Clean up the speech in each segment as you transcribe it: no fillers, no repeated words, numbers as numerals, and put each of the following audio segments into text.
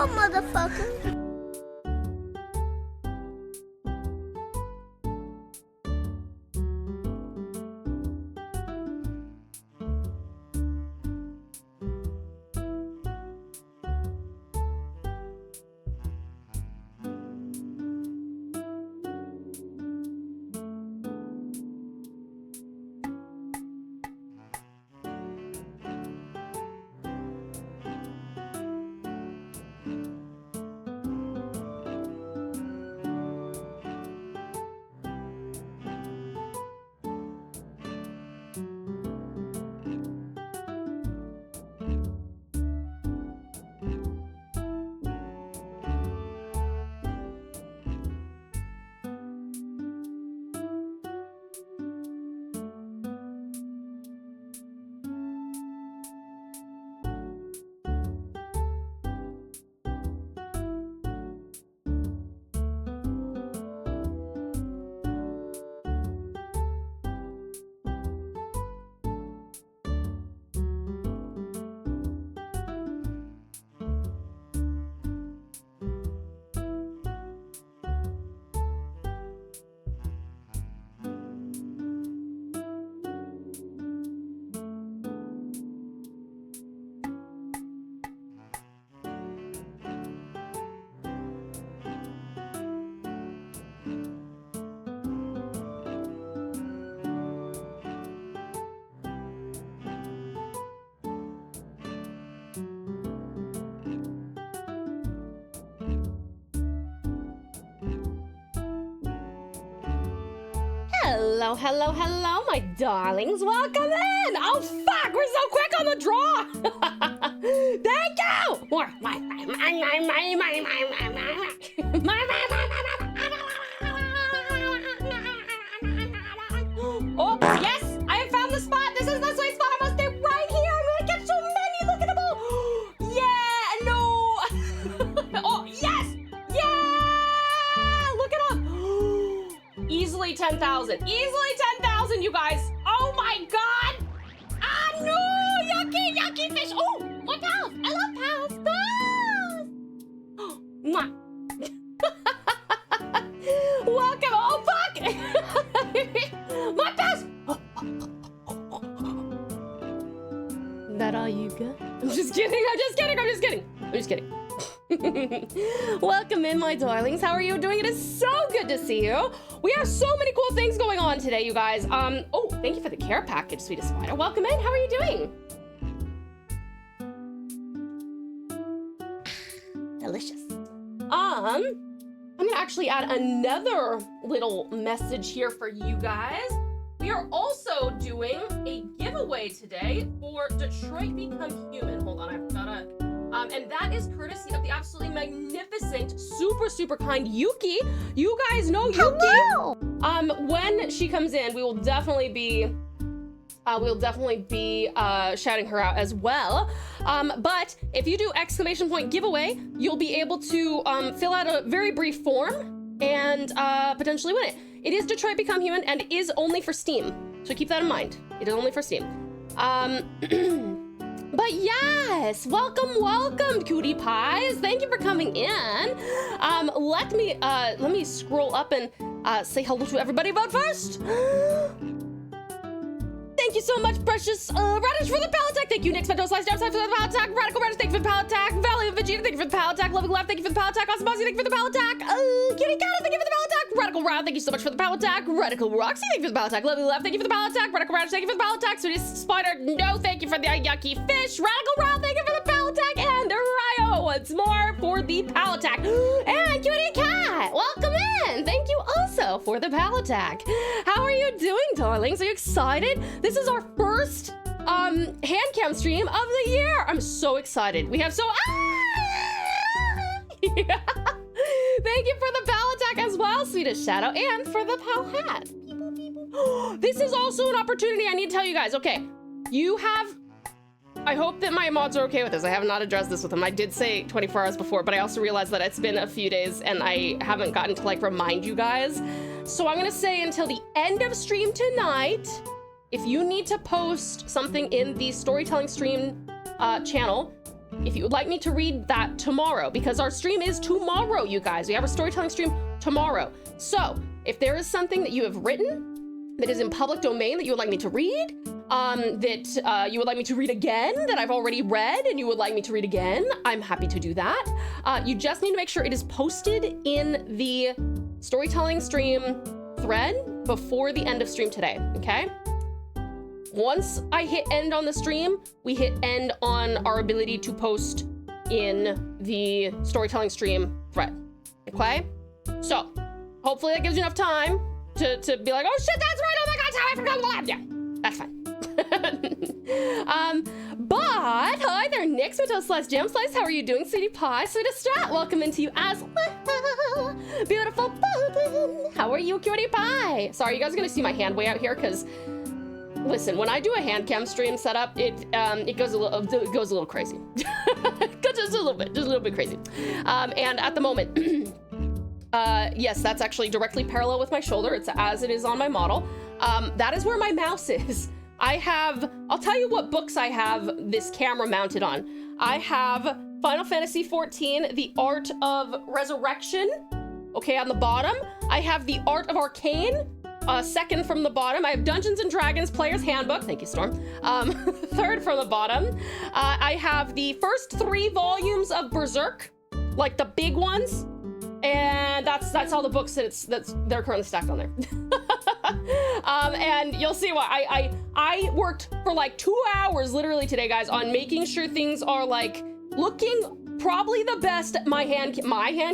go, motherfucker. Hello, hello, hello, my darlings. Welcome in. Oh, fuck, we're so quick on the draw. Thank you. More. Oh, yes, I have found the spot. This is the sweet spot. I must stay right here. I'm gonna get so many. Look at them all. Yeah, no. Oh, yes. Yeah. Look at them. Easily 10,000. Easily 10,000, you guys. Oh my god. Ah, no. Yucky, yucky fish. Oh, what pals? I love pals. Pals. Mwah. Welcome. Oh, fuck. My pals. That all you got? I'm just kidding. I'm just kidding. I'm just kidding. I'm just kidding. Welcome in, my darlings. How are you doing? It is so good to see you. We have so many cool things going on today, you guys. Oh, thank you for the care package, sweetest spider. Welcome in. How are you doing? Delicious. I'm gonna actually add another little message here for you guys. We are also doing a giveaway today for Detroit Become Human. Hold on, I've gotta. And that is courtesy of the absolutely magnificent, super, super kind Yuki. You guys know Yuki. Hello. When she comes in, we will definitely be shouting her out as well. But if you do exclamation point giveaway, you'll be able to fill out a very brief form and potentially win it. It is Detroit Become Human and it is only for Steam. So keep that in mind. It is only for Steam. But yes, welcome, cutie pies. Thank you for coming in. Let me scroll up and say hello to everybody. But first, thank you so much, Precious Radish, for the pallet tag. Thank you, Nick Spento Slice Jam for the pallet tag. Radical Radish, thank you for the pallet tag. Valley of Vegeta, thank you for the pallet tag. Loving Left, thank you for the pallet tag. Awesome Bossy, thank you for the pallet tag. Kitty Cat, thank you for the pallet tag. Radical Round, thank you so much for the pallet tag. Radical Roxy, thank you for the pallet tag. Lovely Left, thank you for the pallet tag. Radical Radish, thank you for the pallet tag. Sweetest Spider, no, thank you for the yucky fish. Radical Round, thank you for the pallet tag. And Ryo once more for the pallet tag. And Kitty Cat, welcome in. Thank you also for the pallet tag. How are you doing, darlings? Are you excited? This is our first Handcam stream of the year. I'm so excited. We have so yeah. Thank you for the pallet tag as well, sweetest Shadow, and for the pal hat. This is also an opportunity I need to tell you guys. Okay, you have. I hope that my mods are okay with this. I have not addressed this with them. I did say 24 hours before, but I also realized that it's been a few days and I haven't gotten to like remind you guys. So I'm gonna say until the end of stream tonight, if you need to post something in the storytelling stream channel, if you would like me to read that tomorrow, because our stream is tomorrow, you guys. We have a storytelling stream tomorrow. So if there is something that you have written that is in public domain that you would like me to read, that you would like me to read again, that I've already read and you would like me to read again, I'm happy to do that. You just need to make sure it is posted in the storytelling stream thread before the end of stream today, okay? Once I hit end on the stream, we hit end on our ability to post in the storytelling stream thread, okay? So hopefully that gives you enough time to be like, oh shit, that's right, oh my god, I forgot the lab. Yeah, that's fine. But hi there, Nick, /Jam Slice, how are you doing, Sweetie Pie? Sweetest Strat, welcome into you as well. Beautiful Bobbin, how are you, Cutie Pie? Sorry, you guys are gonna see my hand way out here, because listen, when I do a hand cam stream setup, it goes a little crazy. just a little bit crazy. And at the moment, yes, that's actually directly parallel with my shoulder. It's as it is on my model. That is where my mouse is. I'll tell you what books I have this camera mounted on. I have Final Fantasy XIV, The Art of Resurrection, okay, on the bottom. I have The Art of Arcane, second from the bottom. I have Dungeons and Dragons Player's Handbook, thank you, Storm, third from the bottom. I have the first 3 volumes of Berserk, like the big ones, and that's all the books they're currently stacked on there. And you'll see why I worked for like 2 hours literally today, guys, on making sure things are like looking probably the best my hand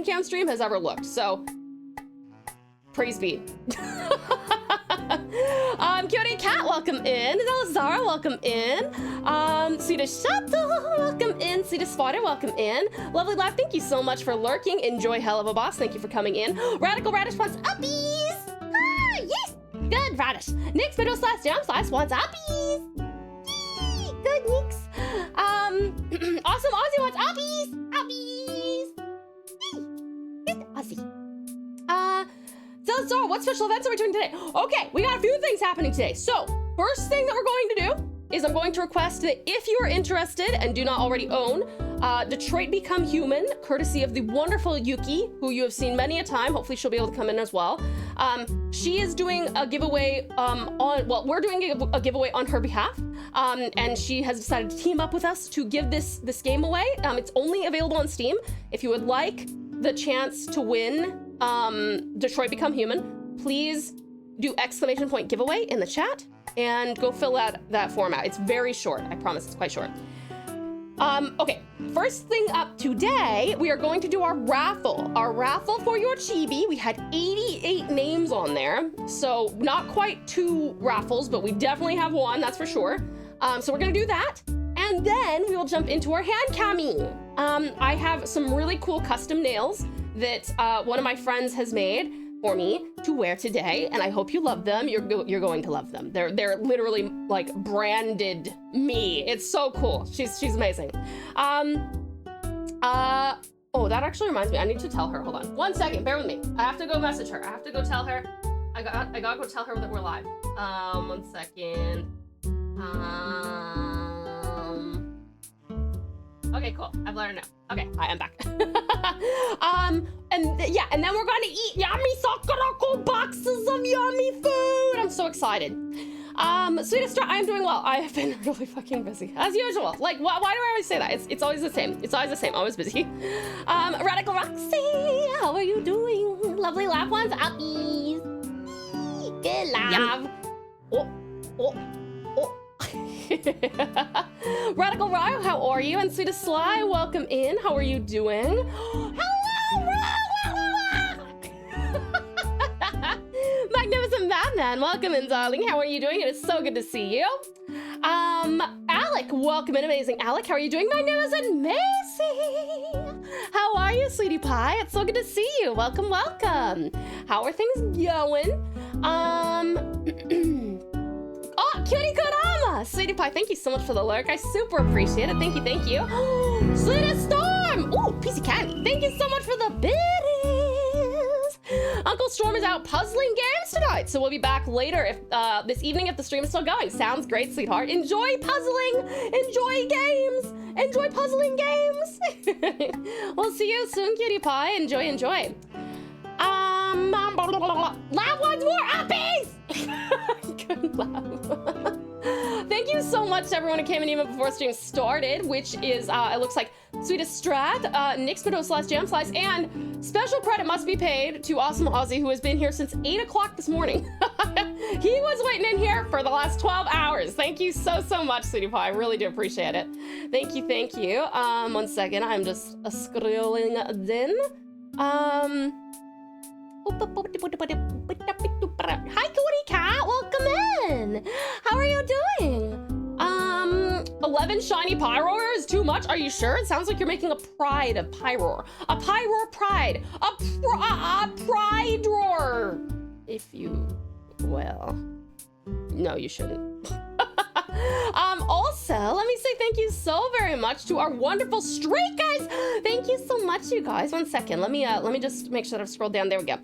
cam stream has ever looked. So praise be. Cutie Cat, welcome in. Zara, welcome in. Swedish Shadow, welcome in. Swedish Spider, welcome in. Lovely Life, thank you so much for lurking. Enjoy Hell of a Boss, thank you for coming in. Radical Radish wants uppies. Ah, yes, good Radish. Nick Spindle /Jam Slice wants uppies. Yee, good Nix. Awesome Aussie wants uppies. Uppies. Yee, good Aussie. So what special events are we doing today? Okay, we got a few things happening today. So first thing that we're going to do is I'm going to request that if you are interested and do not already own Detroit Become Human, courtesy of the wonderful Yuki, who you have seen many a time. Hopefully she'll be able to come in as well. She is doing a giveaway we're doing a giveaway on her behalf. And she has decided to team up with us to give this game away. It's only available on Steam. If you would like the chance to win Detroit Become Human, please do ! giveaway in the chat and go fill out that form out. It's very short, I promise it's quite short. Okay, first thing up today, we are going to do our raffle. Our raffle for your chibi. We had 88 names on there, so not quite 2 raffles, but we definitely have 1, that's for sure. So we're gonna do that, and then we will jump into our hand camming. I have some really cool custom nails that one of my friends has made for me to wear today, and I hope you love them. You're going to love them. They're literally like branded me. It's so cool. She's amazing. Oh, that actually reminds me. I need to tell her. Hold on, 1 second. Bear with me. I have to go message her. I have to go tell her. I gotta go tell her that we're live. 1 second. Okay, cool. I've let her know. Okay, hi, I'm back. And then we're going to eat yummy Sakura boxes of yummy food. I'm so excited. Sweetest Star, I am doing well. I have been really fucking busy, as usual. Like, why do I always say that? It's always the same. It's always the same. Always busy. Radical Roxy, how are you doing? Lovely laugh ones, uppies. Good laugh. Oh. Radical Ryo, how are you? And Sweetest Sly, welcome in. How are you doing? Hello, Magnificent Madman, welcome in, darling. How are you doing? It is so good to see you. Alec, welcome in. Amazing Alec, how are you doing? Magnificent Macy, how are you, sweetie pie? It's so good to see you. Welcome. How are things going? Oh, Cutie Kodama! Sweetie Pie, thank you so much for the lurk. I super appreciate it. Thank you. Sweetest Storm! Ooh, PC Candy. Thank you so much for the biddies. Uncle Storm is out puzzling games tonight, so we'll be back later if this evening if the stream is still going. Sounds great, sweetheart. Enjoy puzzling, enjoy games, enjoy puzzling games. We'll see you soon, cutie pie. Enjoy, enjoy. Laugh once more, uppies! Good laugh. Thank you so much to everyone who came in even before stream started, which is, it looks like Sweetest Strat, Nick's Meadow / Jam Slice, and special credit must be paid to Awesome Aussie, who has been here since 8 o'clock this morning. He was waiting in here for the last 12 hours. Thank you so, so much, Sweetie Pie. I really do appreciate it. Thank you, thank you. 1 second, I'm just scrolling then. Hi, Cody Cat, welcome in. How are you doing? 11 shiny Pyroar is too much. Are you sure? It sounds like you're making a pride of Pyroar. A Pyroar pride. A pride roar. If you, well, no, you shouldn't. Also, let me say thank you so very much to our wonderful streak guys. Thank you so much, you guys. 1 second. Let me just make sure that I've scrolled down. There we go.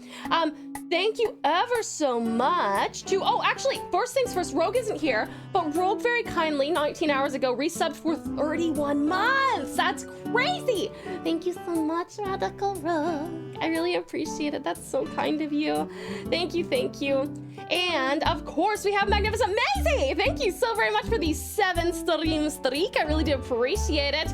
Thank you ever so much to, oh, actually, first things first, Rogue isn't here, but Rogue very kindly, 19 hours ago, resubbed for 31 months. That's crazy. Thank you so much, Radical Rogue. I really appreciate it. That's so kind of you. Thank you, thank you. And of course, we have Magnificent Maisie. Thank you so very much for the 7 stream streak. I really do appreciate it.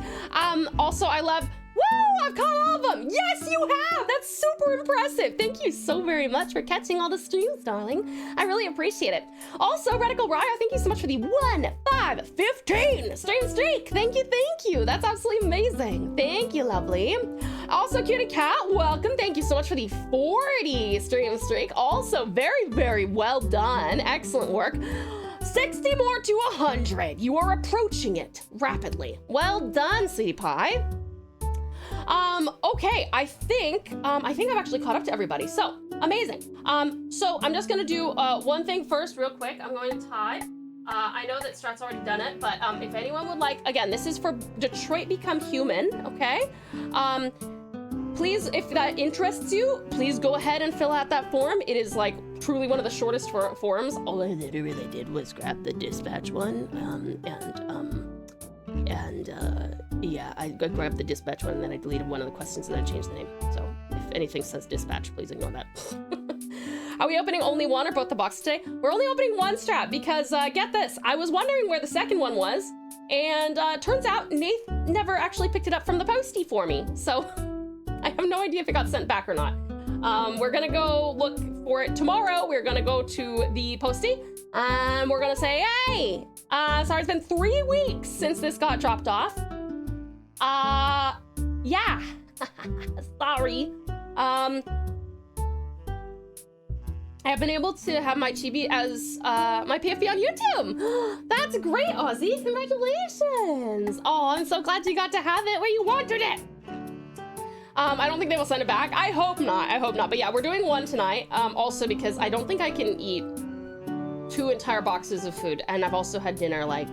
Also, I love, woo, I've caught all of them. Yes, you have. That's super impressive. Thank you so very much for catching all the streams, darling. I really appreciate it. Also, Radical Raya, thank you so much for the 1, 5, 15 stream streak. Thank you, thank you. That's absolutely amazing. Thank you, lovely. Also, Cutie Cat, welcome. Thank you so much for the 40 stream streak. Also, very, very well done. Excellent work. 60 more to 100. You are approaching it rapidly. Well done, Sweetie Pie. Okay, I think I've actually caught up to everybody. So, amazing. So I'm just gonna do one thing first real quick. I'm going to tie. I know that Strat's already done it, but if anyone would like, again, this is for Detroit Become Human, okay? Please, if that interests you, please go ahead and fill out that form. It is like truly one of the shortest forms. All I literally did was grab the dispatch one, yeah, I grabbed the dispatch one and then I deleted one of the questions and then I changed the name. So if anything says dispatch, please ignore that. Are we opening only one or both the boxes today? We're only opening one, Strat, because get this, I was wondering where the second one was, and turns out Nath never actually picked it up from the postie for me. So I have no idea if it got sent back or not. We're gonna go look for it tomorrow. We're gonna go to the postie and we're gonna say, hey, sorry, it's been 3 weeks since this got dropped off. Yeah, sorry. I've been able to have my chibi as my PFP on YouTube. That's great, Ozzy. Congratulations. Oh, I'm so glad you got to have it where you wanted it. I don't think they will send it back. I hope not. I hope not. But yeah, we're doing one tonight. Also because I don't think I can eat 2 entire boxes of food. And I've also had dinner like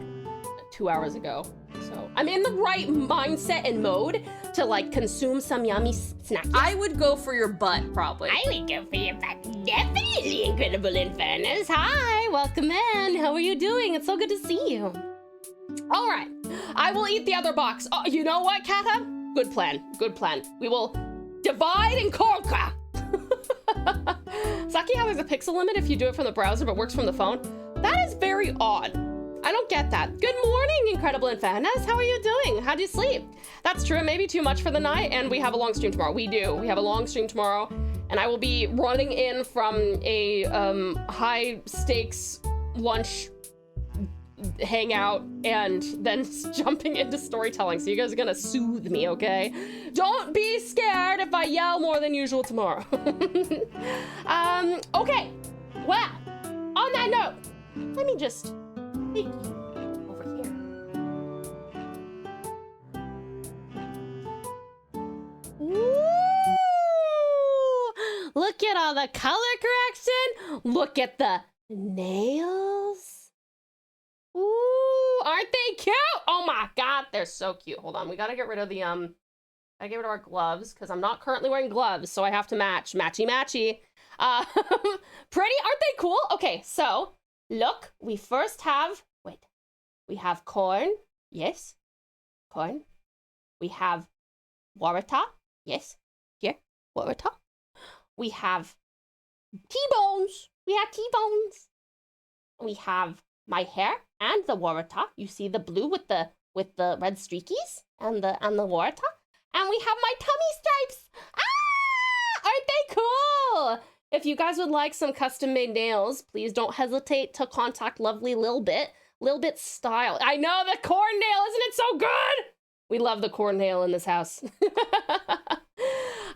2 hours ago. So I'm in the right mindset and mode to like consume some yummy snacks. I would go for your butt, probably. I would go for your butt. Definitely, Incredible Infernos. Hi, welcome in. How are you doing? It's so good to see you. All right, I will eat the other box. Oh, you know what, Kata? Good plan, good plan. We will divide and conquer. Saki, how there's a pixel limit if you do it from the browser but works from the phone? That is very odd. I don't get that. Good morning, Incredible Infernos. How are you doing? How'd you sleep? That's true, maybe too much for the night, and we have a long stream tomorrow. We do, we have a long stream tomorrow, and I will be running in from a high stakes lunch hangout and then jumping into storytelling. So you guys are gonna soothe me, okay? Don't be scared if I yell more than usual tomorrow. Okay, well, on that note, let me just take you over here. Ooh, look at all the color correction. Look at the nails. Ooh, aren't they cute? Oh my God, they're so cute. Hold on, we gotta get rid of the I give it our gloves because I'm not currently wearing gloves, so I have to match. Matchy matchy. Pretty, aren't they cool? Okay, so look, we first have, wait, we have corn. Yes, corn. We have warata. Yes, here, warata. We have T-bones. We have T-bones. We have my hair and the warata. You see the blue with the red streakies and the warata. And we have my tummy stripes. Ah! Aren't they cool? If you guys would like some custom-made nails, please don't hesitate to contact lovely Lil Bit. Lil Bit style. I know, the corn nail, isn't it so good? We love the corn nail in this house.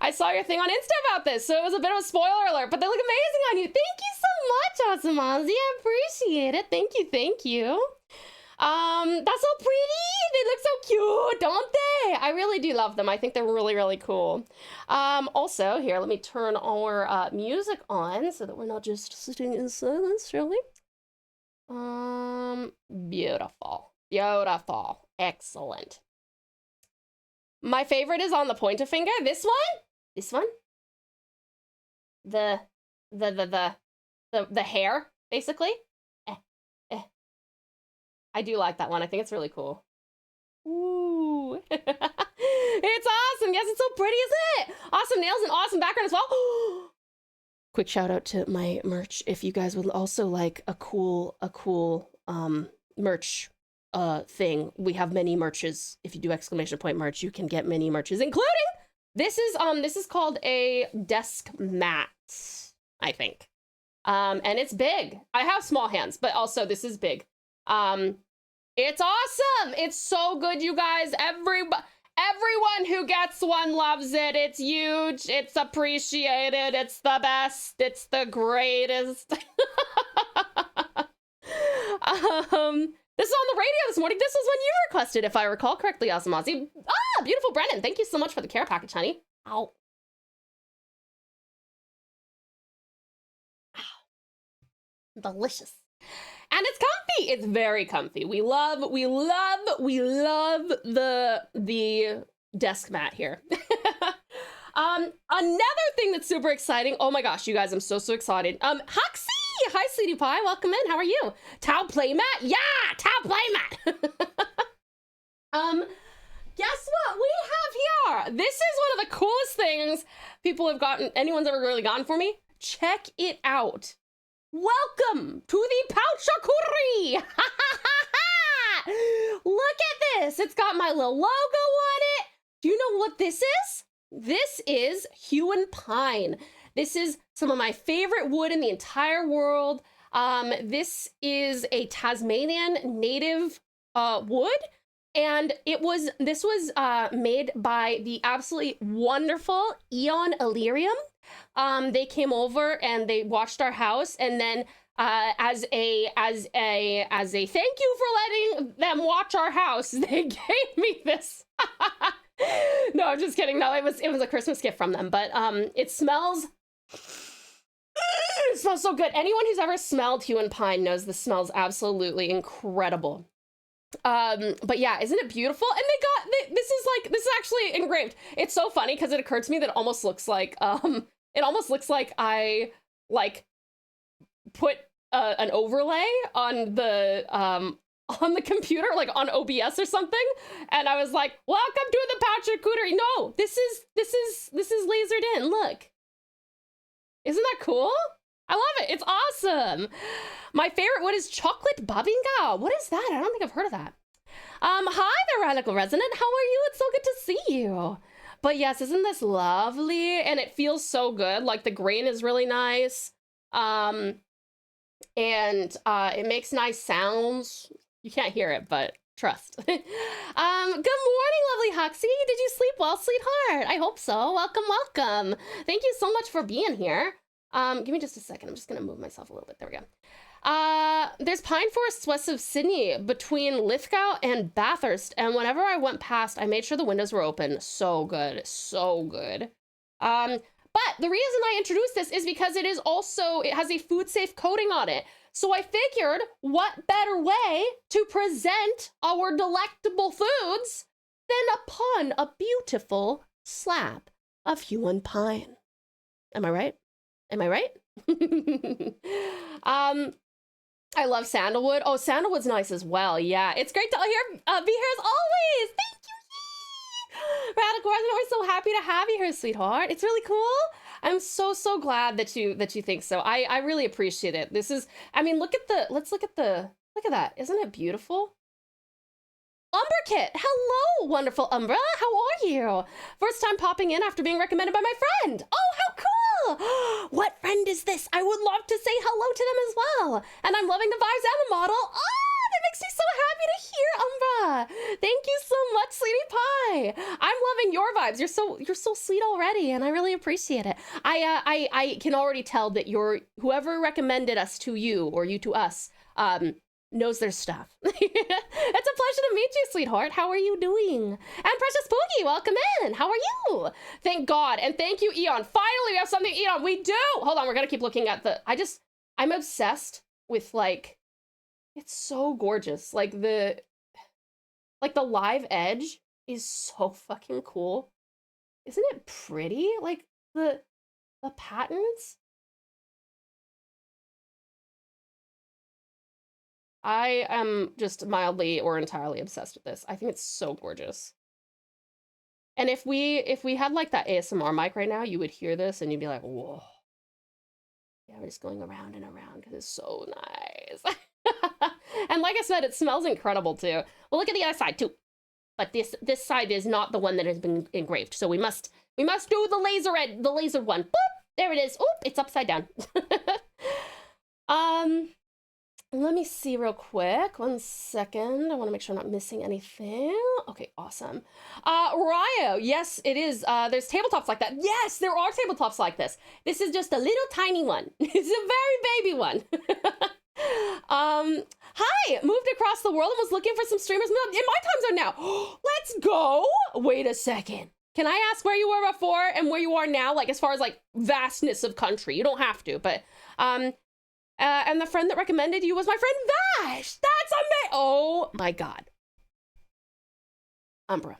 I saw your thing on Insta about this, so it was a bit of a spoiler alert, but they look amazing on you. Thank you so much, Awesome Ozzy. I appreciate it. Thank you, thank you. That's so pretty. They look so cute, don't they? I really do love them. I think they're really, really cool. Also, here, let me turn our music on so that we're not just sitting in silence, shall we? Beautiful. Beautiful. Excellent. My favorite is on the pointer finger. This one? This one? The hair, basically. I do like that one. I think it's really cool. Ooh. It's awesome. Yes, it's so pretty, isn't it? Awesome nails and awesome background as well. Quick shout out to my merch. If you guys would also like a cool merch thing. We have many merches. If you do exclamation point merch, you can get many merches, including this is called a desk mat, I think. And it's big. I have small hands, but also this is big. It's awesome. It's so good, you guys. Everyone who gets one loves it. It's huge. It's appreciated. It's the best. It's the greatest. This is on the radio this morning. This was when you requested, if I recall correctly, Awesome Ozzy. Ah, beautiful Brennan. Thank you so much for the care package, honey. Ow. Delicious. And it's comfy. It's very comfy. We love the desk mat here. Another thing that's super exciting. Oh my gosh, you guys, I'm so excited. Huxley! Hi, Sweetie Pie. Welcome in. How are you? Tau Playmat? Yeah! Tau Playmat! Guess what we have here? This is one of the coolest things anyone's ever really gotten for me. Check it out. Welcome to the Pouchakuri! Look at this. It's got my little logo on it. Do you know what this is? This is hewn pine. This is some of my favorite wood in the entire world. This is a Tasmanian native wood, and this was made by the absolutely wonderful Eon Illyrium. They came over and they watched our house, and then as a thank you for letting them watch our house, they gave me this. No, I'm just kidding. No, it was a Christmas gift from them, but it smells so good. Anyone who's ever smelled hewn pine knows this smells absolutely incredible. But yeah, isn't it beautiful? And this is actually engraved. It's so funny because it occurred to me that it almost looks like I put an overlay on the computer, like on OBS or something, and I was like, welcome to the Pouchakuri. No, this is lasered in. Look, isn't that cool? I love it. It's awesome. My favorite wood is chocolate babinga. What is that? I don't think I've heard of that. Hi there, Radical Resident. How are you? It's so good to see you. But yes, isn't this lovely? And it feels so good. Like the grain is really nice. And it makes nice sounds. You can't hear it, but trust. Good morning, lovely Huxley. Did you sleep well, sweetheart? I hope so. Welcome, welcome. Thank you so much for being here. Give me just a second. I'm just gonna move myself a little bit. There we go. There's pine forests west of Sydney between Lithgow and Bathurst, and whenever I went past, I made sure the windows were open. So good, so good. But the reason I introduced this is because it has a food safe coating on it. So I figured, what better way to present our delectable foods than upon a beautiful slab of human pine. Am I right? Am I right? I love sandalwood. Oh, sandalwood's nice as well. Yeah, it's great to be here as always. Thank you. Radical Resident, we're so happy to have you here, sweetheart. It's really cool. I'm so glad that you think so. I really appreciate it. This is, I mean, look at that. Isn't it beautiful? Umbra Kit, hello, wonderful Umbra. How are you? First time popping in after being recommended by my friend. Oh, how cool. What friend is this? I would love to say hello to them as well. And I'm loving the vibes and the model. Oh, that makes me so happy to hear, Umbra. Thank you so much, sweetie pie. I'm loving your vibes. You're so sweet already, and I really appreciate it. I can already tell that whoever recommended us to you or you to us, knows their stuff. It's a pleasure to meet you, sweetheart. How are you doing? And Precious Spooky, welcome in. How are you? Thank God. And thank you, Eon. Finally, we have something, Eon. We do. Hold on, we're gonna keep looking at I'm obsessed with, like, it's so gorgeous. Like the live edge is so fucking cool. Isn't it pretty? Like the patterns. I am just mildly or entirely obsessed with this. I think it's so gorgeous. And if we had like that ASMR mic right now, you would hear this and you'd be like, whoa. Yeah, we're just going around and around because it's so nice. And like I said, it smells incredible too. Well, look at the other side too. But this side is not the one that has been engraved. So we must do the laser one. Boop! There it is. Oop, it's upside down. Let me see real quick. 1 second. I want to make sure I'm not missing anything. Okay, awesome. Ryo, yes, it is. There's tabletops like that. Yes, there are tabletops like this. This is just a little tiny one. It's a very baby one. Hi, moved across the world and was looking for some streamers in my time zone now. Let's go. Wait a second. Can I ask where you were before and where you are now? Like, as far as like vastness of country. You don't have to, but, and the friend that recommended you was my friend Vash. That's amazing. Oh my God. Umbra.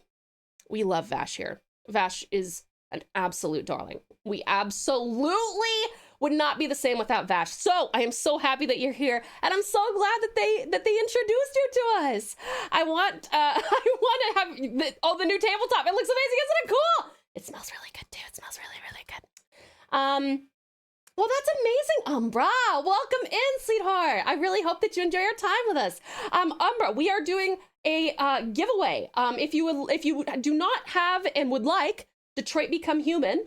We love Vash here. Vash is an absolute darling. We absolutely would not be the same without Vash. So I am so happy that you're here, and I'm so glad that they introduced you to us. I want to have the new tabletop. It looks amazing, isn't it cool? It smells really good too. It smells really, really good. Well, that's amazing, Umbra. Welcome in, sweetheart. I really hope that you enjoy your time with us. Umbra, we are doing a giveaway. If you do not have and would like Detroit Become Human,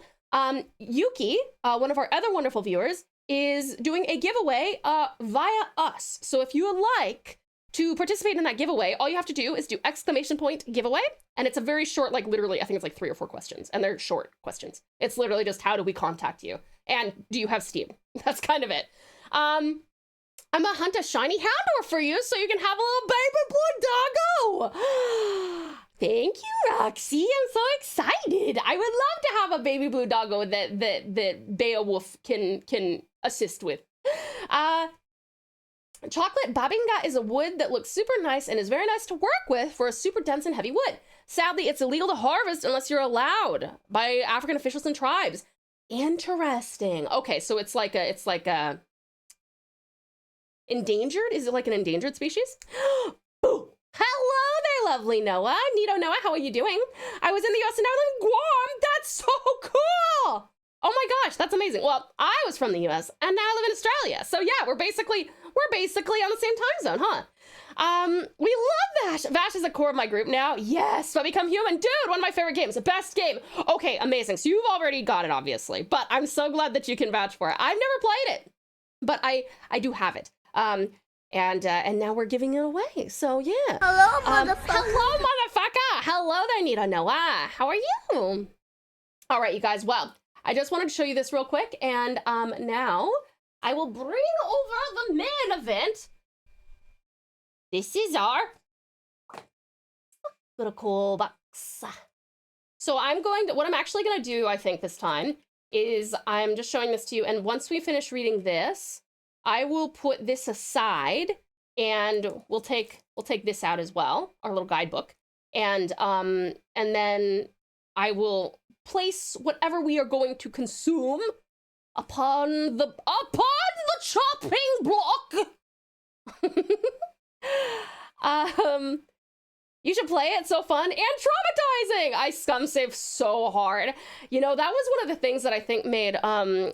Yuki, one of our other wonderful viewers, is doing a giveaway via us. So if you would like to participate in that giveaway, all you have to do is do !giveaway, and it's a very short, like literally, I think it's like 3 or 4 questions, and they're short questions. It's literally just, how do we contact you? And do you have Steam? That's kind of it. I'm gonna hunt a shiny Houndour for you so you can have a little baby blue doggo. Thank you, Roxy. I'm so excited. I would love to have a baby blue doggo that Beowulf can assist with. Chocolate babinga is a wood that looks super nice and is very nice to work with for a super dense and heavy wood. Sadly, it's illegal to harvest unless you're allowed by African officials and tribes. Interesting. Okay, so it's like a endangered? Is it like an endangered species? Boom. Hello there, lovely Noah. Nito Noah, how are you doing? I was in the US and now I live in Guam. That's so cool. Oh my gosh, that's amazing. Well, I was from the US and now I live in Australia. So yeah, we're basically on the same time zone, huh? We love Vash. Vash is the core of my group now. Yes, but Become Human. Dude, one of my favorite games. The best game. Okay, amazing. So you've already got it, obviously. But I'm so glad that you can vouch for it. I've never played it, but I do have it. And now we're giving it away. So yeah. Hello, motherfucker. Hello, motherfucker. Hello there, Nita Noah. How are you? All right, you guys. Well, I just wanted to show you this real quick. And now I will bring over the main event. This is our little cool box. So what I'm actually going to do, I think this time, is I'm just showing this to you. And once we finish reading this, I will put this aside and we'll take this out as well, our little guidebook. And then I will place whatever we are going to consume upon the chopping block. You should play it. So fun and traumatizing. I scum save so hard. You know, that was one of the things that I think made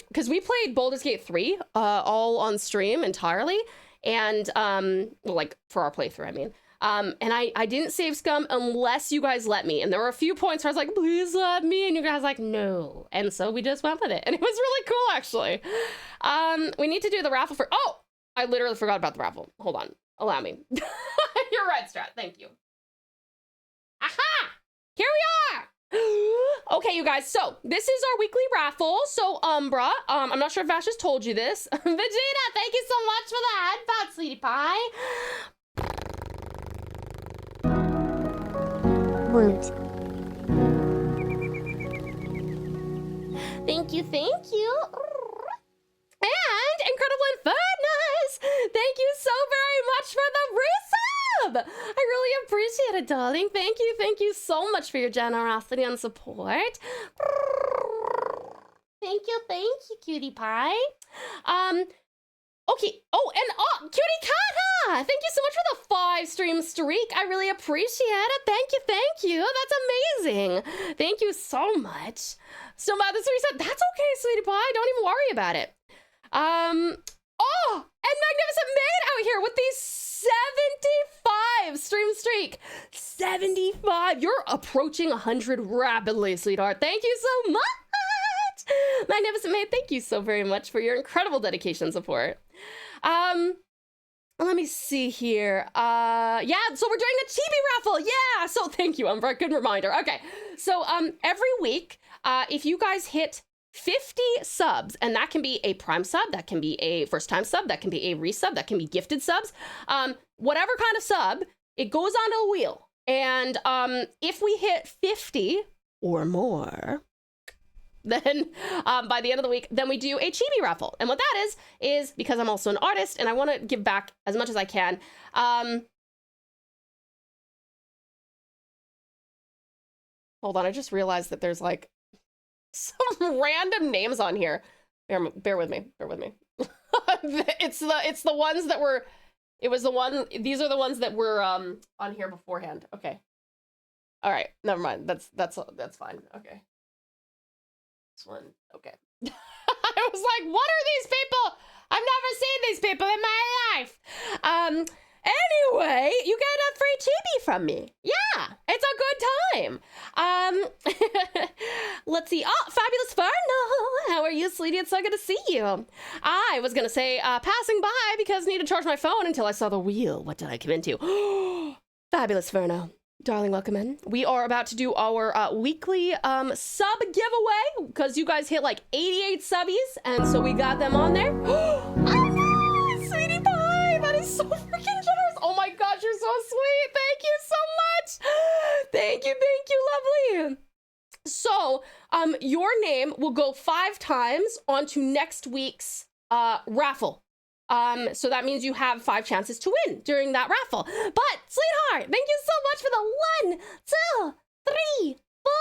because we played Baldur's Gate 3 all on stream entirely, and well, like for our playthrough, I mean. And I didn't save scum unless you guys let me. And there were a few points where I was like, please let me. And you guys were like, no. And so we just went with it. And it was really cool, actually. We need to do the raffle for, oh, I literally forgot about the raffle. Hold on. Allow me. You're right, Strat. Thank you. Aha! Here we are! Okay, you guys, so this is our weekly raffle. So, Umbra, I'm not sure if Vash has told you this. Vegeta, thank you so much for the headphones, sweetie pie. Woot. Thank you, thank you. And Incredible Infernos, thank you so very much for the resub. I really appreciate it, darling. Thank you so much for your generosity and support. Thank you, cutie pie. Okay. Oh, and Cutie Kata! Thank you so much for the 5-stream streak. I really appreciate it. Thank you. That's amazing. Thank you so much. So, this reset. That's okay, sweetie pie. Don't even worry about it. Oh, and Magnificent Maid out here with these 75 stream streak. 75. You're approaching 100 rapidly, sweetheart. Thank you so much. Magnificent Maid, thank you so very much for your incredible dedication and support. Let me see here. Yeah, so we're doing a chibi raffle. Yeah, so thank you, Umbra. Good reminder. Okay, so every week, if you guys hit 50 subs, and that can be a prime sub, that can be a first time sub, that can be a resub, that can be gifted subs, whatever kind of sub, it goes onto a wheel. And if we hit 50 or more, then by the end of the week, then we do a chibi raffle. And what that is because I'm also an artist and I want to give back as much as I can. Hold on, I just realized that there's like some random names on here. Bear with me. It's the ones that were, these are the ones that were on here beforehand. Okay. All right, never mind. That's fine. Okay. This one, okay. I was like, what are these people? I've never seen these people in my life. Anyway, you get a free chibi from me. Yeah, it's a good time. Let's see. Oh, Fabulous Ferno. How are you, sweetie? It's so good to see you. I was gonna say passing by because I need to charge my phone until I saw the wheel. What did I come into? Fabulous Ferno. Darling, welcome in. We are about to do our weekly sub giveaway because you guys hit like 88 subbies, and so we got them on there. Oh no, sweetie pie, that is so freaking generous. Oh my gosh, you're so sweet. Thank you so much. Thank you, lovely. So, your name will go 5 times onto next week's raffle. So that means you have 5 chances to win during that raffle. But, sweetheart, thank you so much for the 1, 2, 3, 4,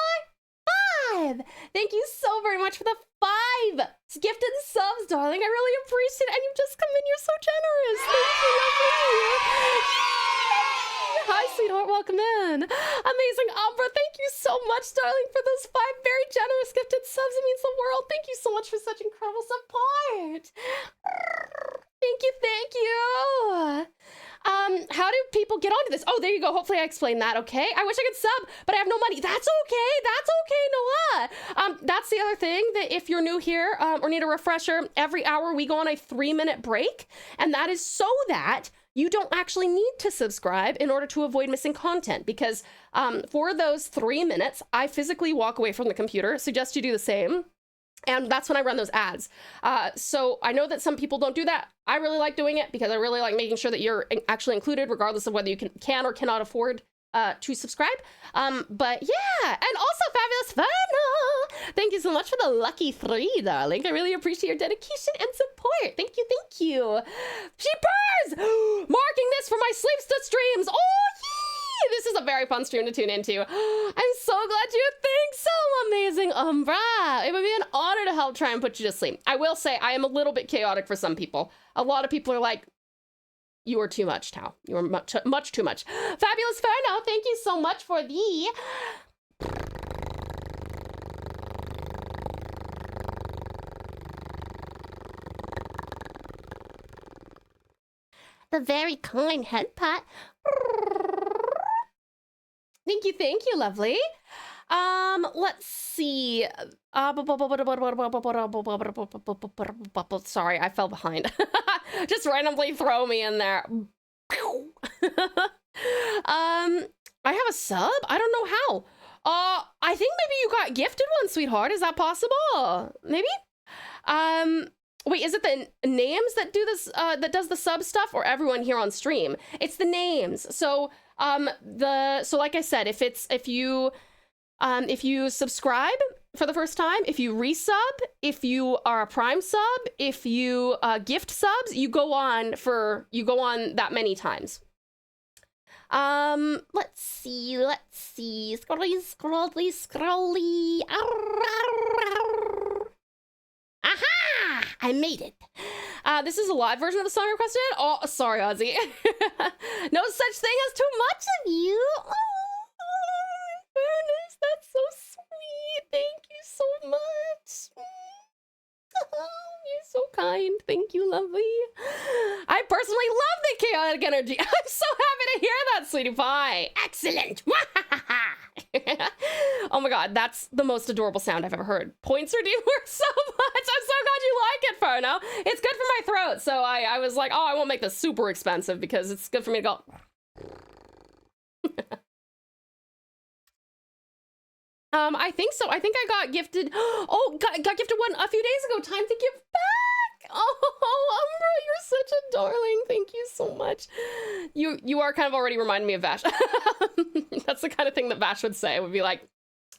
5. Thank you so very much for the 5 gifted subs, darling. I really appreciate it. And you've just come in. You're so generous. Thank you, lovely. Hi, sweetheart. Welcome in. Amazing, Umbra. Thank you so much, darling, for those 5 very generous gifted subs. It means the world. Thank you so much for such incredible support. Thank you. How do people get onto this? Oh, there you go. Hopefully I explained that, okay? I wish I could sub, but I have no money. That's okay, Noah. That's the other thing, that if you're new here or need a refresher, every hour we go on a 3-minute break, and that is so that you don't actually need to subscribe in order to avoid missing content, because for those 3 minutes, I physically walk away from the computer. Suggest you do the same. And that's when I run those ads. So I know that some people don't do that. I really like doing it because I really like making sure that you're actually included, regardless of whether you can or cannot afford to subscribe. But yeah, and also Fabulous Funnel. Thank you so much for the lucky 3, darling. I really appreciate your dedication and support. Thank you. She purrs! Marking this for my Sleepsta streams. Oh, yeah! This is a very fun stream to tune into. I'm so glad you think so, amazing Umbra. It would be an honor to help try and put you to sleep. I will say I am a little bit chaotic for some people. A lot of people are like, you are too much, Tau. You are much too much. Fabulous Ferno, thank you so much for the very kind head pat. Thank you, lovely. Let's see. Sorry, I fell behind. Just randomly throw me in there. I have a sub? I don't know how. I think maybe you got gifted one, sweetheart. Is that possible? Maybe? Wait, is it the names that do this, that does the sub stuff, or everyone here on stream? It's the names. So, so like I said, if you subscribe for the first time, if you resub, if you are a Prime sub, if you gift subs, you go on that many times. Let's see. Scrolly. Aha! I made it. This is a live version of the song requested. Oh, sorry, Ozzy. No such thing as too much of you. Oh, in fairness, that's so sweet. Thank you so much. Oh, you're so kind. Thank you, lovely. I personally love the chaotic energy. I'm so happy to hear that, sweetie pie. Excellent. Oh my god, that's the most adorable sound I've ever heard. Points are doing work so much. I'm so glad you like it, Farno. It's good for my throat, so I was like, oh, I won't make this super expensive because it's good for me to go. I think so. I think I got gifted. Oh, got gifted one a few days ago. Time to give back. Oh, Umbra, you're such a darling. Thank you so much. You are kind of already reminding me of Vash. That's the kind of thing that Vash would say. It would be like,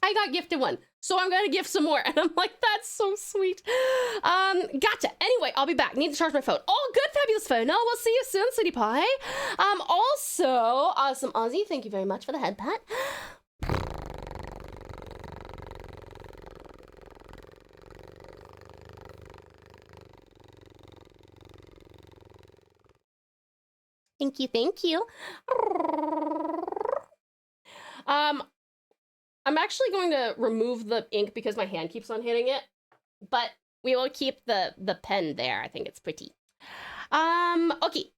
I got gifted one, so I'm gonna gift some more. And I'm like, that's so sweet. Gotcha. Anyway, I'll be back. Need to charge my phone. Oh, good, fabulous phone. No, we'll see you soon, sweetie pie. Also, awesome Ozzy, thank you very much for the head pat. Thank you. I'm actually going to remove the ink because my hand keeps on hitting it, but we will keep the pen there. I think it's pretty. Okay.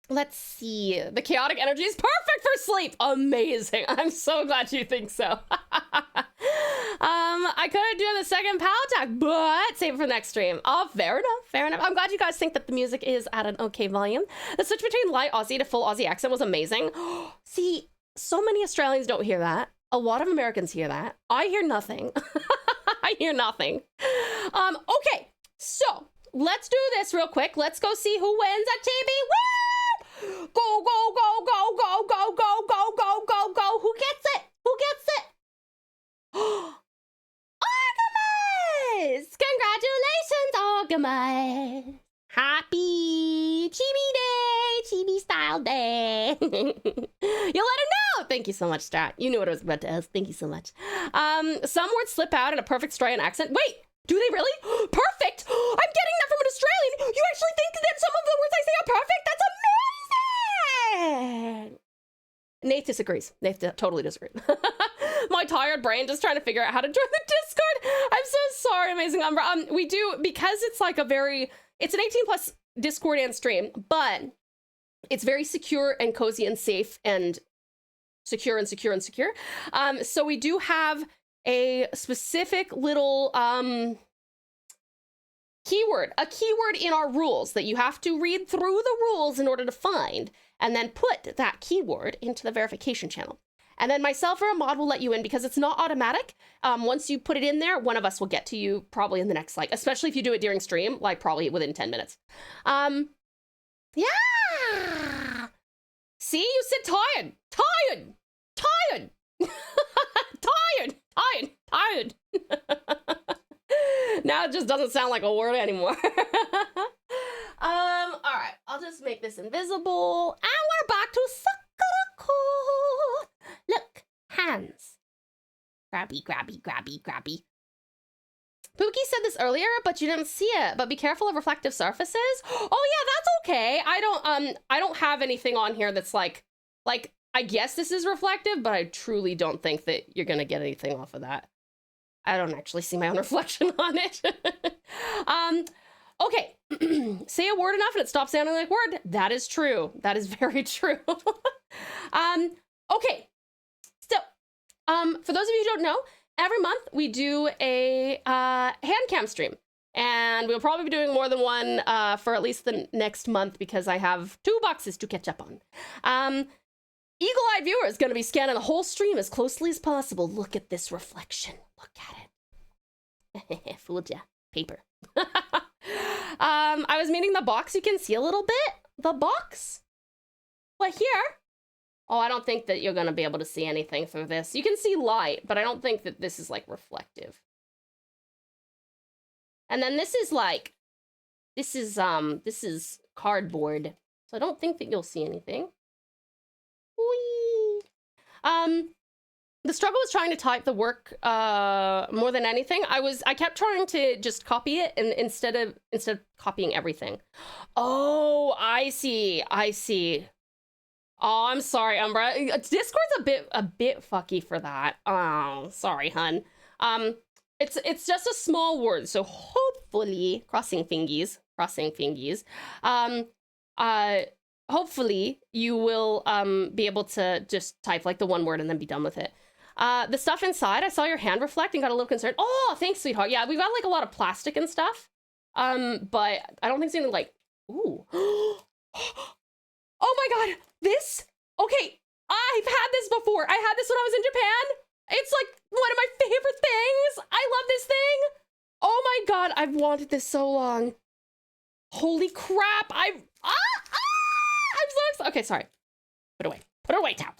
Let's see. The chaotic energy is perfect for sleep. Amazing. I'm so glad you think so. I could have done the second power attack, but save it for next stream. Oh, fair enough. I'm glad you guys think that the music is at an okay volume. The switch between light Aussie to full Aussie accent was amazing. See, so many Australians don't hear that. A lot of Americans hear that. I hear nothing. I hear nothing. Okay, so let's do this real quick. Let's go see who wins at TV. Woo! Go, go, go, go, go, go, go, go, go, go, go. Who gets it? Who gets it? Artemis! Congratulations, Artemis! Happy Chibi Day! Chibi style day! You'll let him know! Thank you so much, Strat. You knew what I was about to ask. Thank you so much. Some words slip out in a perfect Australian accent. Wait! Do they really? Perfect! I'm getting that from an Australian! You actually think that some of the words I say are perfect? That's amazing! Nate disagrees. Nate totally disagrees. My tired brain just trying to figure out how to join the Discord. I'm so sorry, amazing Umbra. We do, because it's like it's an 18+ Discord and stream, but it's very secure and cozy and safe and secure. So we do have a specific little a keyword in our rules that you have to read through the rules in order to find, and then put that keyword into the verification channel. And then myself or a mod will let you in because it's not automatic. Once you put it in there, one of us will get to you probably in the next, especially if you do it during stream, probably within 10 minutes. Yeah. See, you said tired. Now it just doesn't sound like a word anymore. All right, I'll just make this invisible. And we're back to Sakura. hands. Grabby, grabby, grabby, grabby. Pookie said this earlier, but you didn't see it. But be careful of reflective surfaces. Oh yeah, that's okay. I don't have anything on here that's like I guess this is reflective, but I truly don't think that you're gonna get anything off of that. I don't actually see my own reflection on it. Okay. Say a word enough and it stops sounding like a word. That is true. That is very true. Okay. So, for those of you who don't know, every month we do a Handcam stream. And we'll probably be doing more than one for at least the next month because I have 2 boxes to catch up on. Eagle-eyed viewer is going to be scanning the whole stream as closely as possible. Look at this reflection. Look at it. Fooled ya. Paper. I was meaning the box. You can see a little bit. The box. But here. Oh, I don't think that you're going to be able to see anything through this. You can see light, but I don't think that this is like reflective. And then this is like, this is cardboard. So I don't think that you'll see anything. Whee! The struggle was trying to type the work more than anything. I kept trying to just copy it and instead of copying everything. Oh, I see. Oh, I'm sorry, Umbra. Discord's a bit fucky for that. Oh, sorry, hun. It's just a small word, so hopefully, crossing fingies. Hopefully you will be able to just type like the one word and then be done with it. The stuff inside, I saw your hand reflect and got a little concerned. Oh, thanks, sweetheart. Yeah, we've got like a lot of plastic and stuff. But I don't think it's anything like, ooh. Oh my God, this? Okay, I've had this before. I had this when I was in Japan. It's like one of my favorite things. I love this thing. Oh my God, I've wanted this so long. Holy crap, I'm so excited. Okay, sorry. Put it away, Tao.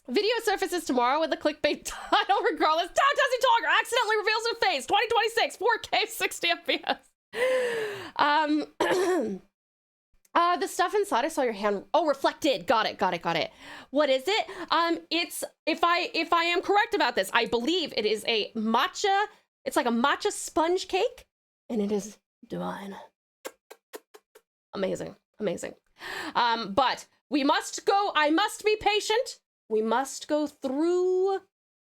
Video surfaces tomorrow with a clickbait title regardless. TauTassieTiger accidentally reveals her face. 2026, 4K, 60 FPS. The stuff inside, I saw your hand. Oh, reflected. Got it. What is it? It's, if I am correct about this, I believe it is a matcha. It's like a matcha sponge cake, and it is divine. Amazing. But we must go. I must be patient. We must go through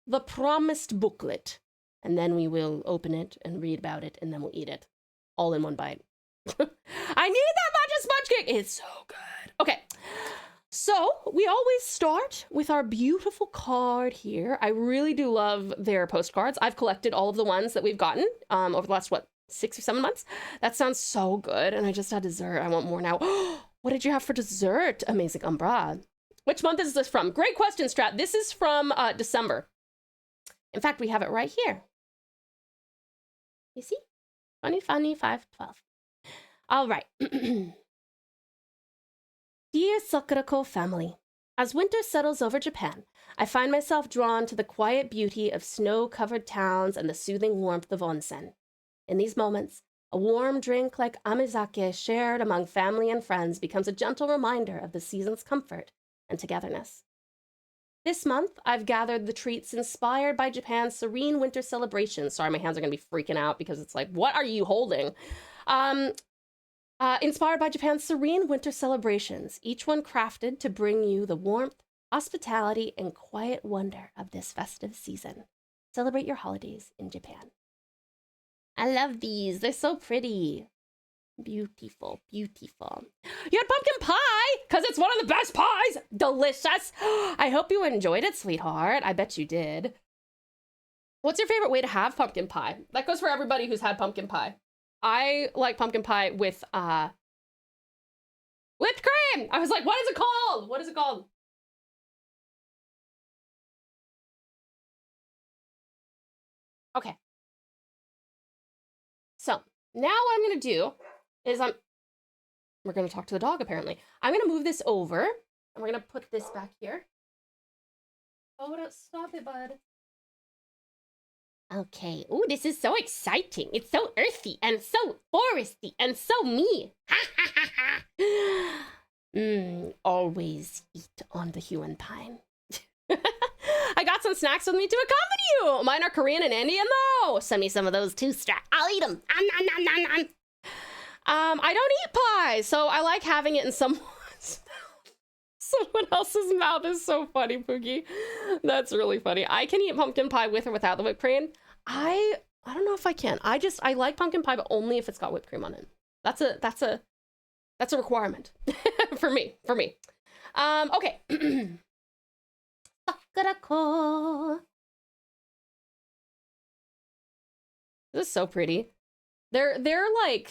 the promised booklet, and then we will open it and read about it, and then we'll eat it all in one bite. I need that matcha sponge cake. It's so good. Okay. So we always start with our beautiful card here. I really do love their postcards. I've collected all of the ones that we've gotten over the last, 6 or 7 months. That sounds so good. And I just had dessert. I want more now. What did you have for dessert? Amazing Umbra. Which month is this from? Great question, Strat. This is from December. In fact, we have it right here. You see? 2025-12. All right. Dear Sakura family, as winter settles over Japan, I find myself drawn to the quiet beauty of snow-covered towns and the soothing warmth of onsen. In these moments, a warm drink like amizake shared among family and friends becomes a gentle reminder of the season's comfort and togetherness. This month, I've gathered the treats inspired by Japan's serene winter celebrations. Sorry, my hands are going to be freaking out because it's like, what are you holding? Inspired by Japan's serene winter celebrations, each one crafted to bring you the warmth, hospitality, and quiet wonder of this festive season. Celebrate your holidays in Japan. I love these. They're so pretty. Beautiful. You had pumpkin pie, because it's one of the best pies. Delicious. I hope you enjoyed it, sweetheart. I bet you did. What's your favorite way to have pumpkin pie? That goes for everybody who's had pumpkin pie. I like pumpkin pie with whipped cream. I was like, what is it called? Okay. So now what I'm going to do is we're going to talk to the dog, apparently. I'm going to move this over, and we're going to put this back here. Oh, don't stop it, bud. Okay. Ooh, this is so exciting. It's so earthy and so foresty and so me. Always eat on the human pine. I got some snacks with me to accompany you. Mine are Korean and Indian though. Send me some of those too, Strat. I'll eat them. I don't eat pie, so I like having it in someone's someone else's mouth. Is so funny, Pookie. That's really funny. I can eat pumpkin pie with or without the whipped cream. I don't know if I can. I like pumpkin pie, but only if it's got whipped cream on it. That's a requirement for me. Okay. Sakura. This is so pretty. They're I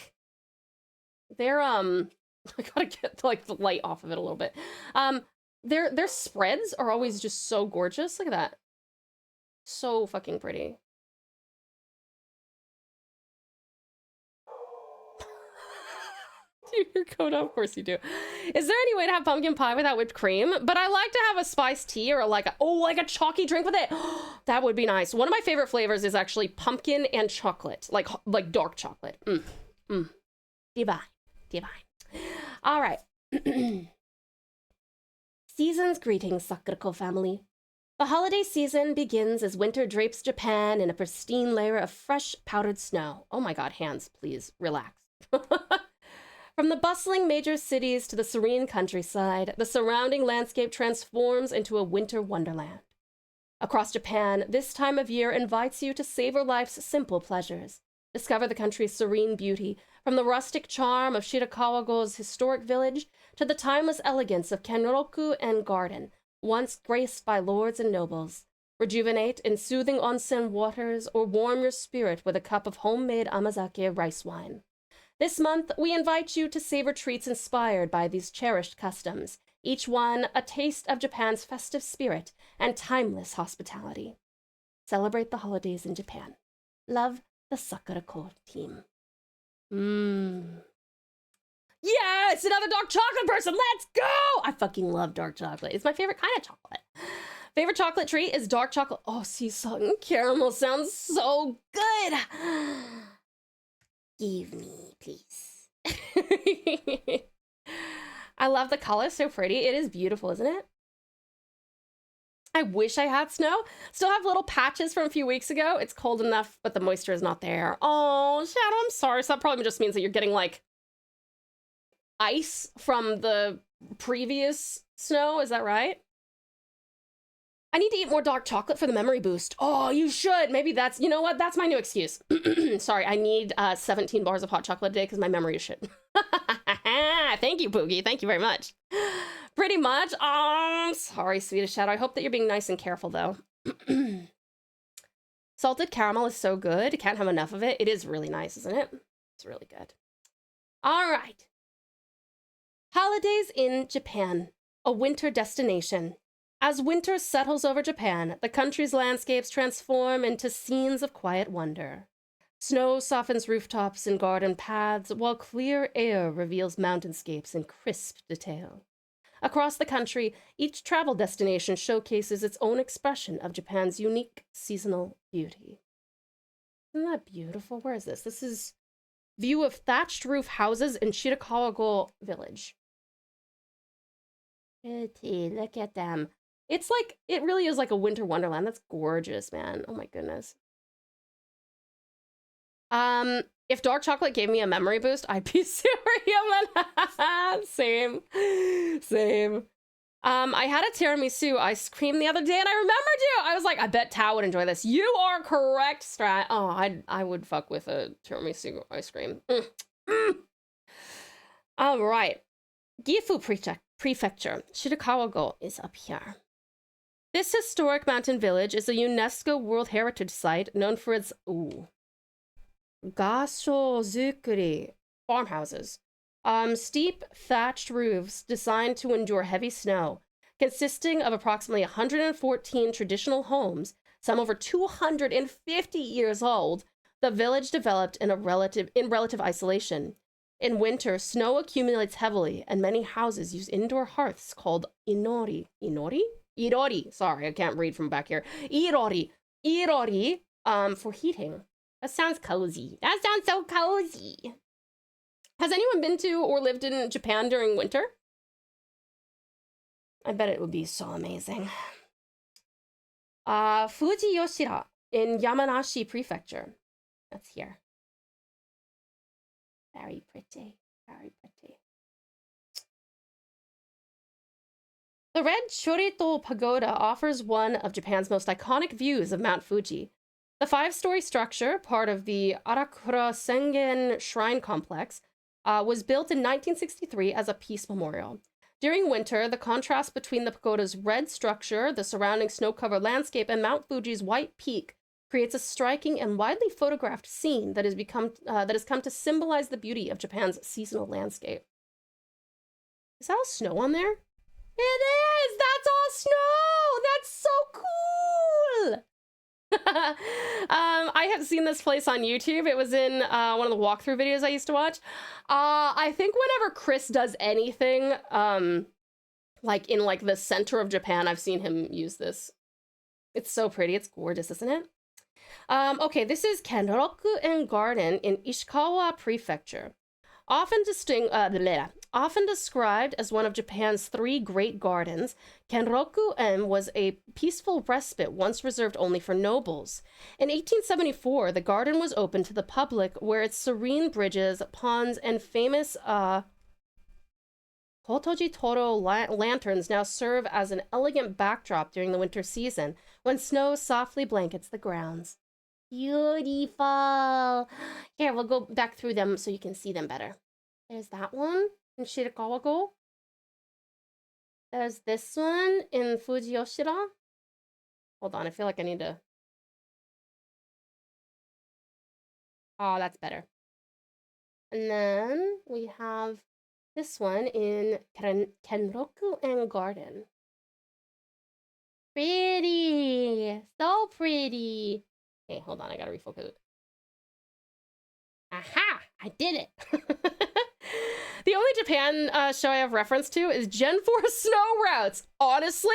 gotta get like the light off of it a little bit. Their spreads are always just so gorgeous. Look at that. So fucking pretty. Do your coda? Of course you do. Is there any way to have pumpkin pie without whipped cream? But I like to have a spiced tea or like a chalky drink with it. That would be nice. One of my favorite flavors is actually pumpkin and chocolate, like dark chocolate. Divine. All right. Season's greetings, Sakura family. The holiday season begins as winter drapes Japan in a pristine layer of fresh powdered snow. Oh my god, hands, please, relax. From the bustling major cities to the serene countryside, the surrounding landscape transforms into a winter wonderland. Across Japan, this time of year invites you to savor life's simple pleasures. Discover the country's serene beauty, from the rustic charm of Shirakawa-go's historic village to the timeless elegance of Kenroku and Garden, once graced by lords and nobles. Rejuvenate in soothing onsen waters or warm your spirit with a cup of homemade amazake rice wine. This month, we invite you to savor treats inspired by these cherished customs, each one a taste of Japan's festive spirit and timeless hospitality. Celebrate the holidays in Japan. Love, the Sakura team. Yes, another dark chocolate person. Let's go. I fucking love dark chocolate. It's my favorite kind of chocolate. Favorite chocolate treat is dark chocolate. Oh, sea salt and caramel sounds so good. Give me, please. I love the color. So pretty. It is beautiful, isn't it? I wish I had snow. Still have little patches from a few weeks ago. It's cold enough, but the moisture is not there. Oh, Shadow, I'm sorry. So that probably just means that you're getting like ice from the previous snow. Is that right? I need to eat more dark chocolate for the memory boost. Oh, you should. Maybe that's, you know what? That's my new excuse. Sorry, I need 17 bars of hot chocolate a day because my memory is shit. Thank you, Poogie. Thank you very much. Pretty much. Sorry, Swedish Shadow. I hope that you're being nice and careful, though. Salted caramel is so good. You can't have enough of it. It is really nice, isn't it? It's really good. All right. Holidays in Japan, a winter destination. As winter settles over Japan, the country's landscapes transform into scenes of quiet wonder. Snow softens rooftops and garden paths, while clear air reveals mountainscapes in crisp detail. Across the country, each travel destination showcases its own expression of Japan's unique seasonal beauty. Isn't that beautiful? Where is this? This is view of thatched roof houses in Shirakawa-go village. Pretty, look at them. It's like, it really is like a winter wonderland. That's gorgeous, man. Oh my goodness. If dark chocolate gave me a memory boost, I'd be superhuman. Same. I had a tiramisu ice cream the other day and I remembered you. I was like, I bet Tao would enjoy this. You are correct, Strat. Oh, I would fuck with a tiramisu ice cream. All right. Gifu Prefecture, Shirakawa-go is up here. This historic mountain village is a UNESCO World Heritage Site known for its gasho-zukuri farmhouses. Steep thatched roofs designed to endure heavy snow, consisting of approximately 114 traditional homes, some over 250 years old. The village developed in relative isolation. In winter, snow accumulates heavily, and many houses use indoor hearths called irori. Sorry, I can't read from back here. Irori, for heating. That sounds cozy. That sounds so cozy. Has anyone been to or lived in Japan during winter? I bet it would be so amazing. Fuji Yoshira in Yamanashi Prefecture. That's here. Very pretty. Very pretty. The Red Chorito Pagoda offers one of Japan's most iconic views of Mount Fuji. The 5-story structure, part of the Arakura Sengen Shrine Complex, was built in 1963 as a peace memorial. During winter, the contrast between the pagoda's red structure, the surrounding snow-covered landscape, and Mount Fuji's white peak creates a striking and widely photographed scene that has come to symbolize the beauty of Japan's seasonal landscape. Is that all snow on there? It is! That's all snow! That's so cool! I have seen this place on YouTube. It was in one of the walkthrough videos I used to watch. I think whenever Chris does anything, like in like the center of Japan, I've seen him use this. It's so pretty. It's gorgeous, isn't it? Okay, this is Kenroku-en Garden in Ishikawa Prefecture. Often described as one of Japan's 3 great gardens, Kenroku-en was a peaceful respite once reserved only for nobles. In 1874, the garden was opened to the public, where its serene bridges, ponds, and famous Kotoji Toro lanterns now serve as an elegant backdrop during the winter season, when snow softly blankets the grounds. Beautiful! Here, we'll go back through them so you can see them better. There's that one in Shirakawa-go. There's this one in Fujiyoshira. Hold on, I feel like I need to... Oh, that's better. And then we have this one in Kenroku-en Garden. Pretty! So pretty! Okay, hold on, I gotta refocus it. Aha! I did it! The only Japan show I have reference to is Gen 4 Snow Routes. Honestly,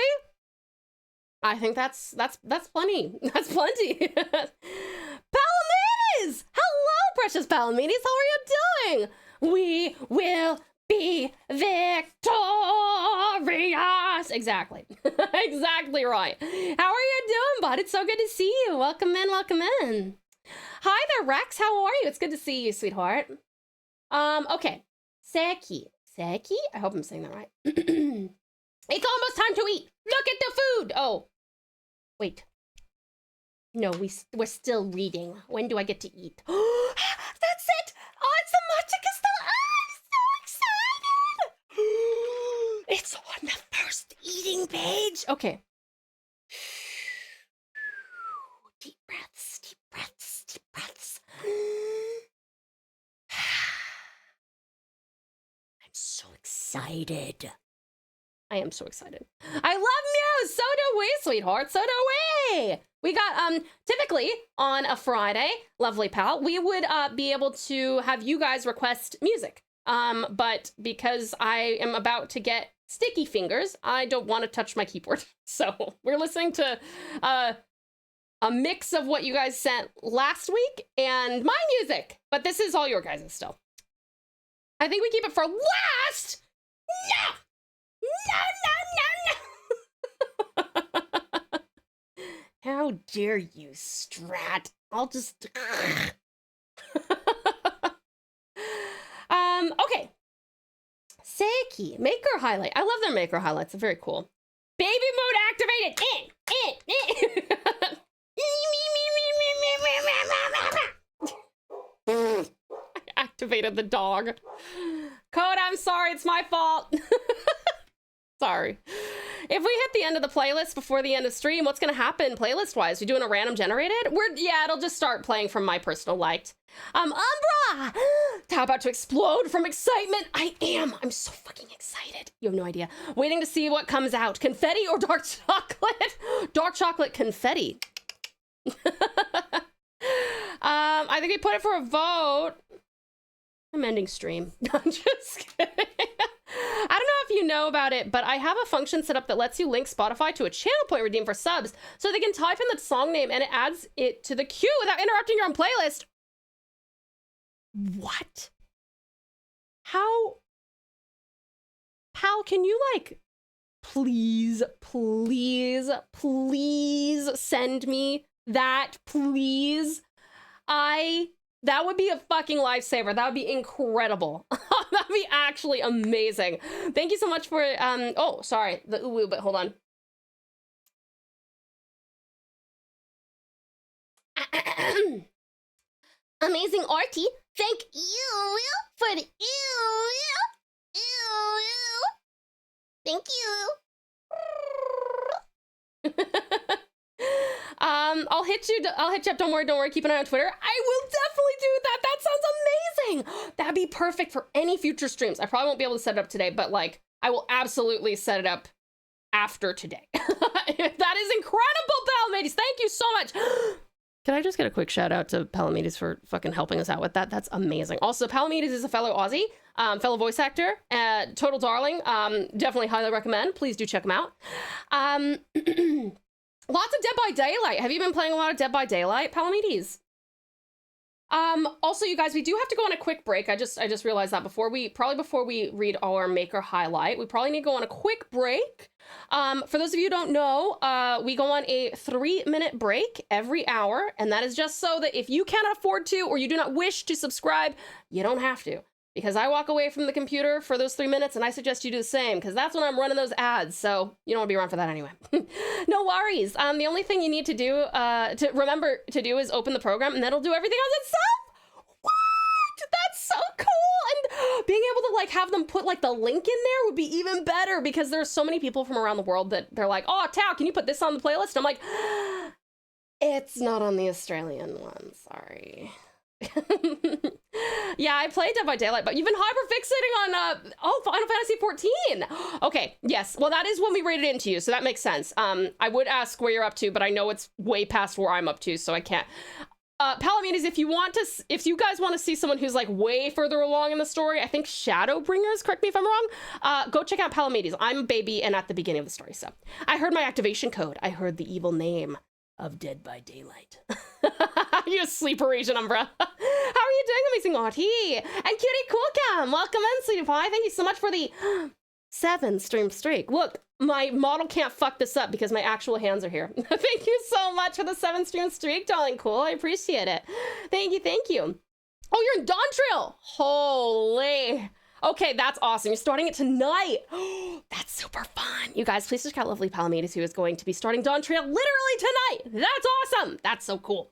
I think that's plenty. That's plenty. Palomines! Hello, precious Palomines. How are you doing? We will be victorious. Exactly. Exactly right. How are you doing, bud? It's so good to see you. Welcome in, welcome in. Hi there, Rex. How are you? It's good to see you, sweetheart. Okay. Seki. Seki? I hope I'm saying that right. It's almost time to eat. Look at the food. Oh, wait. No, we're still reading. When do I get to eat? That's it. Oh, it's the matcha still. I'm so excited. It's on the first eating page. Okay. Deep breaths, deep breaths, deep breaths. I'm so excited. I am so excited. I love Muse. So do we, sweetheart. So do we. We got, typically on a Friday, lovely pal, we would be able to have you guys request music. But because I am about to get sticky fingers, I don't want to touch my keyboard. So we're listening to a mix of what you guys sent last week and my music. But this is all your guys' still. I think we keep it for last. No! No, no, no, no. How dare you, Strat? I'll just... Okay. Seiki, maker highlight. I love their maker highlights. They're very cool. Baby mode activated. I activated the dog. Code, I'm sorry. It's my fault. Sorry. If we hit the end of the playlist before the end of stream, what's going to happen playlist-wise? We doing a random generated? Yeah, it'll just start playing from my personal liked. Umbra! How about to explode from excitement? I am. I'm so fucking excited. You have no idea. Waiting to see what comes out. Confetti or dark chocolate? Dark chocolate confetti. I think we put it for a vote. I'm ending stream. I'm just kidding. I don't know if you know about it, but I have a function set up that lets you link Spotify to a channel point redeem for subs, so they can type in the song name and it adds it to the queue without interrupting your own playlist. What? How can you, like, please, please, please send me that, please. That would be a fucking lifesaver. That would be incredible. That'd be actually amazing. Thank you so much for, oh, sorry, the uwu, but hold on. Amazing Artie, thank you for the thank you. I'll hit you up, don't worry, keep an eye on Twitter. I will definitely do that. That sounds amazing. That'd be perfect for any future streams. I probably won't be able to set it up today, but like, I will absolutely set it up after today. That is incredible, Palamedes. Thank you so much. Can I just get a quick shout out to Palamedes for fucking helping us out with that? That's amazing. Also, Palamedes is a fellow Aussie, fellow voice actor, total darling. Definitely highly recommend. Please do check him out. Lots of Dead by Daylight. Have you been playing a lot of Dead by Daylight, Palamedes? Also, you guys, we do have to go on a quick break. I just realized that before we read our maker highlight, we probably need to go on a quick break. For those of you who don't know, we go on a 3-minute break every hour, and that is just so that if you cannot afford to or you do not wish to subscribe, you don't have to. Because I walk away from the computer for those 3 minutes, and I suggest you do the same, because that's when I'm running those ads, so you don't want to be around for that anyway. No worries. The only thing you need to do, to remember to do is open the program, and that'll do everything else itself. What? That's so cool! And being able to like have them put like the link in there would be even better, because there's so many people from around the world that they're like, oh, Tao, can you put this on the playlist? I'm like, it's not on the Australian one, sorry. Yeah, I played Dead by Daylight, but you've been hyper-fixating on, Final Fantasy 14. Okay, yes. Well, that is when we rated into you, so that makes sense. I would ask where you're up to, but I know it's way past where I'm up to, so I can't. Palamedes, if you guys want to see someone who's like way further along in the story, I think Shadowbringers, correct me if I'm wrong, go check out Palamedes. I'm a baby and at the beginning of the story, so. I heard my activation code. I heard the evil name of Dead by Daylight. You sleeper Asian Umbra. How are you doing, amazing Artie? And Cutie Coolcam, welcome in, sweetie pie. Thank you so much for the 7 stream streak. Look, my model can't fuck this up because my actual hands are here. Thank you so much for the 7 stream streak, darling. Cool, I appreciate it. Thank you. Oh, you're in Dawntrail. Holy. Okay, that's awesome. You're starting it tonight. That's super fun. You guys, please check out lovely Palamedes, who is going to be starting Dawntrail literally tonight. That's awesome. That's so cool.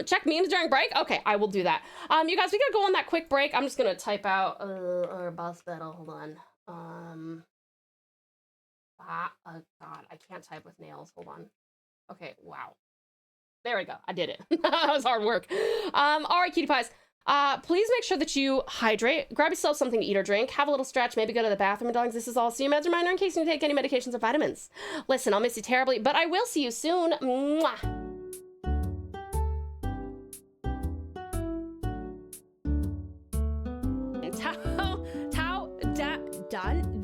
Check memes during break. Okay, I will do that. You guys, we gotta go on that quick break. I'm just gonna type out our boss battle. Hold on. Oh God, I can't type with nails. Hold on. Okay, wow. There we go. I did it. That was hard work. All right, cutie pies. Please make sure that you hydrate, grab yourself something to eat or drink, have a little stretch, maybe go to the bathroom, darlings. This is all CMed's reminder in case you take any medications or vitamins. Listen, I'll miss you terribly, but I will see you soon. Mwah.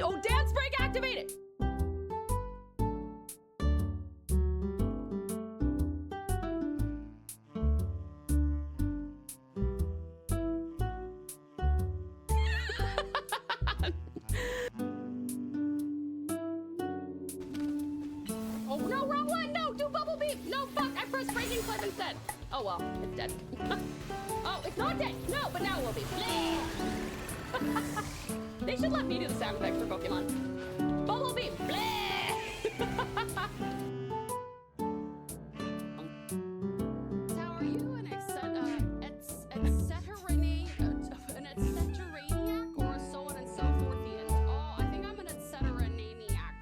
Oh, dance break activated. Oh no, wrong one! No, do bubble beep! No, fuck! I pressed breaking clip instead. Oh well, it's dead. Oh, it's not dead! No, but now it will be. They should let me do the sound effects for Pokemon. Bubble beep! How are you? An etcetera-maniac or so on and so forthian? Oh, I think I'm an etcetera-maniac.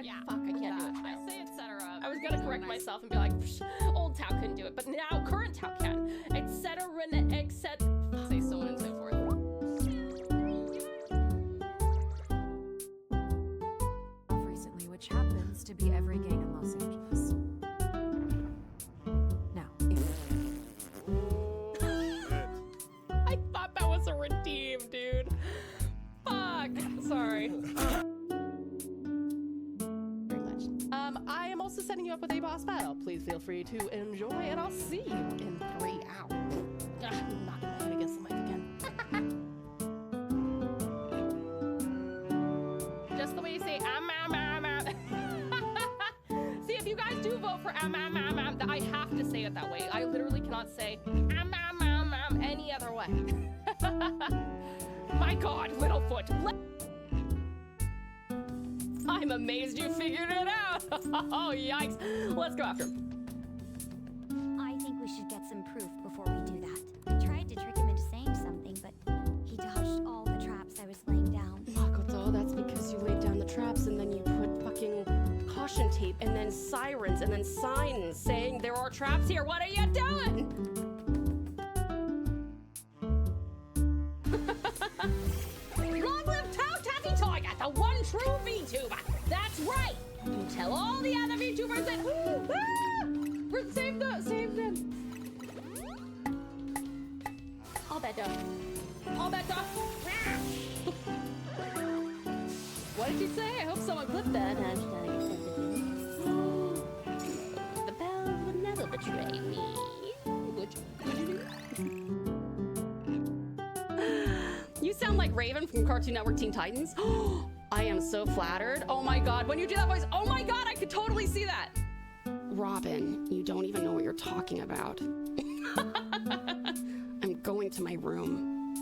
Yeah. Fuck, I can't do it. I say etc. I was gonna correct myself and be like, old Tao couldn't do it, but now current Tao can. Etc. Say so on and so forth. Recently, which happens to be every gang in Los Angeles. Now, I thought that was a redeem, dude. Fuck. Sorry. I am also setting you up with a boss battle. Please feel free to enjoy, and I'll see you in 3 hours. I'm not gonna hit against the mic again. other way. My God, Littlefoot. I'm amazed you figured it out. Oh, yikes. Let's go after him. I think we should get some proof before we do that. I tried to trick him into saying something, but he dodged all the traps I was laying down. Makoto, that's because you laid down the traps and then you put fucking caution tape and then sirens and then signs saying there are traps here. What are you doing? Long live TauTassieTiger, the one true VTuber. That's right. You tell all the other VTubers that save them. All better. What did you say? I hope someone clipped that. The bells would never betray me. You sound like Raven from Cartoon Network Teen Titans. I am so flattered. Oh my God, when you do that voice, oh my God, I could totally see that. Robin, you don't even know what you're talking about. I'm going to my room.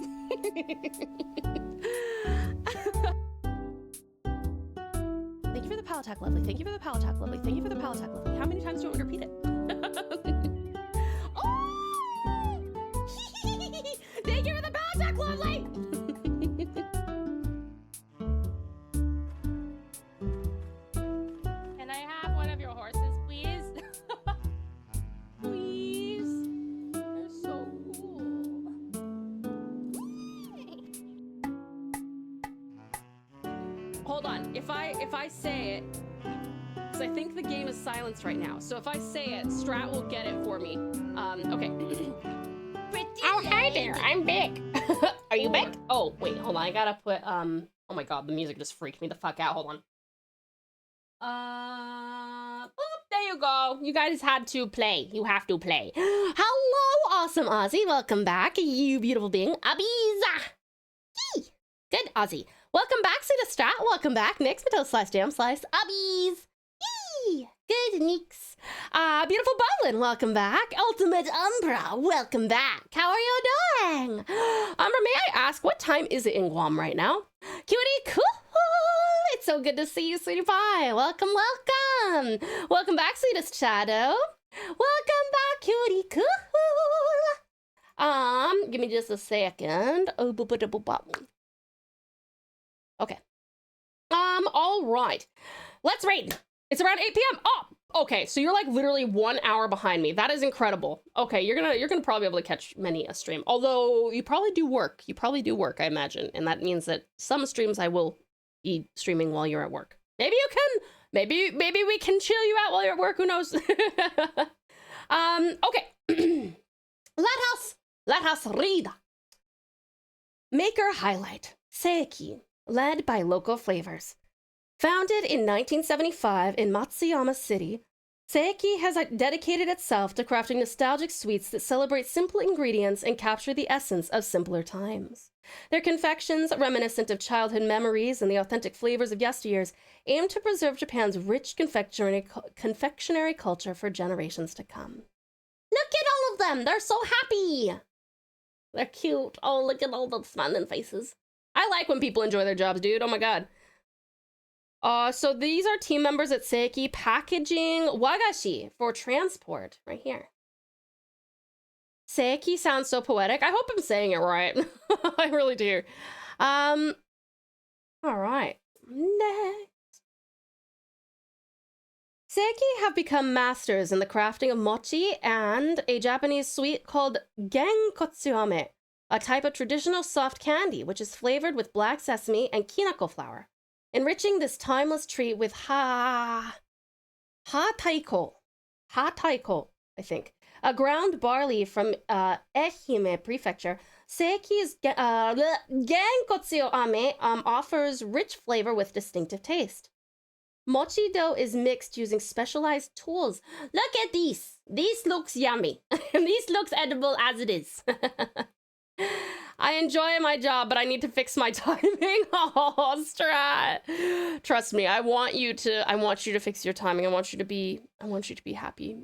Thank you for the power attack, lovely. Thank you for the power attack, lovely. Thank you for the power attack, lovely. How many times do you want me to repeat it? Oh! Thank you for the power attack, lovely. Can I have one of your horses, please? Please. They're so cool. Hold on. If I say it, because I think the game is silenced right now. So if I say it, Strat will get it for me. Okay. Oh, hi there. I'm big. Are you big? Oh, wait. Hold on. I gotta put oh my God, the music just freaked me the fuck out. Hold on. Oh, there you go. You guys had to play. You have to play. Hello, awesome Ozzy. Welcome back, you beautiful being. Abbies. Yee. Good, Ozzy. Welcome back, Sita Strat. Welcome back, Nix, Matil Slice Jam Slice. Abbies. Yee. Good, Nix. Beautiful Bublin. Welcome back. Ultimate Umbra. Welcome back. How are you doing? Umbra, may I ask, what time is it in Guam right now? Cutie, cool. It's so good to see you, sweetie pie. Welcome, welcome. Welcome back, sweetest Shadow. Welcome back, cutie, cool. Give me just a second. Okay. All right. Let's raid. It's around 8 p.m. Oh, okay. So you're like literally 1 hour behind me. That is incredible. Okay, you're gonna probably be able to catch many a stream. Although you probably do work. You probably do work, I imagine. And that means that some streams I will be streaming while you're at work. Maybe you can. Maybe we can chill you out while you're at work. Who knows? Okay. Let us read. Maker highlight. Seiki, led by local flavors. Founded in 1975 in Matsuyama City, Seiki has dedicated itself to crafting nostalgic sweets that celebrate simple ingredients and capture the essence of simpler times. Their confections, reminiscent of childhood memories and the authentic flavors of yesteryears, aim to preserve Japan's rich confectionery culture for generations to come. Look at all of them! They're so happy! They're cute. Oh, look at all the smiling faces. I like when people enjoy their jobs, dude. Oh my God. So these are team members at Seiki packaging wagashi for transport right here. Seiki sounds so poetic. I hope I'm saying it right. I really do. All right. Next. Seiki have become masters in the crafting of mochi and a Japanese sweet called genkotsuame, a type of traditional soft candy which is flavored with black sesame and kinako flour, enriching this timeless treat with ha-taiko, I think, a ground barley from Ehime Prefecture. Seiki's genkotsuame offers rich flavor with distinctive taste. Mochi dough is mixed using specialized tools. Look at these. These looks yummy. These looks edible as it is. I enjoy my job, but I need to fix my timing. Oh, Strat. Trust me, I want you to fix your timing. I want you to be happy.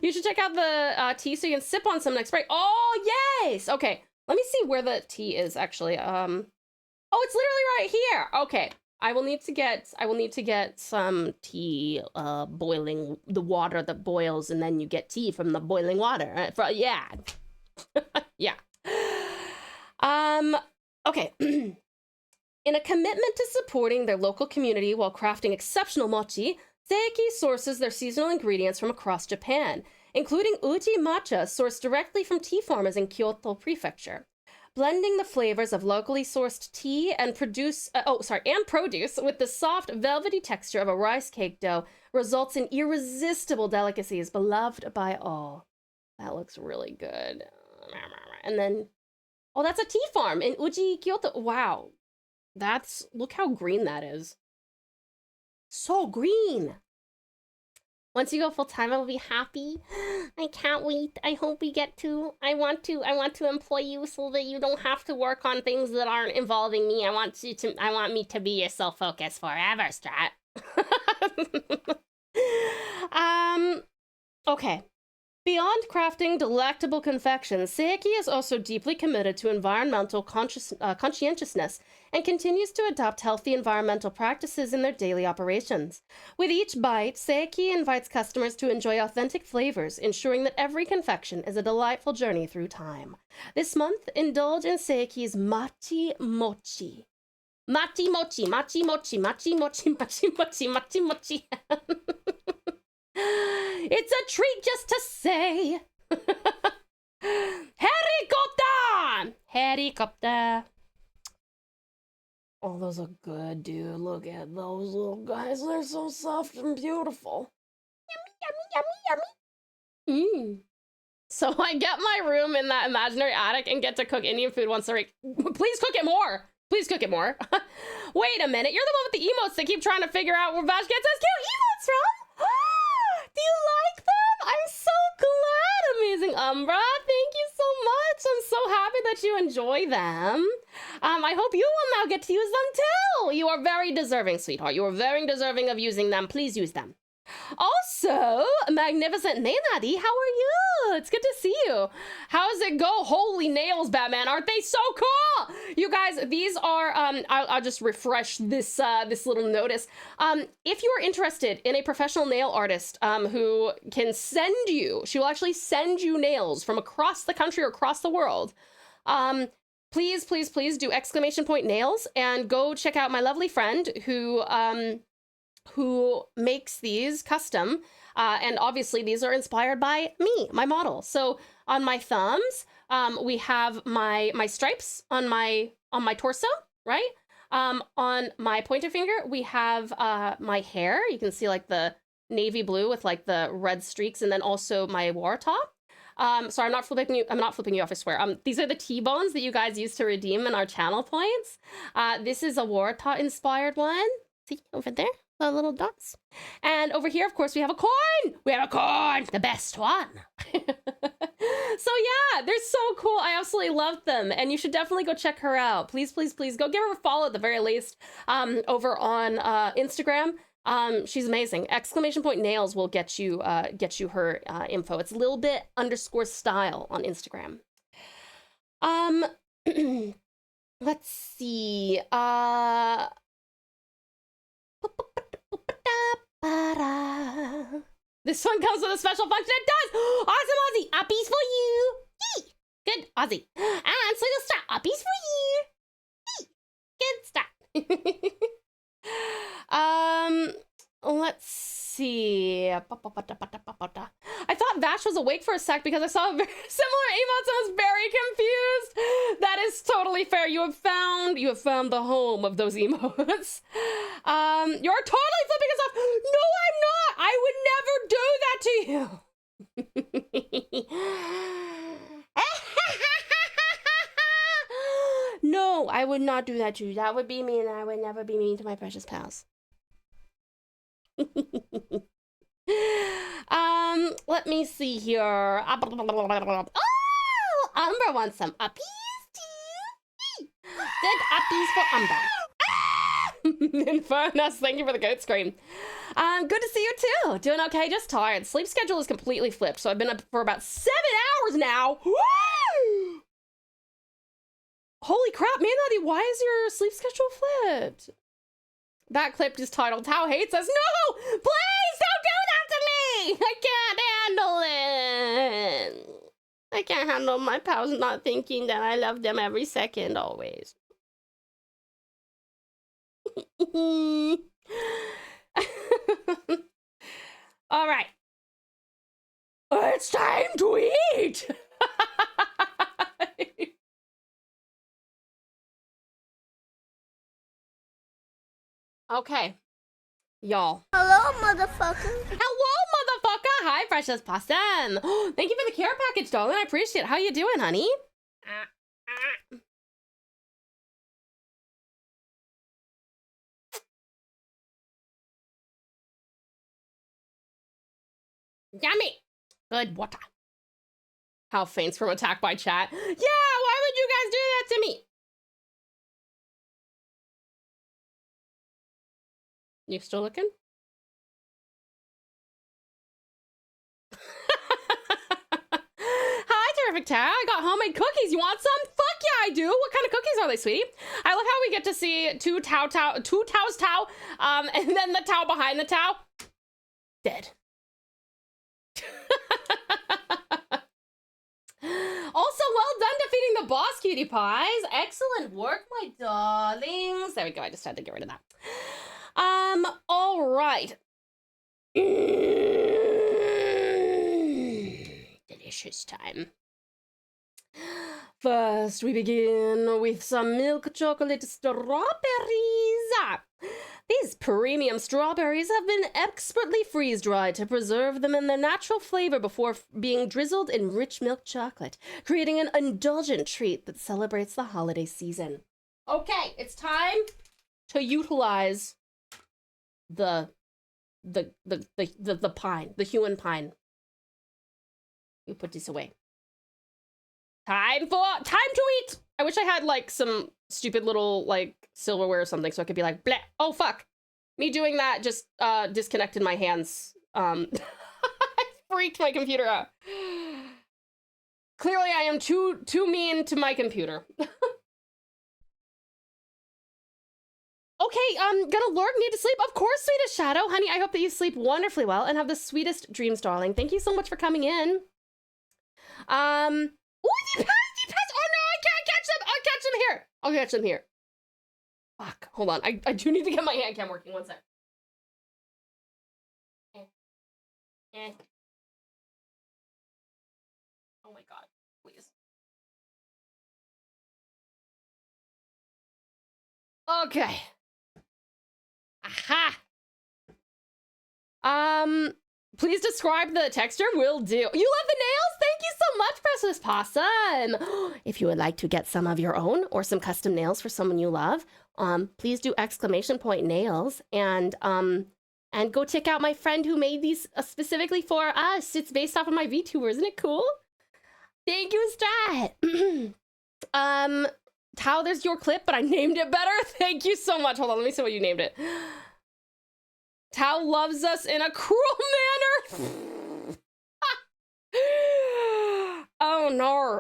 You should check out the tea so you can sip on some next break. Oh, yes. Okay. Let me see where the tea is actually. Oh, it's literally right here. Okay. I will need to get some tea, boiling the water that boils, and then you get tea from the boiling water. Yeah. Yeah. Okay. In a commitment to supporting their local community while crafting exceptional mochi, Seiki sources their seasonal ingredients from across Japan, including uji matcha sourced directly from tea farmers in Kyoto Prefecture. Blending the flavors of locally sourced tea and produce with the soft, velvety texture of a rice cake dough results in irresistible delicacies beloved by all. That looks really good. And then, oh, that's a tea farm in Uji, Kyoto. Wow. Look how green that is. So green. Once you go full time, I will be happy. I can't wait. I hope we get to. I want to employ you so that you don't have to work on things that aren't involving me. I want me to be your sole focus forever, Strat. Okay. Beyond crafting delectable confections, Seiki is also deeply committed to environmental conscientiousness and continues to adopt healthy environmental practices in their daily operations. With each bite, Seiki invites customers to enjoy authentic flavors, ensuring that every confection is a delightful journey through time. This month, indulge in Seiki's Machi Mochi. Machi Mochi, Machi Mochi, Machi Mochi, Machi Mochi, Machi Mochi. It's a treat just to say. Helicopter! Helicopter. Oh, those look good, dude. Look at those little guys. They're so soft and beautiful. Yummy, yummy, yummy, yummy. So I get my room in that imaginary attic and get to cook Indian food once a week. Please cook it more. Please cook it more. Wait a minute. You're the one with the emotes that keep trying to figure out where Vash gets his cute emotes from. Do you like them? I'm so glad, amazing Umbra. Thank you so much. I'm so happy that you enjoy them. I hope you will now get to use them too. You are very deserving, sweetheart. You are very deserving of using them. Please use them. Also, magnificent Nainadi, how are you? It's good to see you. How's it go? Holy nails, Batman. Aren't they so cool? You guys, these are, I'll just refresh this this little notice. If you are interested in a professional nail artist who can send you, she will actually send you nails from across the country or across the world. Please, please, please do !nails and go check out my lovely friend who makes these custom, and obviously these are inspired by me, my model. So on my thumbs, we have my stripes on my torso, right? On my pointer finger, we have my hair. You can see like the navy blue with like the red streaks, and then also my war top. So I'm not flipping you off, I swear. These are the T-bones that you guys use to redeem in our channel points. This is a war top inspired one. See over there? The little dots. And over here, of course, we have a coin. We have a coin, the best one. So yeah, they're so cool. I absolutely love them. And you should definitely go check her out. Please, please, please go give her a follow at the very least over on Instagram. She's amazing. !nails will get you her info. It's @littlebit_style on Instagram. Let's see. This one comes with a special function. It does! Awesome, Ozzy! Uppies for you! Yee! Good, Ozzy. And Swiggle Star, uppies for you! Yee! Good stuff. Let's see. I thought Vash was awake for a sec because I saw a very similar emote, so I was very confused. That is totally fair. You have found the home of those emotes. You're totally flipping us off. No, I'm not. I would never do that to you. No, I would not do that to you. That would be mean, and I would never be mean to my precious pals. Let me see here. Oh, Umbra wants some uppies Good uppies for Umbra. Infernus, thank you for the goat scream. Good to see you too. Doing okay, just tired. Sleep schedule is completely flipped, so I've been up for about 7 hours now. Woo! Holy crap, man, Daddy, why is your sleep schedule flipped? That clip is titled, Tau Hates Us. No! Please don't do that to me! I can't handle it. I can't handle my pals not thinking that I love them every second, always. All right. It's time to eat! Okay, y'all. Hello, motherfucker. Hello, motherfucker. Hi, precious possum. Thank you for the care package, darling. I appreciate it. How you doing, honey? Yummy. Good water. How faints from attack by chat. Yeah, why would you guys do that to me? You still looking? Hi, Terrific Tao. I got homemade cookies. You want some? Fuck yeah, I do. What kind of cookies are they, sweetie? I love how we get to see two Tao's Tao, and then the Tao behind the Tao. Dead. Also, well done defeating the boss, cutie pies. Excellent work, my darlings. There we go. I just had to get rid of that. All right. Delicious time. First, we begin with some milk chocolate strawberries. These premium strawberries have been expertly freeze-dried to preserve them in their natural flavor before being drizzled in rich milk chocolate, creating an indulgent treat that celebrates the holiday season. Okay, it's time to utilize the pine, the human pine. You put this away. Time to eat. I wish I had like some stupid little like silverware or something so I could be like, bleh. Oh fuck. Me doing that just disconnected my hands. I freaked my computer out. Clearly I am too mean to my computer. Okay, gonna lurk, need to sleep. Of course, sweetest Shadow. Honey, I hope that you sleep wonderfully well and have the sweetest dreams, darling. Thank you so much for coming in. Ooh, he passed! Oh no, I can't catch them! I'll catch them here! I'll catch them here. Fuck, hold on. I do need to get my hand cam working. One sec. Oh my god, please. Okay. Aha! Please describe the texture. Will do. You love the nails? Thank you so much, Precious Possum. If you would like to get some of your own or some custom nails for someone you love, please do !nails and go check out my friend who made these specifically for us. It's based off of my Vtuber. Isn't it cool? Thank you, Strat. Tao, there's your clip, but I named it better. Thank you so much. Hold on, let me see what you named it. Tao loves us in a cruel manner. Oh no.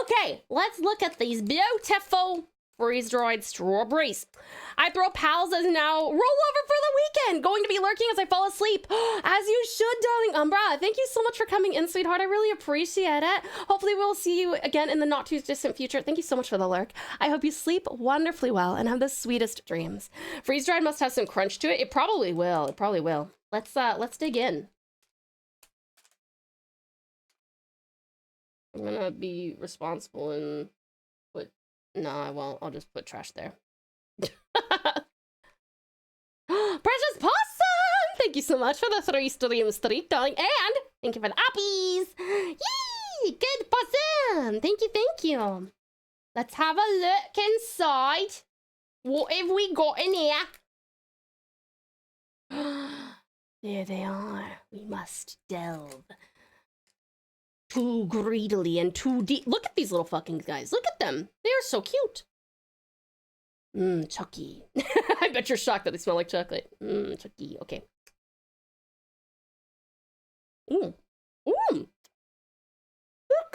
Okay, let's look at these beautiful freeze-dried strawberries. I throw pals as now roll over for the weekend. Going to be lurking as I fall asleep. As you should, darling Umbra. Thank you so much for coming in, sweetheart. I really appreciate it. Hopefully we'll see you again in the not too distant future. Thank you so much for the lurk. I hope you sleep wonderfully well and have the sweetest dreams. Freeze-dried must have some crunch to it. It probably will. It probably will. Let's dig in. I'm gonna be responsible and put... No, I won't. I'll just put trash there. Precious Possum! Thank you so much for the 3 streams, darling. And thank you for the appies. Yay! Good Possum! Thank you. Let's have a look inside. What have we got in here? There they are. We must delve. too greedily and too deep. Look at these little fucking guys. Look at them. They are so cute. Chucky. I bet you're shocked that they smell like chocolate. Chucky. Okay. Look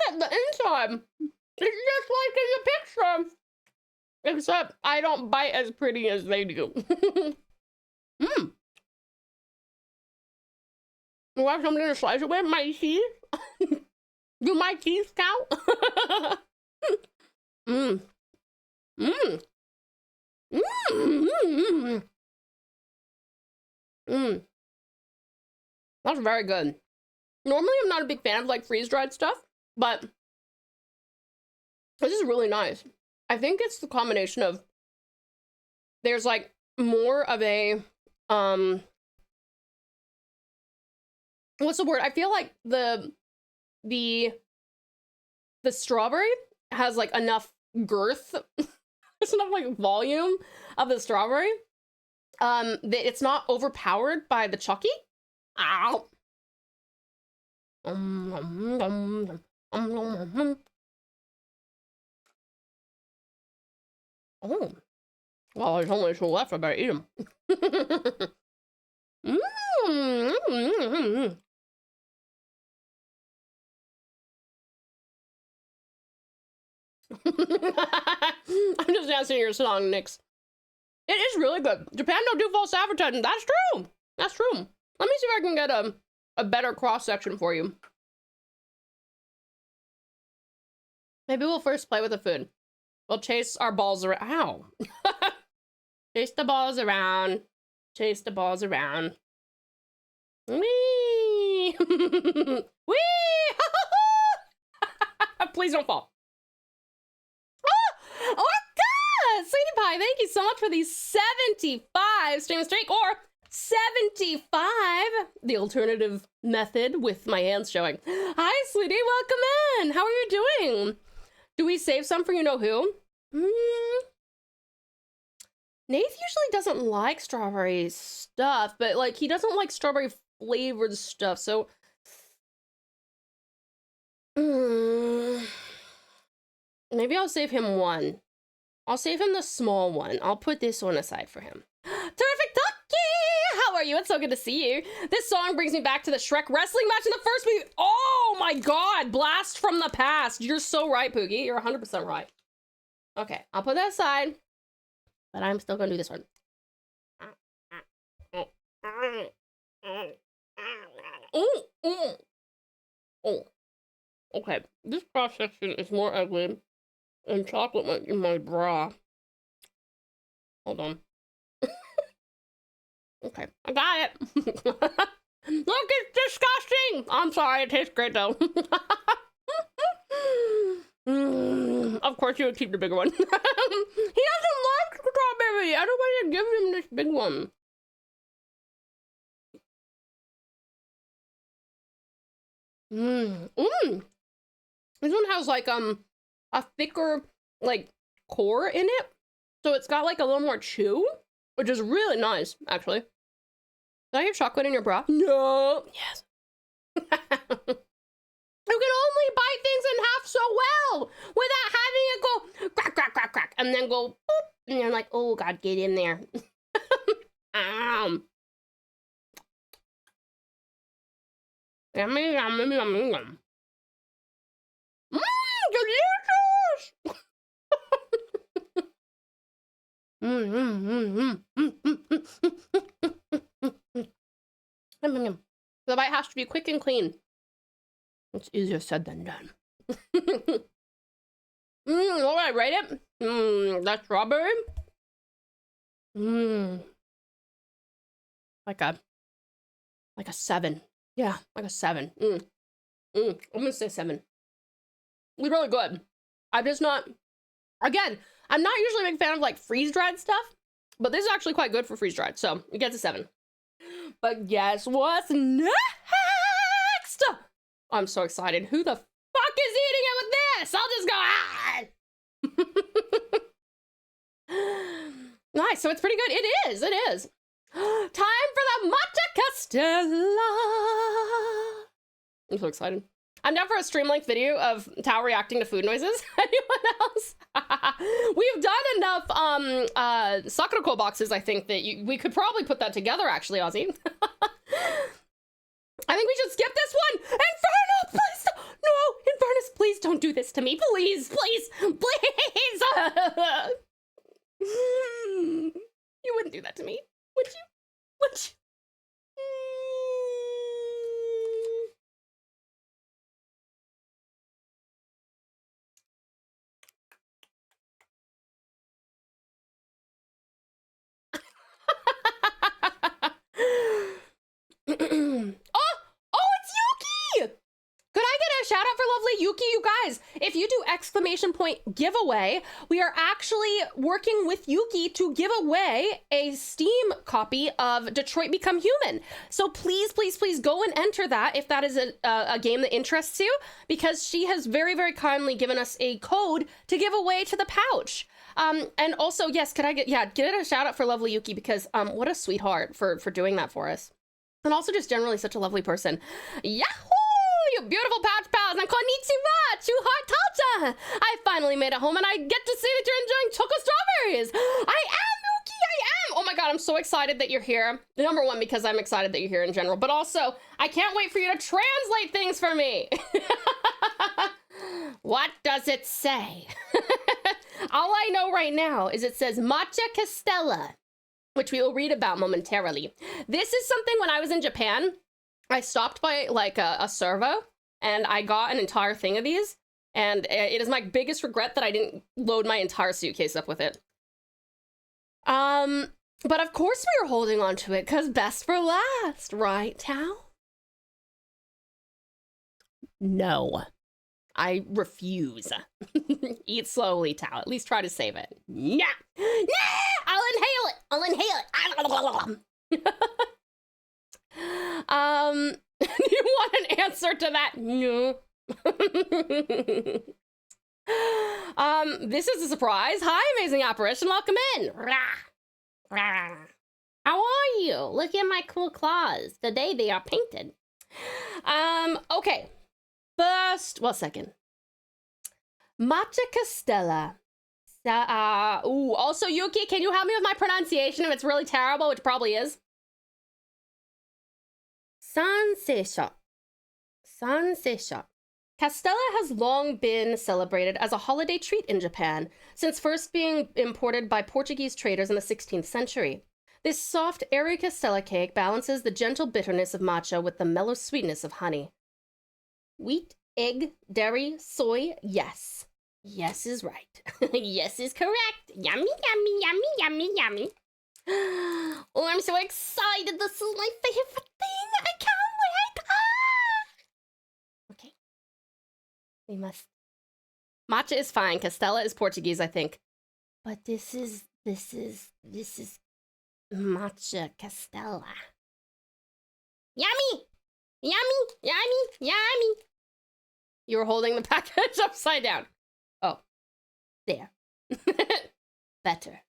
at the inside. It's just like in the picture. Except I don't bite as pretty as they do. Do I have something to slice it with? My teeth? Do my teeth count? That's very good. Normally, I'm not a big fan of like freeze-dried stuff, but this is really nice. I think it's the combination of there's like more of a what's the word? I feel like the strawberry has like enough girth. There's enough like volume of the strawberry. That it's not overpowered by the Chucky. Ow. Oh, well, there's only two left. I better eat them. I'm just dancing your song, Nix. It is really good. Japan don't do false advertising. That's true. That's true. Let me see if I can get a better cross section for you. Maybe we'll first play with the food. We'll chase our balls around. Ow. Chase the balls around. Chase the balls around. Whee! Whee! Please don't fall. Oh, Orca! Sweetie Pie, thank you so much for these 75 stream streak, or 75, the alternative method with my hands showing. Hi, sweetie, welcome in. How are you doing? Do we save some for you know who? Nath usually doesn't like strawberry stuff, but like he doesn't like strawberry flavored stuff, so maybe I'll save him one. I'll save him the small one. I'll put this one aside for him. Terrific Tucky! How are you? It's so good to see you. This song brings me back to the Shrek wrestling match in the first movie. Oh my god! Blast from the past. You're so right, Poogie. You're 100% right. Okay, I'll put that aside. But I'm still gonna do this one. Oh. Okay, this cross section is more ugly. And chocolate might be my bra. Hold on. Okay, I got it. Look, it's disgusting. I'm sorry, it tastes great though. Of course you would keep the bigger one. He doesn't like strawberry. I don't want to give him this big one. This one has like a thicker like core in it, so it's got like a little more chew, which is really nice actually. Did I have chocolate in your bra? No. Yes. You can only bite things in half so well without having it go crack, crack, crack, crack, and then go boop, and you're like, oh god, get in there. Yummy, yummy, yummy, yum. Delicious! The bite has to be quick and clean. It's easier said than done. What would I rate it? That strawberry? Like a 7. Yeah, like a 7. I'm gonna say 7. It's really good. I'm just not, again, I'm not usually a big fan of like freeze-dried stuff, but this is actually quite good for freeze-dried, so it gets a 7. But guess what's next? I'm so excited. Who the fuck is eating it with this? I'll just go, Nice, so it's pretty good. It is. Time for the Matcha Castella. I'm so excited. I'm down for a stream length video of Tao reacting to food noises. Anyone else? We've done enough Sakura boxes, I think, that we could probably put that together, actually, Ozzy. I think we should skip this one. Inferno, please don't. No, Infernus, please don't do this to me. Please, please, please. You wouldn't do that to me, would you? Would you? It's Yuki! Could I get a shout out for lovely Yuki, you guys? If you do exclamation point giveaway, we are actually working with Yuki to give away a Steam copy of Detroit Become Human. So please, please, please go and enter that if that is a game that interests you, because she has very, very kindly given us a code to give away to the pouch. And also, yes, could I get a shout out for lovely Yuki, because what a sweetheart for doing that for us. And also just generally such a lovely person. Yahoo! You beautiful pouch pals! And konnichiwa! Chu heart tacha! I finally made it home and I get to see that you're enjoying choco strawberries! I am, Yuki! I am! Oh my god, I'm so excited that you're here. Number one, because I'm excited that you're here in general, but also, I can't wait for you to translate things for me! What does it say? All I know right now is it says Matcha Castella, which we will read about momentarily. This is something when I was in Japan, I stopped by like a servo and I got an entire thing of these. And it is my biggest regret that I didn't load my entire suitcase up with it. But of course we were holding on to it because best for last, right, Tao? No, I refuse. Eat slowly, Tao. At least try to save it. Nah, nah, I'll inhale it. I'll inhale it. You want an answer to that? No. This is a surprise. Hi, amazing apparition. Welcome in. How are you? Look at my cool claws. Today they are painted. Okay. Second. Matcha Castella. Also, Yuki, can you help me with my pronunciation if it's really terrible, which probably is? Sansesha. Castella has long been celebrated as a holiday treat in Japan, since first being imported by Portuguese traders in the 16th century. This soft, airy Castella cake balances the gentle bitterness of matcha with the mellow sweetness of honey. Wheat, egg, dairy, soy, yes. Yes is right. Yes is correct. Yummy, yummy, yummy, yummy, yummy. Oh, I'm so excited. This is my favorite thing. I can't wait. Okay. We must. Matcha is fine. Castella is Portuguese, I think. But this is matcha Castella. Yummy! Yummy! Yummy! Yummy! You were holding the package upside down. Oh. There. Better.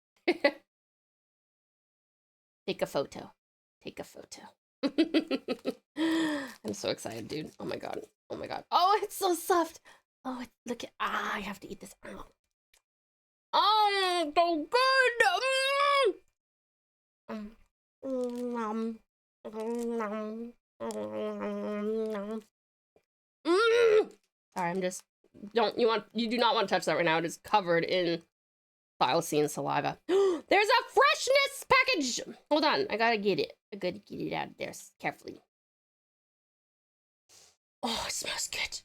Take a photo. Take a photo. I'm so excited, dude. Oh my god. Oh my god. Oh, it's so soft. Oh, look at. I have to eat this. Oh, so good. Sorry, I'm just. You do not want to touch that right now. It is covered in Thylacines saliva. There's a freshness package. Hold on, I gotta get it. I gotta get it out of there carefully. Oh, it smells good.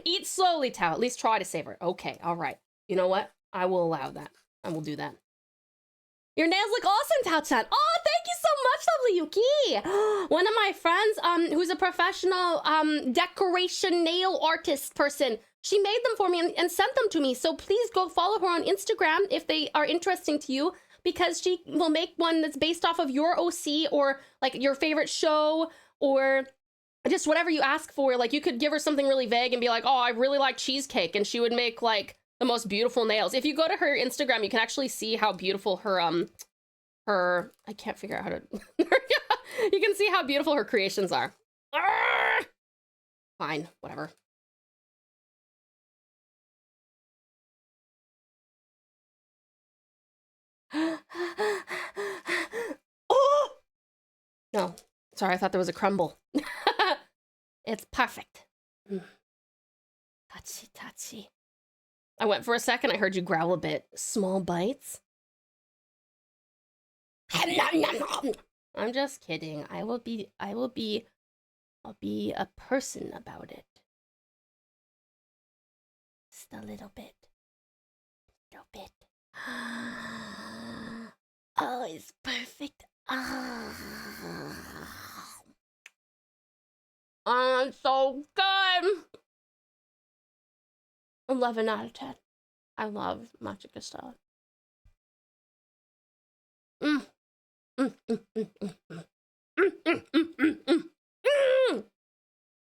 Eat slowly, Tao. At least try to savor it. Okay, all right. You know what? I will allow that. I will do that. Your nails look awesome, Tao-chan. Oh, thank you so much, lovely Yuki. One of my friends, who's a professional decoration nail artist person, she made them for me and sent them to me. So please go follow her on Instagram if they are interesting to you, because she will make one that's based off of your OC or like your favorite show or just whatever you ask for. Like you could give her something really vague and be like, oh, I really like cheesecake. And she would make like the most beautiful nails. If you go to her Instagram, you can actually see how beautiful her, I can't figure out how to, you can see how beautiful her creations are. Fine, whatever. Oh! No, sorry, I thought there was a crumble. It's perfect. Touchy, touchy. I went for a second, I heard you growl a bit. Small bites? I'm just kidding. I'll be a person about it. Just a little bit. Oh, it's perfect. Oh, it's so good. 11 out of 10. I love matcha castella.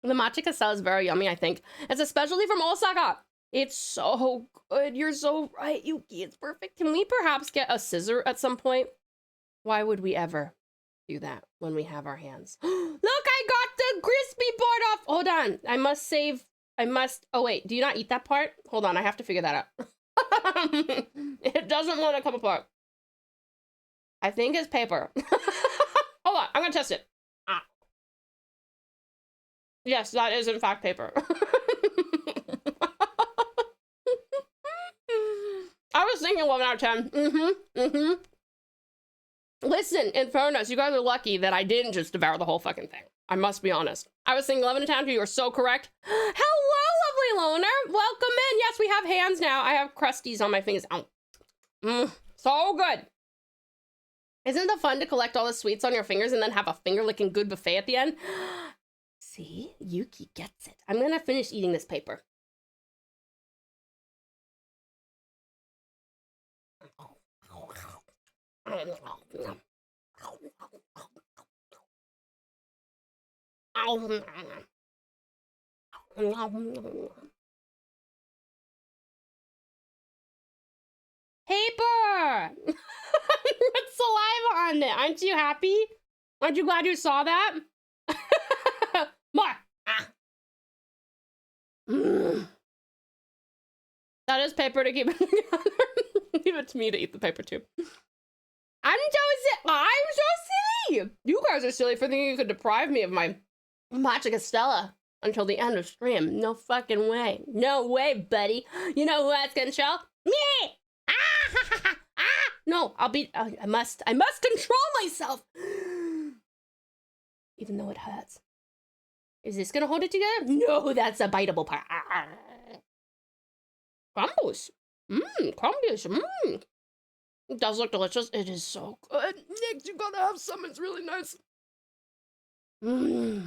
The matcha castella is very yummy, I think. It's a specialty from Osaka. It's so good. You're so right, Yuki. It's perfect. Can we perhaps get a scissor at some point? Why would we ever do that when we have our hands? Look, I got the crispy part off. Hold on. Oh, wait. Do you not eat that part? Hold on. I have to figure that out. It doesn't want to come apart. I think it's paper. Hold on. I'm going to test it. Yes, that is in fact paper. I was thinking 11 out of 10. Listen, in fairness, you guys are lucky that I didn't just devour the whole fucking thing. I must be honest. I was thinking 11 out of 10. You are so correct. Hello, lovely loner. Welcome in. Yes, we have hands now. I have crusties on my fingers. So good. Isn't it fun to collect all the sweets on your fingers and then have a finger-licking good buffet at the end? See, Yuki gets it. I'm gonna finish eating this paper. Paper! With saliva on it. Aren't you happy? Aren't you glad you saw that? More! That is paper to keep it together. Leave it to me to eat the paper too. I'm so silly! You guys are silly for thinking you could deprive me of my matcha castella until the end of stream. No fucking way. No way, buddy. You know who that's gonna show? Me! No, I must control myself. Even though it hurts. Is this gonna hold it together? No, that's a biteable part. Crumbles. Crumbles. It does look delicious. It is so good. Nick, you gotta have some. It's really nice. You're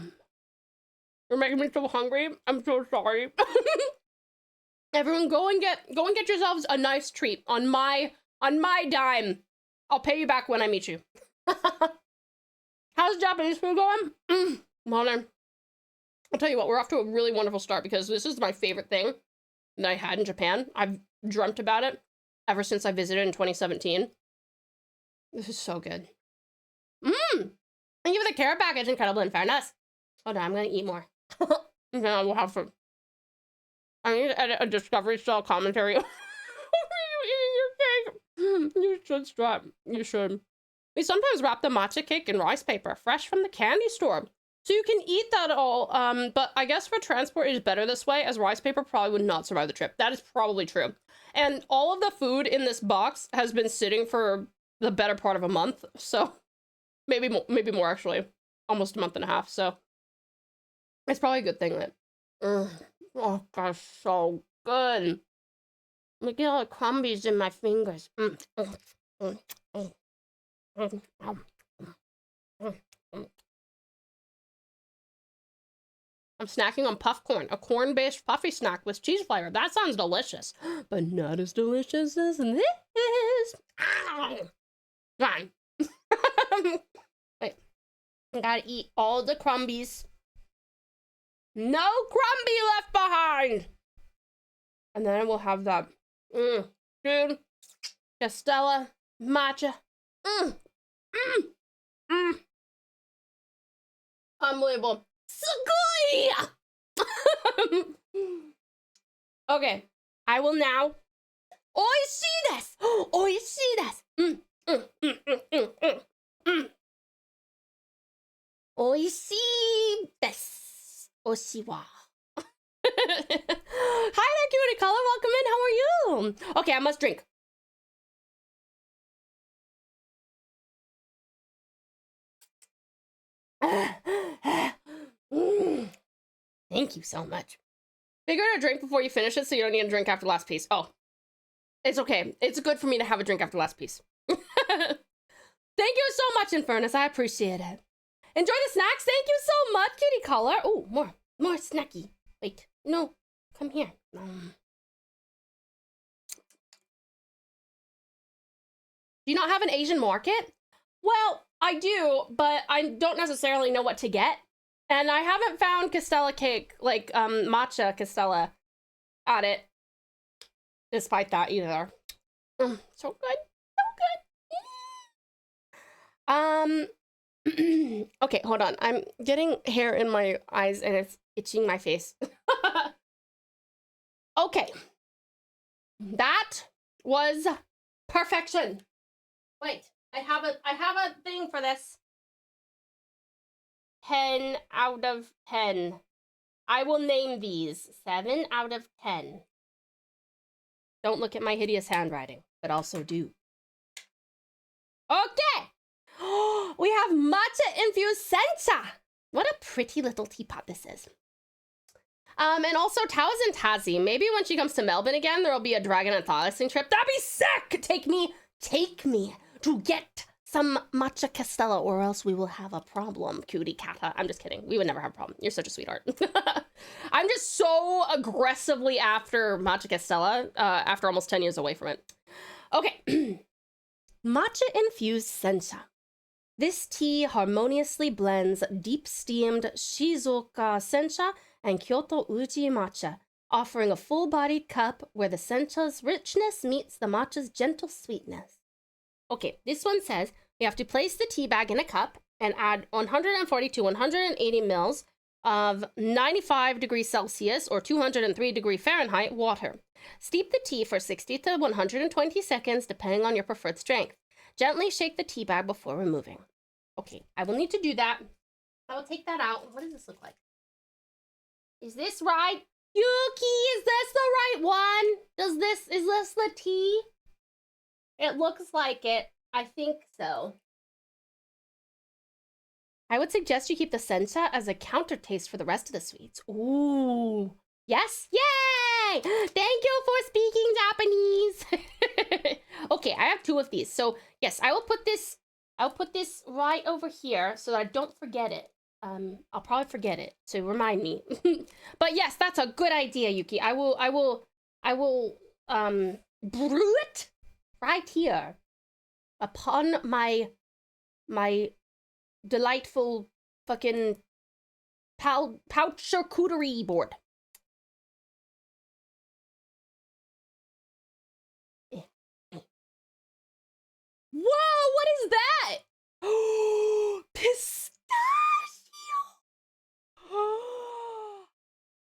making me so hungry. I'm so sorry. Everyone, go and get yourselves a nice treat on my dime. I'll pay you back when I meet you. How's Japanese food going? Well then, I'll tell you what, we're off to a really wonderful start because this is my favorite thing that I had in Japan. I've dreamt about it ever since I visited in 2017. This is so good. Thank you for the carrot package, incredible in fairness. Hold on, I'm gonna eat more. And then I will have some. I need to edit a Discovery Style commentary. Are you eating your cake? You should stop. You should. We sometimes wrap the matcha cake in rice paper, fresh from the candy store. So you can eat that all, but I guess for transport it is better this way, as rice paper probably would not survive the trip. That is probably true. And all of the food in this box has been sitting for the better part of a month, so maybe more actually, almost a month and a half. So it's probably a good thing that. Oh gosh, so good. Look at all the crumbies in my fingers. I'm snacking on puff corn, a corn-based puffy snack with cheese flavor. That sounds delicious, but not as delicious as this. Fine. Wait, I gotta eat all the crumbies. No crumby left behind. And then we'll have that. Dude, Castella, matcha. Unbelievable. So good. Okay, I will now. Oishii desu! Oishii desu! Oishii desu. Oshi wa. Hi there, cutie color. Welcome in. How are you? Okay, I must drink. Thank you so much. Figure out a drink before you finish it so you don't need a drink after the last piece. Oh, it's okay. It's good for me to have a drink after the last piece. Thank you so much, Infernus. I appreciate it. Enjoy the snacks. Thank you so much, cutie color. Oh, more snacky. Wait, no, come here. Do you not have an Asian market? Well, I do, but I don't necessarily know what to get. And I haven't found Castella cake, like matcha Castella at it, despite that either. So good, so good. Okay, hold on. I'm getting hair in my eyes and it's itching my face. Okay. That was perfection. Wait, I have a thing for this. 10 out of 10. I will name these 7 out of 10. Don't look at my hideous handwriting, but also do. Okay. We have matcha infused sencha. What a pretty little teapot this is. And also TauTassie. Maybe when she comes to Melbourne again, there'll be a Dragon and Thylacine trip. That'd be sick! Take me to get some matcha Castella, or else we will have a problem, cutie cata. I'm just kidding. We would never have a problem. You're such a sweetheart. I'm just so aggressively after matcha Castella, after almost 10 years away from it. Okay. Matcha infused sencha. This tea harmoniously blends deep steamed Shizuoka sencha and Kyoto uji matcha, offering a full-bodied cup where the sencha's richness meets the matcha's gentle sweetness. Okay, this one says we have to place the tea bag in a cup and add 140 to 180 mils of 95 degrees Celsius or 203 degree Fahrenheit water. Steep the tea for 60 to 120 seconds, depending on your preferred strength. Gently shake the tea bag before removing. Okay, I will need to do that. I will take that out. What does this look like? Is this right? Yuki, is this the right one? Is this the tea? It looks like it. I think so. I would suggest you keep the sencha as a counter taste for the rest of the sweets. Ooh. Yes? Yay! Thank you for speaking Japanese. Okay, I have 2 of these. So, yes, I'll put this right over here so that I don't forget it. I'll probably forget it, so remind me. But yes, that's a good idea, Yuki. I will brew it right here upon my delightful fucking pouch charcuterie board. Whoa, what is that? Pistachio.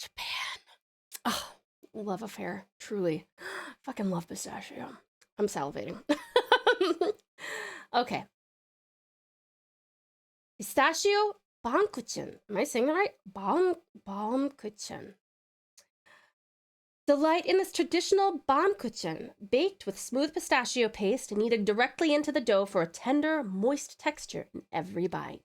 Japan. Oh, love affair, truly. Fucking love pistachio. I'm salivating. Okay. Pistachio Baumkuchen. Am I saying that right? Baumkuchen. Delight in this traditional Baumkuchen, baked with smooth pistachio paste and kneaded directly into the dough for a tender, moist texture in every bite.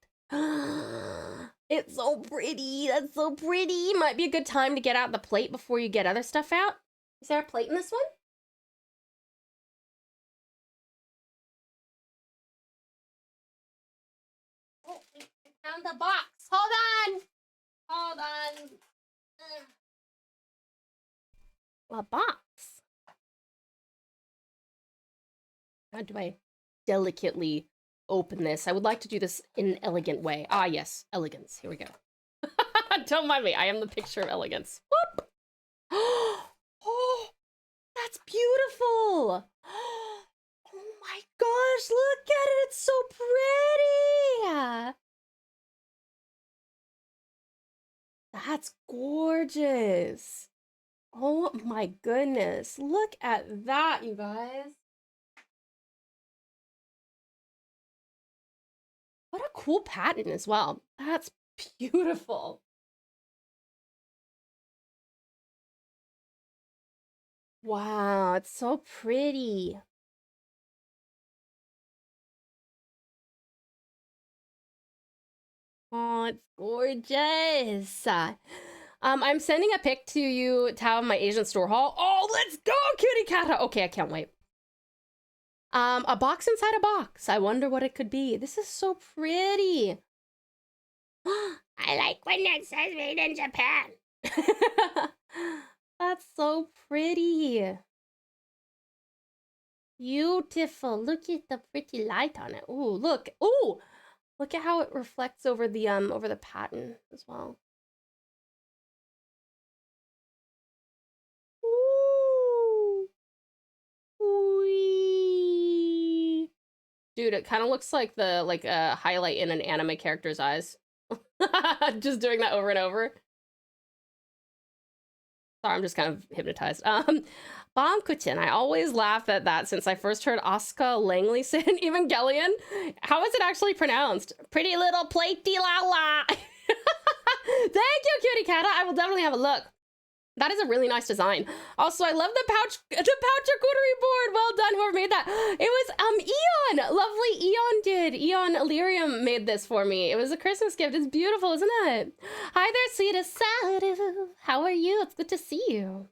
It's so pretty. That's so pretty. Might be a good time to get out the plate before you get other stuff out. Is there a plate in this one? Oh, I found the box. Hold on. A box. How do I delicately open this? I would like to do this in an elegant way. Ah, yes, elegance. Here we go. Don't mind me. I am the picture of elegance. Whoop. Oh, that's beautiful. Oh my gosh, look at it. It's so pretty. That's gorgeous. Oh my goodness. Look at that, you guys. What a cool pattern as well. That's beautiful. Wow, it's so pretty. Oh, it's gorgeous. I'm sending a pic to you, Tao, of my Asian store haul. Oh, let's go, kitty cat. Okay, I can't wait. A box inside a box. I wonder what it could be. This is so pretty. I like when it says made in Japan. That's so pretty. Beautiful. Look at the pretty light on it. Ooh, look. Ooh, look at how it reflects over the pattern as well. Ooh. Wee. Dude, it kind of looks like the highlight in an anime character's eyes. Just doing that over and over. Sorry, I'm just kind of hypnotized. Bomb-kuchin. I always laugh at that since I first heard Asuka Langley say in Evangelion. How is it actually pronounced? Pretty little platey la la. Thank you, cutie cat. I will definitely have a look. That is a really nice design. Also, I love the pouch charcuterie board. Well done, whoever made that. It was Eon. Lovely Eon did. Eon Illyrium made this for me. It was a Christmas gift. It's beautiful, isn't it? Hi there, sweetest Sadu. How are you? It's good to see you.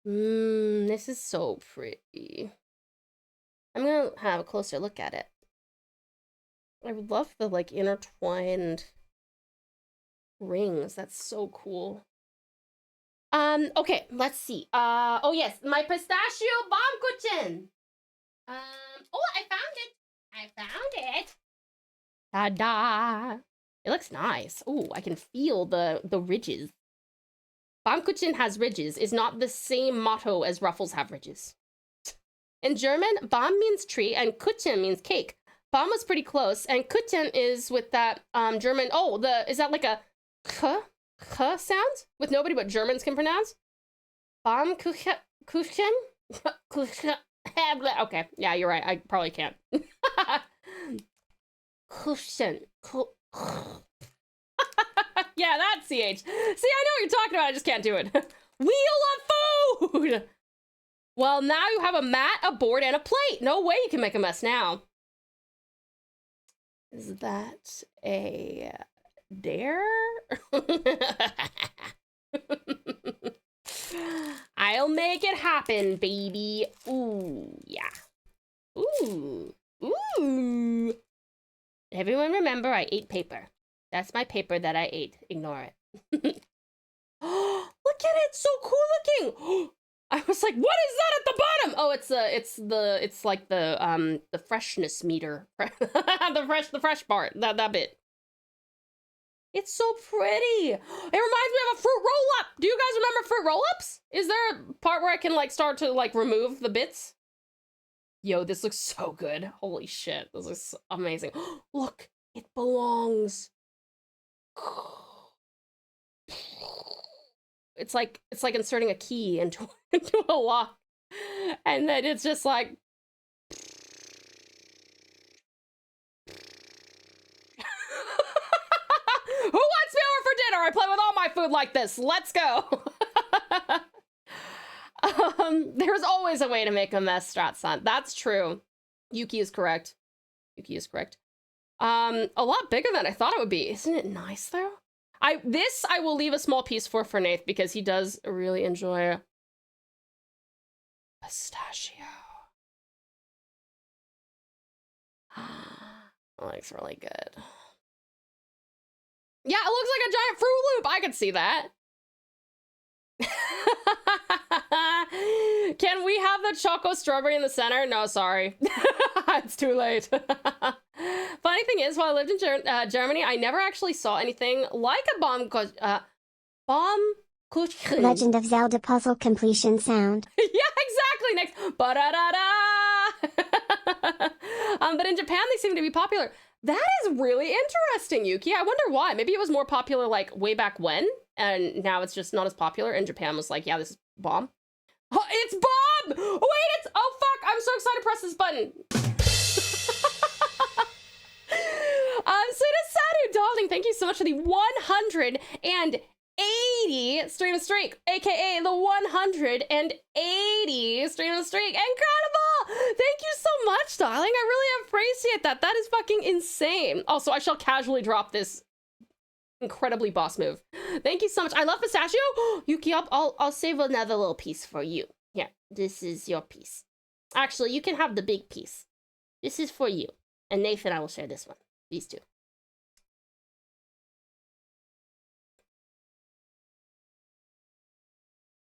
This is so pretty. I'm gonna have a closer look at it. I love the intertwined rings. That's so cool. Okay, let's see. Oh yes, my pistachio bomb-kuchin. Oh, I found it. I found it. Ta-da! It looks nice. Oh, I can feel the ridges. Bomb-kuchin has ridges is not the same motto as ruffles have ridges. In German, Baum means tree and Kuchen means cake. Baum was pretty close, and Kuchen is with that German. Oh, is that like a k sound with nobody but Germans can pronounce? Baumkuchen? Okay, yeah, you're right. I probably can't. Kuchen. Yeah, that's CH. See, I know what you're talking about. I just can't do it. Wheel of food! Well, now you have a mat, a board, and a plate. No way you can make a mess now. Is that a dare? I'll make it happen, baby. Ooh, yeah. Ooh. Ooh. Everyone remember I ate paper. That's my paper that I ate. Ignore it. Oh, look at it. So cool looking. I was like, what is that at the bottom? Oh, it's like the freshness meter. the fresh part. That bit. It's so pretty. It reminds me of a fruit roll-up. Do you guys remember fruit roll-ups? Is there a part where I can start to remove the bits? Yo, this looks so good. Holy shit. This looks amazing. Look, it belongs. It's like inserting a key into a lock. And then it's just like who wants me over for dinner? I play with all my food like this. Let's go. There's always a way to make a mess, Stratson. That's true. Yuki is correct. Yuki is correct. A lot bigger than I thought it would be. Isn't it nice though? I will leave a small piece for Fernath because he does really enjoy pistachio. That looks really good. Yeah, it looks like a giant Fruit Loop. I could see that. Can we have the choco strawberry in the center? No, sorry. It's too late. Funny thing is, while I lived in Germany, I never actually saw anything like a bomb kuchen. Legend of Zelda puzzle completion sound. Yeah, exactly. Next. Ba-da-da-da. But in Japan, they seem to be popular. That is really interesting, Yuki. I wonder why. Maybe it was more popular like way back when, and now it's just not as popular. And Japan was like, yeah, this is bomb. Oh, it's bomb! Wait, it's, oh fuck, I'm so excited to press this button. Sweetest Sadu, darling, thank you so much for the 180 stream streak, aka the 180 stream streak. Incredible! Thank you so much, darling. I really appreciate that. That is fucking insane. Also, I shall casually drop this incredibly boss move. Thank you so much. I love pistachio. Yuki, I'll save another little piece for you. Here, this is your piece. Actually, you can have the big piece. This is for you. And Nathan, I will share this one. These two.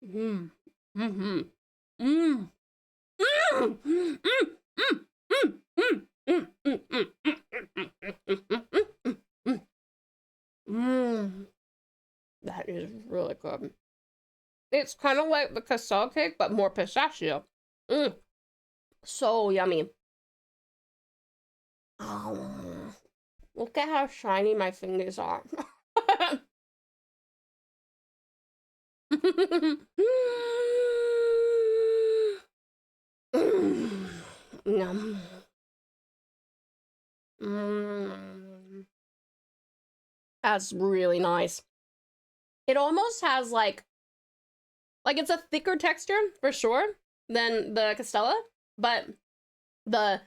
Mm. Mm-hmm. Mm. Mm. Mm. Mm. Mm. That is really good. It's kind of like the cassava cake, but more pistachio. Mm. So yummy. Oh, look at how shiny my fingers are. Yum. That's really nice. It almost has like it's a thicker texture for sure than the Castella, but the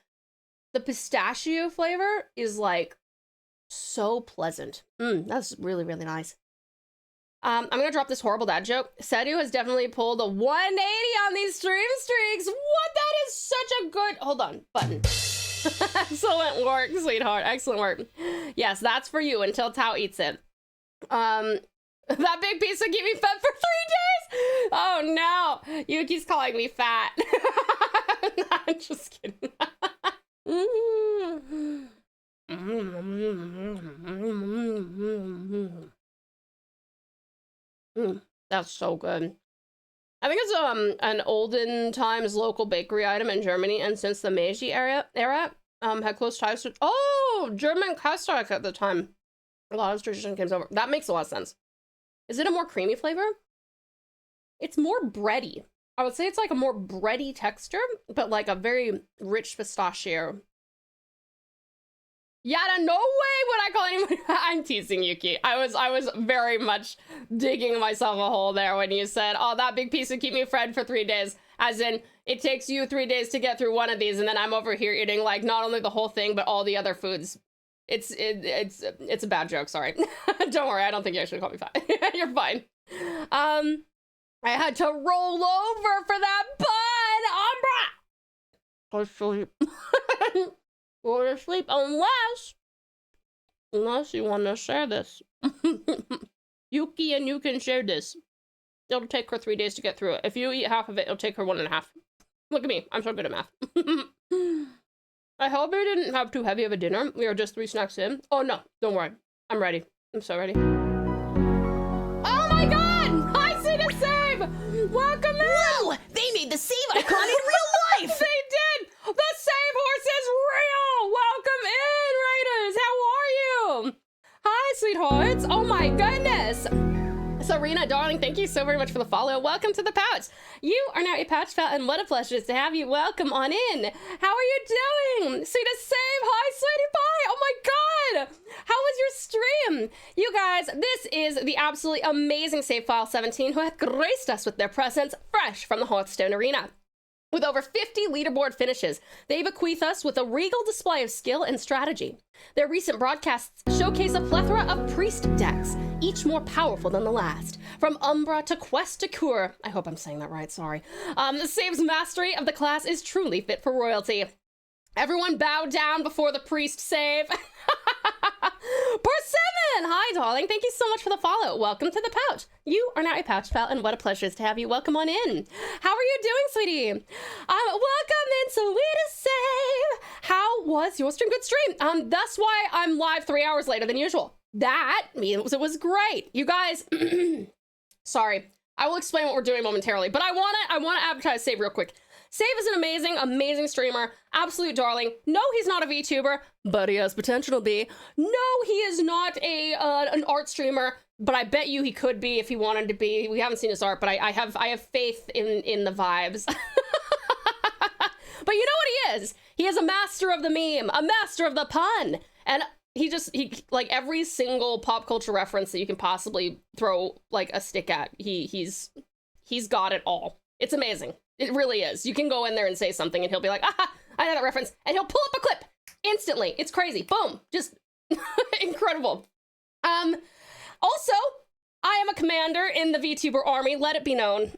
pistachio flavor is like so pleasant. That's really, really nice. I'm gonna drop this horrible dad joke. Sedu has definitely pulled a 180 on these stream streaks. What? That is such a good, hold on, button. Excellent work, sweetheart. Excellent work. Yes, that's for you until Tao eats it. That big piece will keep me fed for 3 days. Oh no, Yuki's calling me fat. I'm just kidding. That's so good. I think it's an olden times local bakery item in Germany, and since the Meiji era had close ties to German Kaisreich at the time. A lot of tradition came over. That makes a lot of sense. Is it a more creamy flavor? It's more bready. I would say it's like a more bready texture, but like a very rich pistachio. Yada, no way would I call anyone. I'm teasing, Yuki. I was very much digging myself a hole there when you said, oh, that big piece would keep me fed for 3 days. As in, it takes you 3 days to get through one of these, and then I'm over here eating like not only the whole thing, but all the other foods. It's a bad joke, sorry. Don't worry, I don't think you actually called me fat. You're fine. I had to roll over for that bun. Umbra! Go sleep. Go to sleep unless you want to share this. Yuki and you can share this. It'll take her 3 days to get through it. If you eat half of it, it'll take her 1.5. Look at me, I'm so good at math. I hope we didn't have too heavy of a dinner. We are just 3 snacks in. Oh no, don't worry. I'm ready. I'm so ready. Oh my god! I see the save! Welcome in! Whoa! They made the save icon in real life! They did! The save horse is real! Welcome in, Raiders! How are you? Hi, sweethearts! Oh my goodness! Serena, darling, thank you so very much for the follow. Welcome to the pouch. You are now a pouch pal, and what a pleasure it is to have you. Welcome on in. How are you doing? Sweetest save. Hi, sweetie pie. Oh my god. How was your stream? You guys, this is the absolutely amazing Save File 17 who have graced us with their presence fresh from the Hearthstone arena. With over 50 leaderboard finishes, they bequeath us with a regal display of skill and strategy. Their recent broadcasts showcase a plethora of priest decks, each more powerful than the last. From Umbra to Quest to Cure, I hope I'm saying that right, sorry. The Save's mastery of the class is truly fit for royalty. Everyone bow down before the priest save. Persimmon! Hi, darling. Thank you so much for the follow. Welcome to the pouch. You are now a pouch pal, and what a pleasure it is to have you. Welcome on in. How are you doing, sweetie? Welcome in, sweetest save. How was your stream? Good stream. That's why I'm live 3 hours later than usual. That means it was great. You guys, sorry. I will explain what we're doing momentarily, but I want to advertise Save real quick. Save is an amazing, amazing streamer, absolute darling. No, he's not a VTuber, but he has potential to be. No, he is not an art streamer, but I bet you he could be if he wanted to be. We haven't seen his art, but I have faith in the vibes. But you know what he is? He is a master of the meme, a master of the pun, and he like every single pop culture reference that you can possibly throw like a stick at. He's got it all. It's amazing. It really is. You can go in there and say something, and he'll be like, "Aha, I know that reference," and he'll pull up a clip instantly. It's crazy. Boom, just incredible. Also, I am a commander in the VTuber army. Let it be known,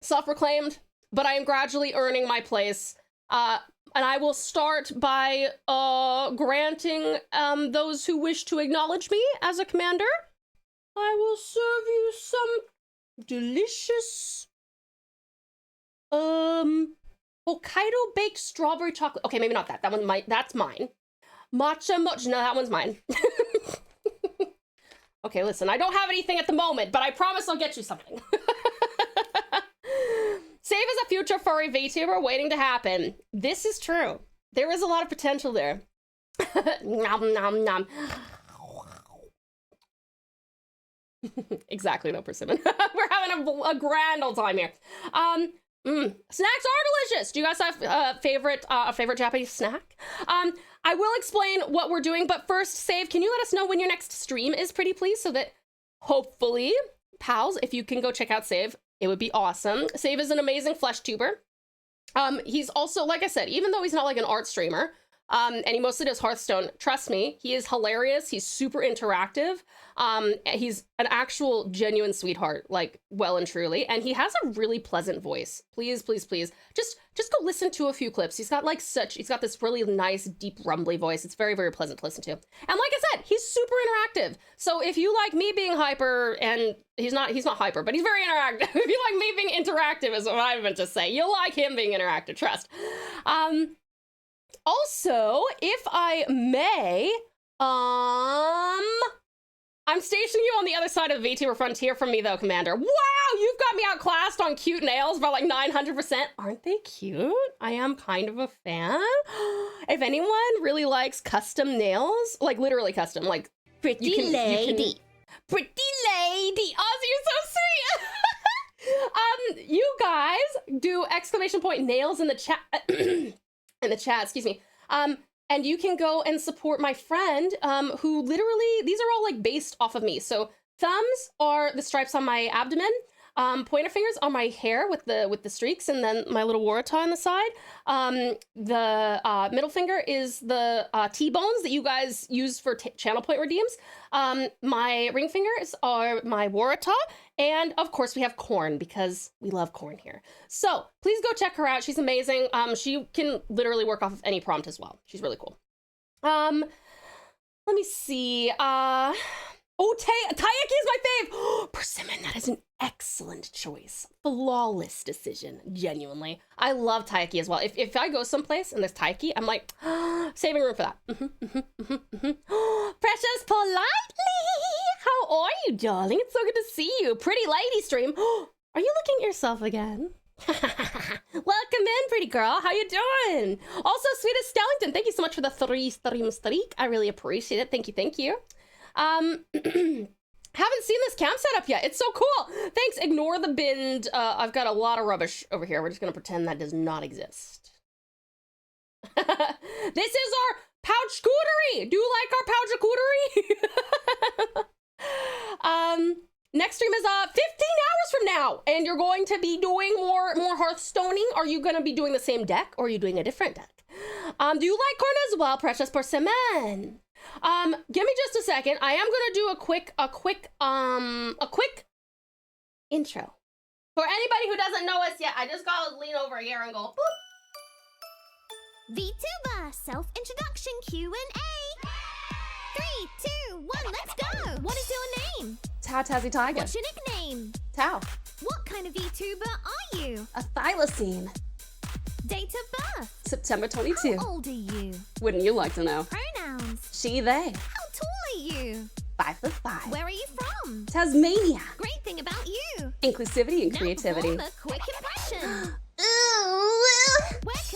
self-proclaimed. But I am gradually earning my place, and I will start by granting those who wish to acknowledge me as a commander. I will serve you some delicious Hokkaido baked strawberry chocolate. Okay, maybe not that. That one that's mine. Matcha mocha. No, that one's mine. Okay, listen, I don't have anything at the moment, but I promise I'll get you something. Save as a future furry VTuber waiting to happen. This is true. There is a lot of potential there. Nom nom nom. Exactly, no persimmon. We're having a grand old time here. Snacks are delicious. Do you guys have a favorite Japanese snack? I will explain what we're doing, but first, Save, can you let us know when your next stream is, pretty please, so that hopefully, pals, if you can go check out Save, it would be awesome. Save is an amazing flesh tuber. He's also, like I said, even though he's not like an art streamer, and he mostly does Hearthstone, trust me, he is hilarious. He's super interactive. He's an actual genuine sweetheart, like well and truly. And he has a really pleasant voice. Please, please, please, just go listen to a few clips. He's got this really nice, deep, rumbly voice. It's very, very pleasant to listen to. And like I said, he's super interactive. So if you like me being hyper, and he's not hyper, but he's very interactive. If you like me being interactive is what I meant to say. You'll like him being interactive, trust. Also, if I may, I'm stationing you on the other side of the VTuber frontier from me, though, Commander. Wow, you've got me outclassed on cute nails by like 900%. Aren't they cute? I am kind of a fan. If anyone really likes custom nails, like literally custom, like pretty lady. Pretty lady. Oh, you're so sweet. You guys do exclamation point nails in the chat. In the chat, excuse me. And you can go and support my friend, who literally, these are all like based off of me. So thumbs are the stripes on my abdomen, pointer fingers are my hair with the streaks, and then my little warata on the side. The middle finger is the T-bones that you guys use for channel point redeems. My ring fingers are my warata, and of course we have corn because we love corn here. So please go check her out. She's amazing. She can literally work off of any prompt as well. She's really cool. Let me see. Oh, Taiyaki is my fave! Persimmon, that is an excellent choice. Flawless decision, genuinely. I love Taiyaki as well. If I go someplace and there's Taiyaki, I'm like, saving room for that. Precious Politely! How are you, darling? It's so good to see you. Pretty lady stream. Are you looking at yourself again? Welcome in, pretty girl. How you doing? Also, sweetest Stellington, thank you so much for the 3 streak. I really appreciate it. Thank you, thank you. Haven't seen this camp setup yet. It's so cool. Thanks. Ignore the bin. I've got a lot of rubbish over here. We're just gonna pretend that does not exist. This is our pouch scootery. Do you like our pouch scootery? Next stream is 15 hours from now, and you're going to be doing more Hearthstoning. Are you gonna be doing the same deck, or are you doing a different deck? Do you like corn as well, Precious Persimmon? Give me just a second. I am gonna do a quick intro. For anybody who doesn't know us yet, I just gotta lean over here and go, boop. Vtuber self-introduction Q&A. 3, 2, 1, let's go. What is your name? TauTassieTiger. What's your nickname? Tau. What kind of Vtuber are you? A Thylacine. Date of birth? September 22. How old are you? Wouldn't you like to know? Pronouns? She, they. How tall are you? 5'5". Where are you from? Tasmania. Great thing about you. Inclusivity and Now creativity. perform a quick impression. Ooh,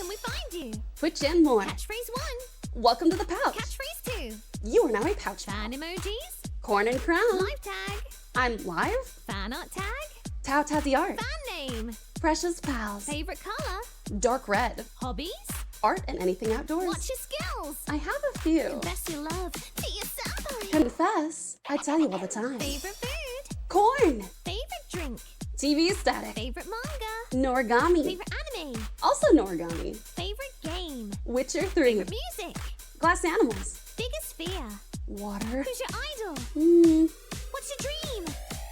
can we find you? Twitch and more. Catchphrase 1. Welcome to the pouch. Catchphrase 2. You are now a pouch. Fan emojis. Corn and crown. Live tag. I'm live. Fan art tag. TauTassie art. Fan name. Precious pals. Favorite color. Dark red. Hobbies. Art and anything outdoors. What's your skills? I have a few. Confess your love to yourself. Confess. I tell you all the time. Favorite food. Corn. Favorite drink. TV static. Favorite manga. Norigami. Favorite anime. Also Norigami. Favorite game. Witcher 3. Music. Glass animals. Biggest fear. Water. Who's your idol? What's your dream?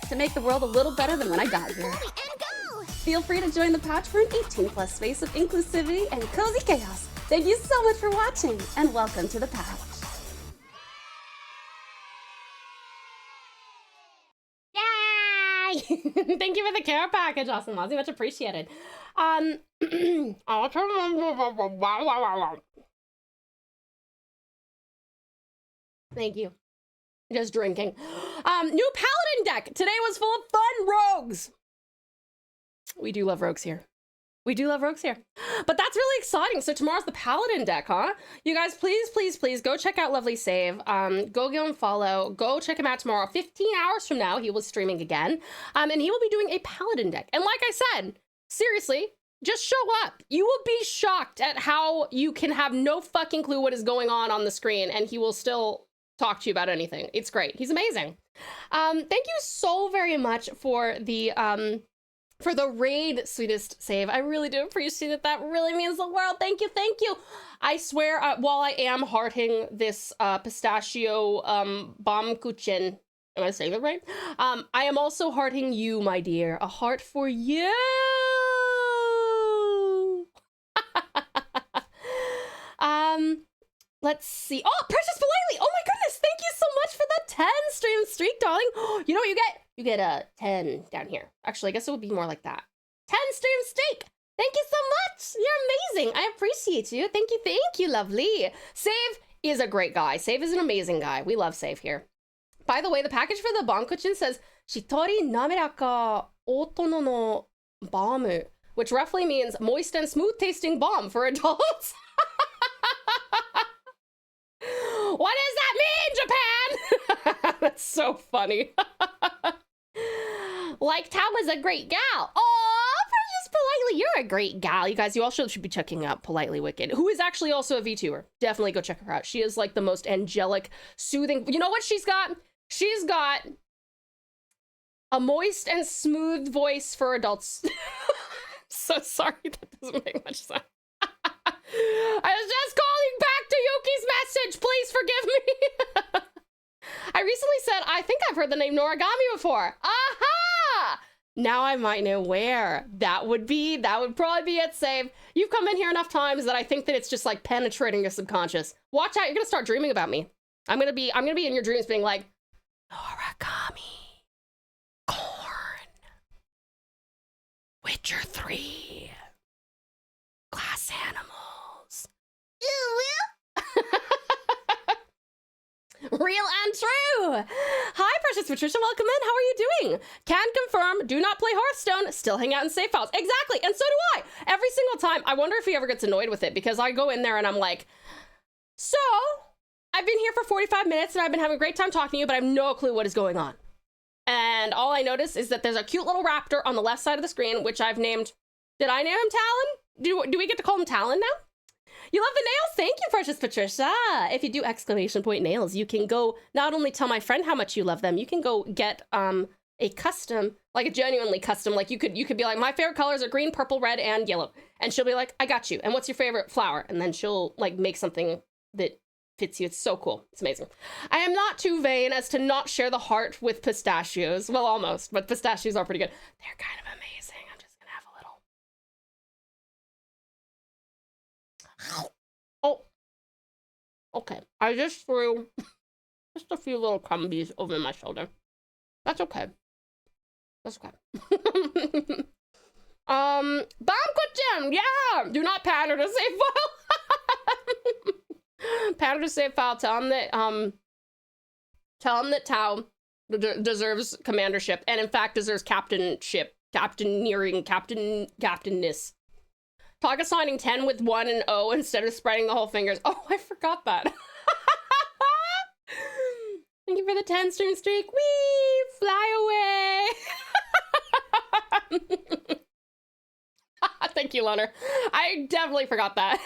To make the world a little better than when I got here. Holy and go! Feel free to join the pouch for an 18+ space of inclusivity and cozy chaos. Thank you so much for watching, and welcome to the pouch. Yay! Thank you for the care package, Awesome Mozzie, much appreciated. Thank you. Just drinking. New paladin deck. Today was full of fun rogues. We do love rogues here. We do love rogues here. But that's really exciting. So tomorrow's the paladin deck, huh? You guys, please go check out Lovely Save. Go give him a follow. Go check him out tomorrow. 15 hours from now, he will streaming again. And he will be doing a paladin deck. And like I said, seriously, just show up. You will be shocked at how you can have no fucking clue what is going on the screen, and he will still talk to you about anything. It's great. He's amazing. Thank you so very much for the raid, sweetest save. I really do appreciate it. That really means the world. Thank you. I swear, while I am hearting this pistachio Baumkuchen, am I saying it right? I am also hearting you, my dear. A heart for you. Let's see. Oh, Precious Politely. Oh my goodness. Thank you so much for the 10 stream streak, darling. You know what you get? You get a 10 down here. Actually, I guess it would be more like that. 10 stream streak. Thank you so much. You're amazing. I appreciate you. Thank you, lovely. Save is a great guy. Save is an amazing guy. We love Save here. By the way, the package for the Baumkuchen says Shitori nameraka otono no balm, which roughly means moist and smooth tasting balm for adults. What does that mean, Japan? That's so funny. Like Tao was a great gal. Oh, Precious Politely, you're a great gal. You guys, you all should be checking out Politely Wicked, who is actually also a VTuber. Definitely go check her out. She is like the most angelic, soothing. You know what she's got? She's got a moist and smooth voice for adults. So sorry, that doesn't make much sense. I was just calling back to Yuki's message. Please forgive me. I recently said, I think I've heard the name Norigami before. Aha! Now I might know where. That would probably be it, Save. You've come in here enough times that I think that it's just like penetrating your subconscious. Watch out, you're gonna start dreaming about me. I'm gonna be in your dreams being like, Norigami, Corn, Witcher 3, Glass Animals. Real and true. Hi, Precious Patricia. Welcome in. How are you doing? Can confirm. Do not play Hearthstone. Still hang out in save files. Exactly. And so do I. Every single time. I wonder if he ever gets annoyed with it, because I go in there and I'm like, so I've been here for 45 minutes and I've been having a great time talking to you, but I have no clue what is going on. And all I notice is that there's a cute little raptor on the left side of the screen, which I've named. Did I name him Talon? Do we get to call him Talon now? You love the nails? Thank you, Precious Patricia. If you do exclamation point nails, you can go not only tell my friend how much you love them, you can go get a custom, like a genuinely custom, like you could be like, my favorite colors are green, purple, red, and yellow. And she'll be like, I got you. And what's your favorite flower? And then she'll like make something that fits you. It's so cool. It's amazing. I am not too vain as to not share the heart with pistachios. Well, almost, but pistachios are pretty good. They're kind of amazing. I'm just gonna have a little. Oh, okay. I just threw just a few little crumbies over my shoulder. That's okay. That's okay. Baumkuchen, yeah! Do not patter to save file. Patter to save file. Tell him that Tao deserves commandership, and in fact deserves captainship, captainness. Talk assigning 10 with 1 and O instead of spreading the whole fingers. Oh, I forgot that. Thank you for the 10 stream streak. Wee! Fly away! Thank you, Loner. I definitely forgot that.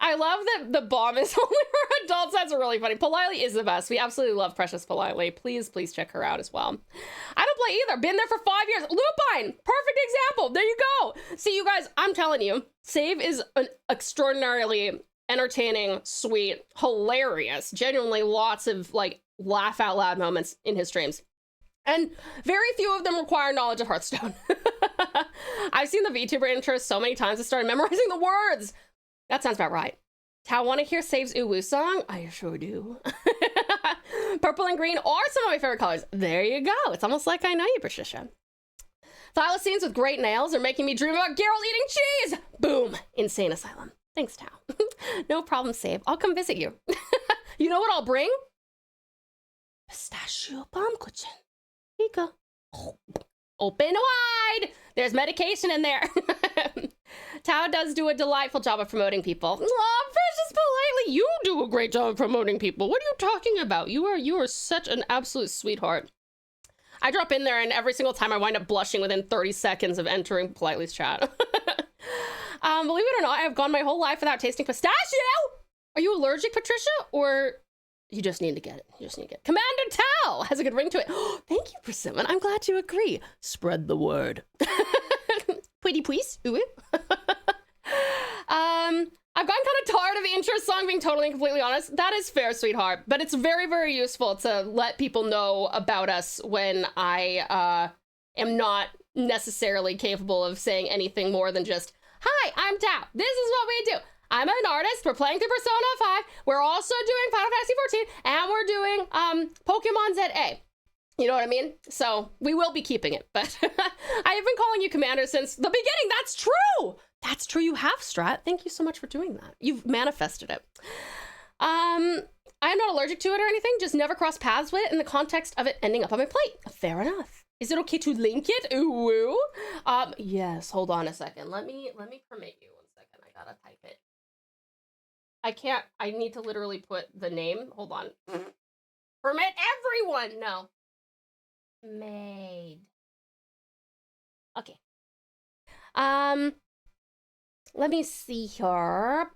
I love that the bomb is only for adults. That's really funny. Politely is the best. We absolutely love Precious Politely. Please, please check her out as well. I don't play either. Been there for 5 years. Lupine! Perfect example. There you go. See, you guys, I'm telling you, Save is an extraordinarily entertaining, sweet, hilarious, genuinely lots of like laugh out loud moments in his streams. And very few of them require knowledge of Hearthstone. I've seen the VTuber intro so many times I started memorizing the words. That sounds about right. Tao, want to hear Save's Uwu song? I sure do. Purple and green are some of my favorite colors. There you go. It's almost like I know you, Patricia. Thylacines with great nails are making me dream about Geralt eating cheese. Boom. Insane Asylum. Thanks, Tao. No problem, Save. I'll come visit you. You know what I'll bring? Pistachio palm cushion. Here you go. Open wide. There's medication in there. Tao does do a delightful job of promoting people. Aw, Precious Politely, you do a great job of promoting people. What are you talking about? You are such an absolute sweetheart. I drop in there and every single time I wind up blushing within 30 seconds of entering Politely's chat. Believe it or not, I've gone my whole life without tasting pistachio. Are you allergic, Patricia? Or you just need to get it? You just need to get it. Commander Tao has a good ring to it. Thank you, Persimmon. I'm glad you agree. Spread the word. Pretty please. Ooh. I've gotten kind of tired of the intro song, being totally and completely honest. That is fair, sweetheart. But it's very, very useful to let people know about us when I am not necessarily capable of saying anything more than just, hi, I'm Tao. This is what we do. I'm an artist. We're playing through Persona 5. We're also doing Final Fantasy 14, and we're doing Pokemon ZA. You know what I mean? So we will be keeping it, but I have been calling you Commander since the beginning. That's true. That's true. You have, Strat. Thank you so much for doing that. You've manifested it. I'm not allergic to it or anything. Just never crossed paths with it in the context of it ending up on my plate. Fair enough. Is it okay to link it? Ooh. Yes. Hold on a second. Let me permit you 1 second. I gotta type it. I can't. I need to literally put the name. Hold on. Permit everyone. No. Made. Okay. Let me see here.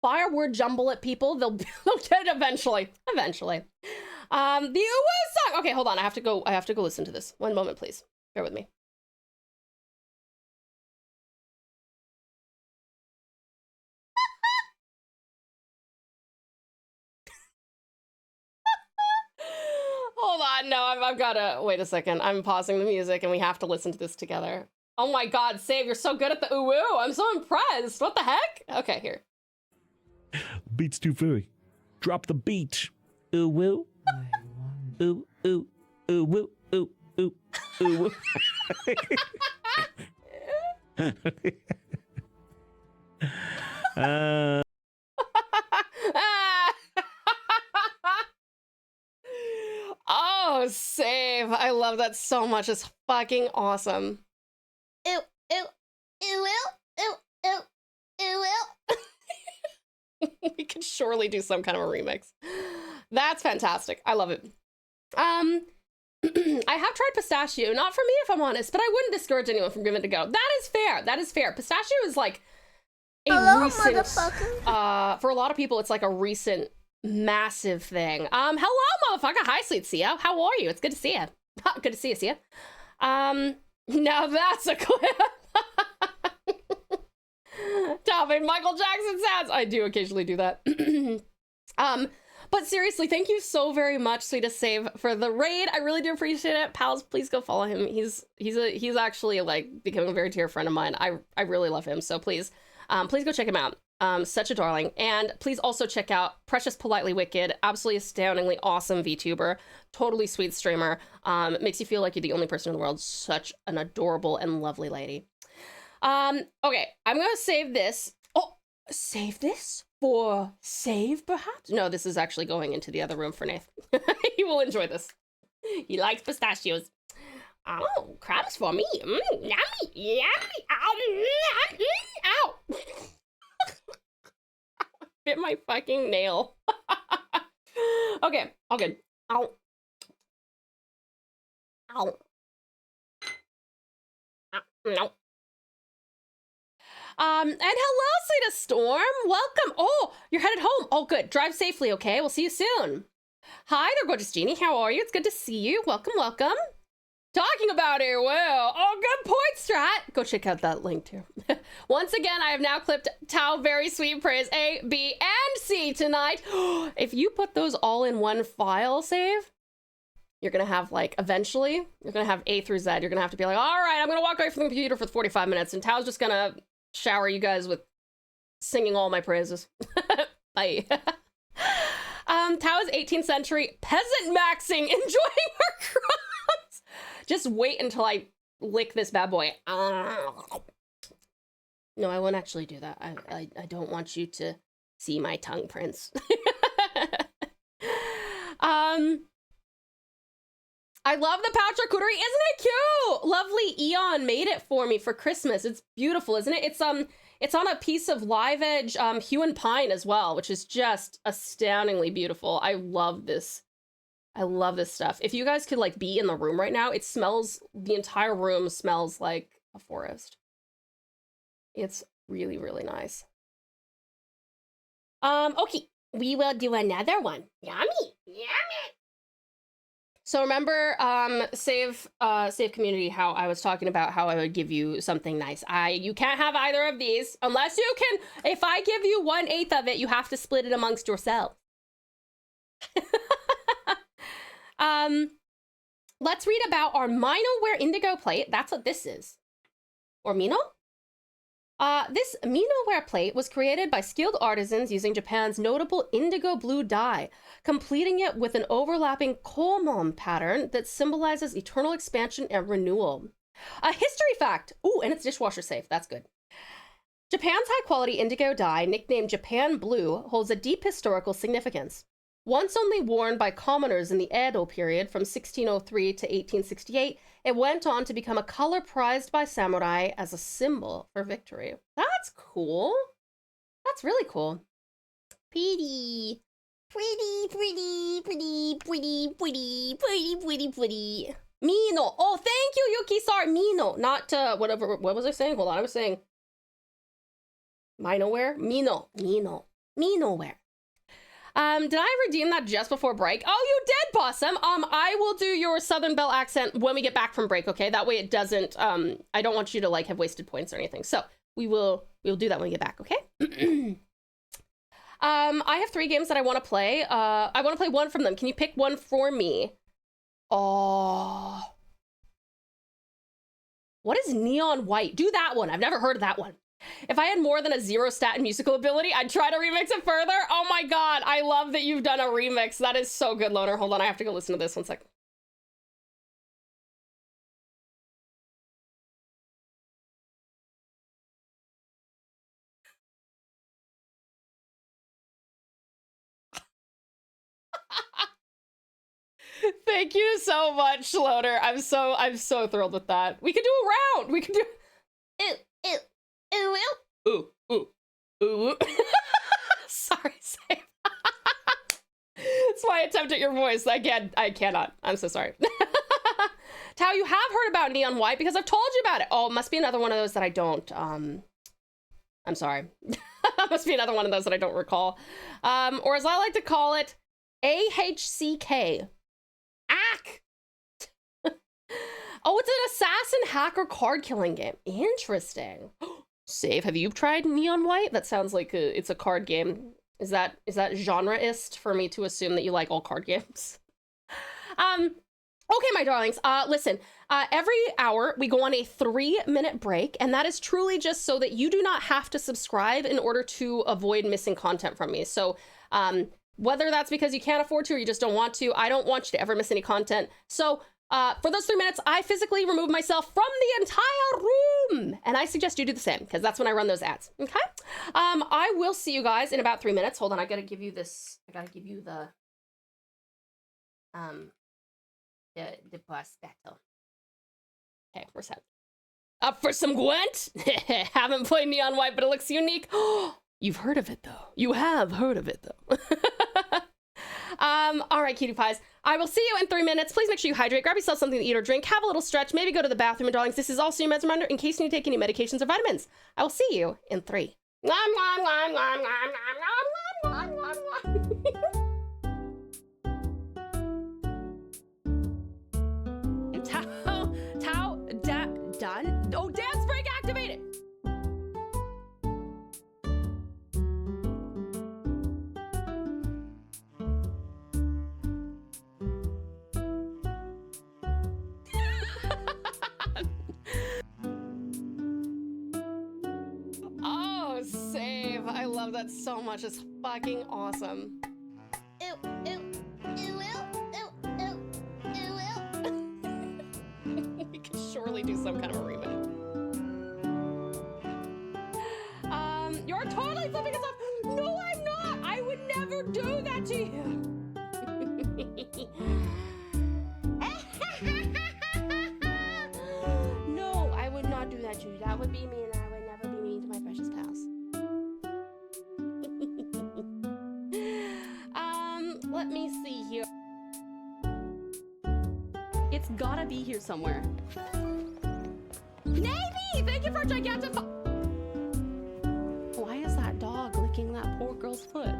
Fire word jumble at people. They'll get it eventually. Eventually. The Uwu song. Okay, hold on. I have to go listen to this. 1 moment, please. Bear with me. Hold on, no, I've gotta, wait a second. I'm pausing the music and we have to listen to this together. Oh my God, Save, you're so good at the Uwu. I'm so impressed. What the heck? Okay, here. Beat's too furry. Drop the beat. Uwu. Ooh, ooh, ooh, woo, ooh, ooh, ooh. Oh, Save. I love that so much. It's fucking awesome. Ew, ew, ew, ew, ew, ew, ew. We could surely do some kind of a remix. That's fantastic. I love it. I have tried pistachio. Not for me, if I'm honest, but I wouldn't discourage anyone from giving it a go. That is fair. That is fair. Pistachio is like a recent, for a lot of people, it's like a recent massive thing. Hello, motherfucker. Hi, sweet Sia. How are you? It's good to see you. Good to see you, Sia. Now that's a clip. Topping Michael Jackson sounds. I do occasionally do that. But seriously, thank you so very much, Sweetest Save, for the raid. I really do appreciate it. Pals, please go follow him. He's actually like becoming a very dear friend of mine. I really love him. So please go check him out. Such a darling. And please also check out Precious Politely Wicked, absolutely astoundingly awesome VTuber, totally sweet streamer. Makes you feel like you're the only person in the world. Such an adorable and lovely lady. Okay, I'm gonna save this. Oh, save this for Save, perhaps? No, this is actually going into the other room for Nath. He will enjoy this. He likes pistachios. Oh, crabs for me. Yummy, yummy. Ow. Bit my fucking nail. Okay, all good. Ow. Ow. No. And hello, Sleeta Storm. Welcome. Oh, you're headed home. Oh, good. Drive safely, okay? We'll see you soon. Hi there, gorgeous Jeannie. How are you? It's good to see you. Welcome, welcome. Talking about it, well. Oh, good point, Strat. Go check out that link too. Once again, I have now clipped Tau Very Sweet Praise A, B, and C tonight. If you put those all in one file save, you're gonna have like, eventually, you're gonna have A through Z. You're gonna have to be like, all right, I'm gonna walk away from the computer for 45 minutes, and Tau's just gonna shower you guys with singing all my praises. Bye. Tau is 18th century peasant maxing, enjoying her crumbs. Just wait until I lick this bad boy. No, I won't actually do that. I don't want you to see my tongue prints. I love the pouch charcuterie. Isn't it cute? Lovely Eon made it for me for Christmas. It's beautiful, isn't it? It's on a piece of live edge hue and pine as well, which is just astoundingly beautiful. I love this. I love this stuff. If you guys could like be in the room right now, it smells, the entire room smells like a forest. It's really, really nice. Okay, we will do another one. Yummy, yummy. So remember, save community, how I was talking about how I would give you something nice. You can't have either of these unless you can, if I give you 1/8 of it, you have to split it amongst yourselves. Let's read about our Minoware Indigo plate. That's what this is. Or Mino? This Minoware plate was created by skilled artisans using Japan's notable indigo blue dye, completing it with an overlapping Komon pattern that symbolizes eternal expansion and renewal. A history fact. Ooh, and it's dishwasher safe. That's good. Japan's high-quality indigo dye, nicknamed Japan Blue, holds a deep historical significance. Once only worn by commoners in the Edo period from 1603 to 1868, it went on to become a color prized by samurai as a symbol for victory. That's cool. That's really cool. Pretty. Pretty, pretty, pretty, pretty, pretty, pretty, pretty, pretty. Mino. Oh, thank you, Yuki. Sorry, Mino. Not, whatever. What was I saying? Hold on. I was saying Minoware? Mino. Minoware. Did I redeem that just before break? Oh, you did, Possum. I will do your Southern Belle accent when we get back from break, okay? That way it doesn't, I don't want you to, like, have wasted points or anything. So, we'll do that when we get back, okay? I have 3 games that I want to play. I want to play one from them. Can you pick one for me? Oh. What is Neon White? Do that one. I've never heard of that one. If I had more than a 0 stat in musical ability, I'd try to remix it further. Oh my god, I love that you've done a remix. That is so good, Loner. Hold on, I have to go listen to this 1 second. Thank you so much, Loner. I'm so thrilled with that. We could do a round. We could do ooh. Sorry, Sam. It's my attempt at your voice. I cannot. I'm so sorry. Tau, you have heard about Neon White because I've told you about it. Oh, it must be another one of those that I don't, I'm sorry. Must be another one of those that I don't recall. Or as I like to call it, AHCK. Ack! Oh, it's an assassin hacker card killing game. Interesting. Save. Have you tried Neon White? That sounds like it's a card game. Is that genre-ist for me to assume that you like all card games? Okay, my darlings. Listen. Every hour we go on a 3-minute break, and that is truly just so that you do not have to subscribe in order to avoid missing content from me. So, whether that's because you can't afford to or you just don't want to, I don't want you to ever miss any content. So, for those 3 minutes, I physically remove myself from the entire room. And I suggest you do the same, because that's when I run those ads, okay? I will see you guys in about 3 minutes. Hold on, I gotta give you this. I gotta give you the boss battle. Okay, we're set. Up for some Gwent? Haven't played Neon White, but it looks unique. You've heard of it, though. You have heard of it, though. All right, cutie pies. I will see you in 3 minutes. Please make sure you hydrate, grab yourself something to eat or drink, have a little stretch, maybe go to the bathroom, and darlings, this is also your meds reminder in case you need to take any medications or vitamins. I will see you in 3. Done. Oh, dance break activated. Oh, save. I love that so much. It's fucking awesome. Ew, ew, ew, ew, ew, ew, ew. We could surely do some kind of a remake. You're totally flipping us off. No, I'm not. I would never do that to you. No, I would not do that to you. That would be mean, and I would never be mean to my precious pals. Let me see here. It's gotta be here somewhere. Navy, thank you for a gigantic. Why is that dog licking that poor girl's foot?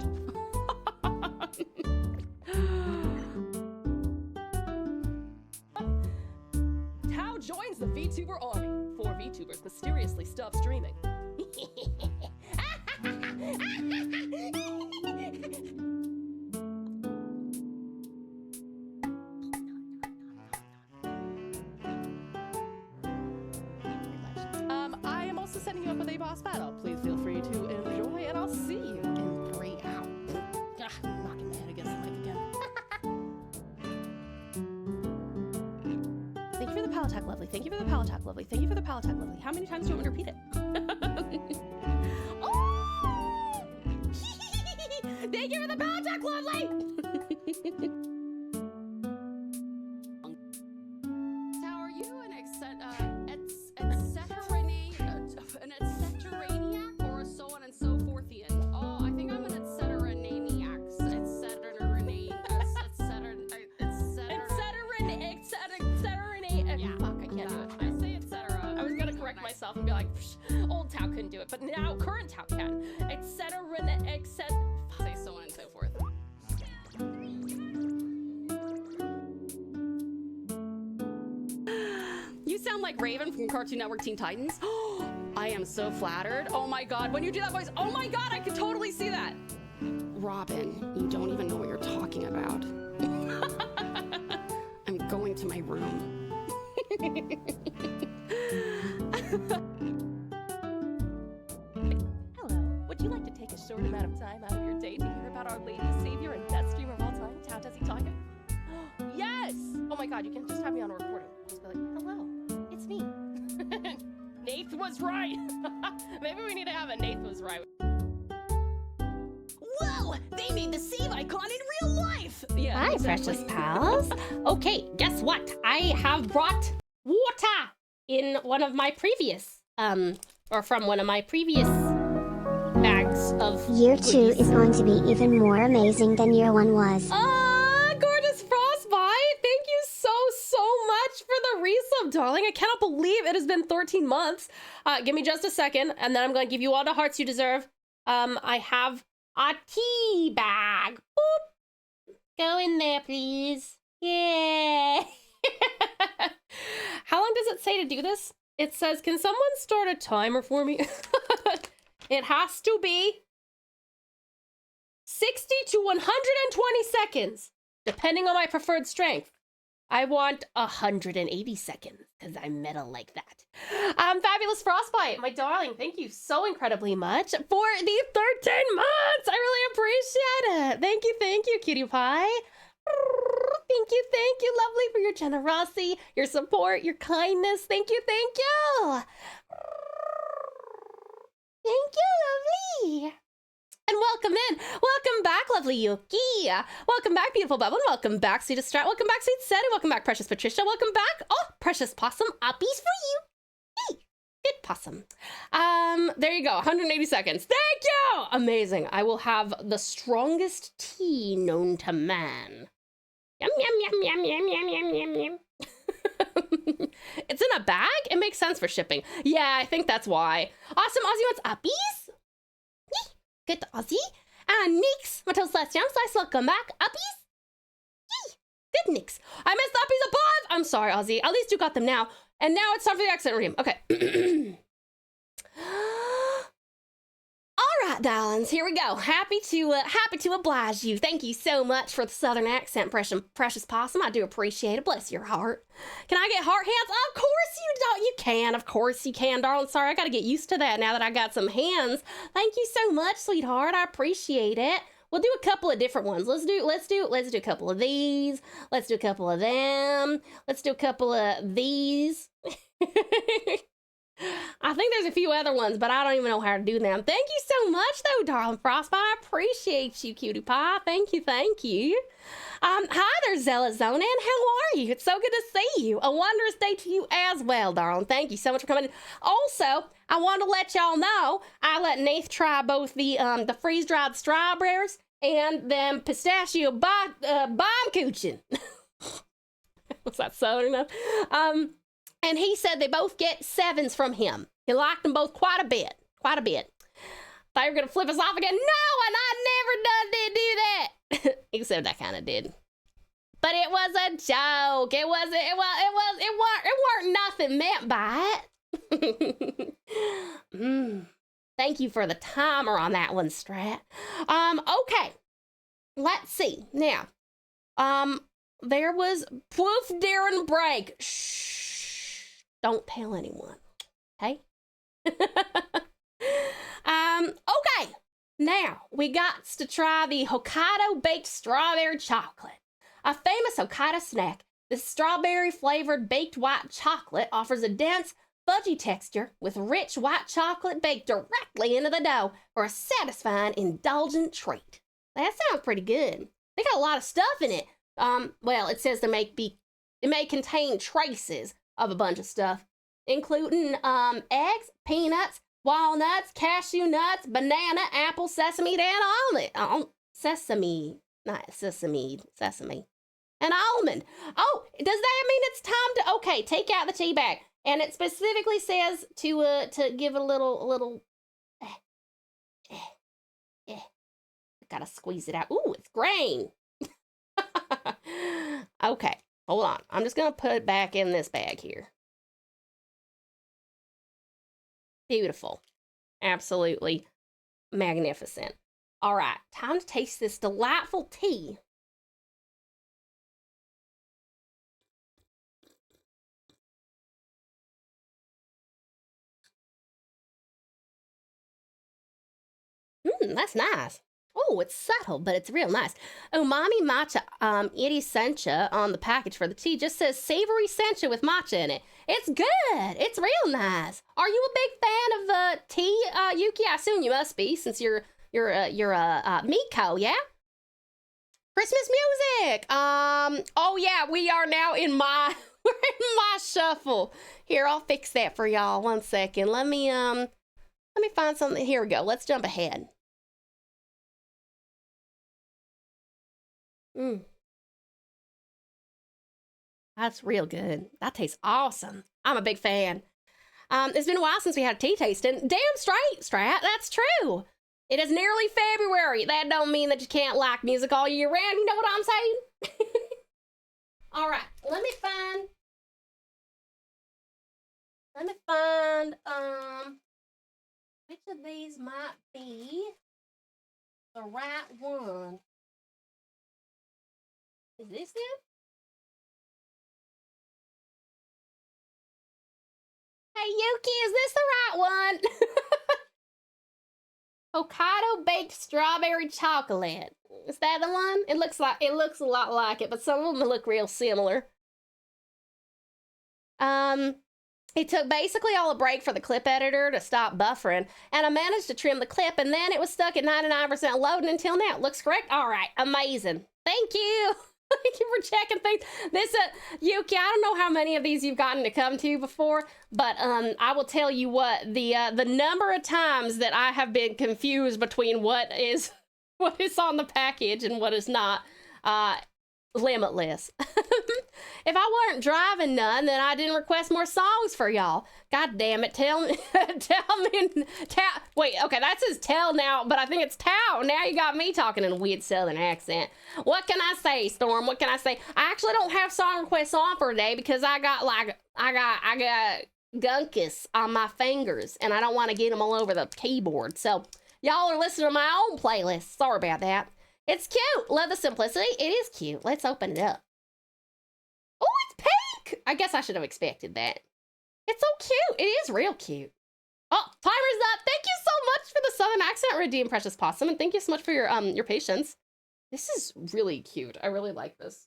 Tao joins the VTuber army. 4 VTubers mysteriously stop streaming. I am also setting you up with a boss battle. Please feel free to enjoy, and I'll see you in 3 hours. I'm knocking my head against the mic again. Thank you for the pallet tack, lovely. Thank you for the pallet tack, lovely. Thank you for the pallet tack, lovely. How many times do you want me to repeat it? Oh! Thank you for the pallet tack, lovely! How are you an etcetera-maniac or a so on and so forthian? Oh, I think I'm an etcetera-maniac. Yeah, fuck, I can't do it. I say etc. I was gonna correct myself and be like, old Tao couldn't do it, but now current Tao can. Etc. Say so on and so forth. You sound like Raven from Cartoon Network Teen Titans. I am so flattered. Oh my god, when you do that voice, oh my god, I could totally see that. Robin, you don't even know what you're talking about. I'm going to my room. Hello, would you like to take a short amount of time out of your day to hear about our Lady Savior and best streamer of all time, TauTassieTiger? Yes! Oh my god, you can just have me on a recording. Just be like, hello, it's me. Nath was right. Maybe we need to have a Nath was right. Whoa! They made the save icon in real life! Yeah, Hi, exactly. precious pals. Okay, guess what? I have brought water in one of my previous, or from one of my previous bags of Year 2 goodies. is going to be even more amazing than year 1 was. Gorgeous Frostbite! Thank you so much for the resub, darling. I cannot believe it has been 13 months. Give me just a second, and then I'm going to give you all the hearts you deserve. I have a tea bag. Boop. Go in there, please. Yeah. How long does it say to do this? It says, can someone start a timer for me? It has to be 60 to 120 seconds, depending on my preferred strength. I want 180 seconds, because I'm metal like that. Fabulous Frostbite, my darling, thank you so incredibly much for the 13 months. I really appreciate it. Thank you, cutie pie. Thank you, lovely, for your generosity, your support, your kindness. Thank you. Thank you, lovely. And welcome in. Welcome back, lovely Yuki. Welcome back, beautiful Bubble. Welcome back, Sweet Strat. Welcome back, Sweet Seti. Welcome back, Precious Patricia. Welcome back. Oh, Precious Possum. Uppies for you. Hey, good possum. There you go. 180 seconds. Thank you. Amazing. I will have the strongest tea known to man. Yum, yum, yum, yum, yum, yum, yum, yum, yum. It's in a bag? It makes sense for shipping. Yeah, I think that's why. Awesome. Ozzy wants uppies. Yee. Good Ozzy. And Nix. Matos last jump slice. Welcome back. Uppies. Yee. Good Nix. I missed the uppies above. I'm sorry, Ozzy. At least you got them now. And now it's time for the accent redeem. Okay. All right, darlings, here we go. Happy to oblige you. Thank you so much for the southern accent, Precious Possum. I do appreciate it. Bless your heart. Can I get heart hands? Of course you don't. You can. Of course you can, darling. Sorry, I got to get used to that now that I got some hands. Thank you so much, sweetheart. I appreciate it. We'll do a couple of different ones. Let's do a couple of these. Let's do a couple of them. Let's do a couple of these. I think there's a few other ones, but I don't even know how to do them. Thank you so much, though, darling Frostbite. I appreciate you, cutie pie. Thank you, thank you. Hi there, Zella Zonan. How are you? It's so good to see you. A wondrous day to you as well, darling. Thank you so much for coming in. Also, I want to let y'all know, I let Nath try both the freeze-dried strawberries and them pistachio bomb cooching. Was that southern enough? And he said they both get 7s from him. He liked them both quite a bit. Thought you were going to flip us off again. No, and I never done do that. Except I kind of did. But it was a joke. It weren't nothing meant by it. Thank you for the timer on that one, Strat. Okay. Let's see. Now, there was poof during break. Shh. Don't tell anyone, okay? Okay. Now, we got to try the Hokkaido baked strawberry chocolate. A famous Hokkaido snack, this strawberry-flavored baked white chocolate offers a dense, fudgy texture with rich white chocolate baked directly into the dough for a satisfying, indulgent treat. That sounds pretty good. They got a lot of stuff in it. Well, it says it may contain traces of a bunch of stuff, including eggs, peanuts, walnuts, cashew nuts, banana, apple, sesame, and almond. Sesame, and almond. Oh, does that mean it's time to, okay, take out the tea bag? And it specifically says to give it a little, gotta squeeze it out. Ooh, it's grain. Okay. Hold on. I'm just going to put it back in this bag here. Beautiful. Absolutely magnificent. All right. Time to taste this delightful tea. That's nice. Oh, it's subtle, but it's real nice. Umami matcha iri sencha on the package for the tea just says savory sencha with matcha in it. It's good. It's real nice. Are you a big fan of tea, Yuki? I assume you must be, since you're a Miko, yeah? Christmas music. Oh yeah, we are now in my we're in my shuffle. Here, I'll fix that for y'all. 1 second. Let me find something. Here we go. Let's jump ahead. That's real good. That tastes awesome. I'm a big fan. It's been a while since we had a tea tasting. Damn straight, Strat. That's true. It is nearly February. That don't mean that you can't like music all year round. You know what I'm saying? All right. Let me find which of these might be the right one. Is this it? Hey, Yuki, is this the right one? Hokkaido baked strawberry chocolate. Is that the one? It looks a lot like it, but some of them look real similar. It took basically all a break for the clip editor to stop buffering, and I managed to trim the clip, and then it was stuck at 99% loading until now. It looks correct? All right, amazing. Thank you. Thank you for checking things. This, Yuki, I don't know how many of these you've gotten to come to before, but I will tell you what, the number of times that I have been confused between what is on the package and what is not, limitless. If I weren't driving none, then I didn't request more songs for y'all. God damn it, tell me, wait, okay, that says tell now, but I think it's towel. Now you got me talking in a weird southern accent. What can I say, Storm? What can I say? I actually don't have song requests on for today because I got gunkus on my fingers and I don't want to get them all over the keyboard. So y'all are listening to my own playlist. Sorry about that. It's cute. Love the simplicity. It is cute. Let's open it up. Oh, it's pink. I guess I should have expected that. It's so cute. It is real cute. Oh, timer's up. Thank you so much for the southern accent, Redeem Precious Possum, and thank you so much for your patience. This is really cute. I really like this.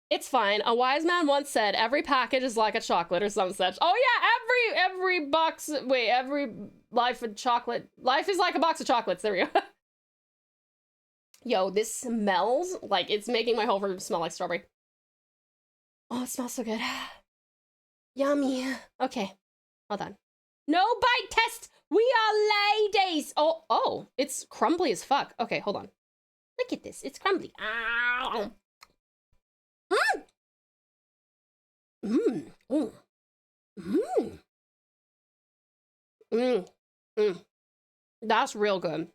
It's fine. A wise man once said, every package is like a chocolate or some such. Oh yeah, every box, wait, every life of chocolate. Life is like a box of chocolates. There we go. Yo, this smells like it's making my whole room smell like strawberry. Oh, it smells so good. Yummy. Okay, hold on. No bite test. We are ladies. Oh, it's crumbly as fuck. Okay, hold on. Look at this. It's crumbly. Ow. That's real good.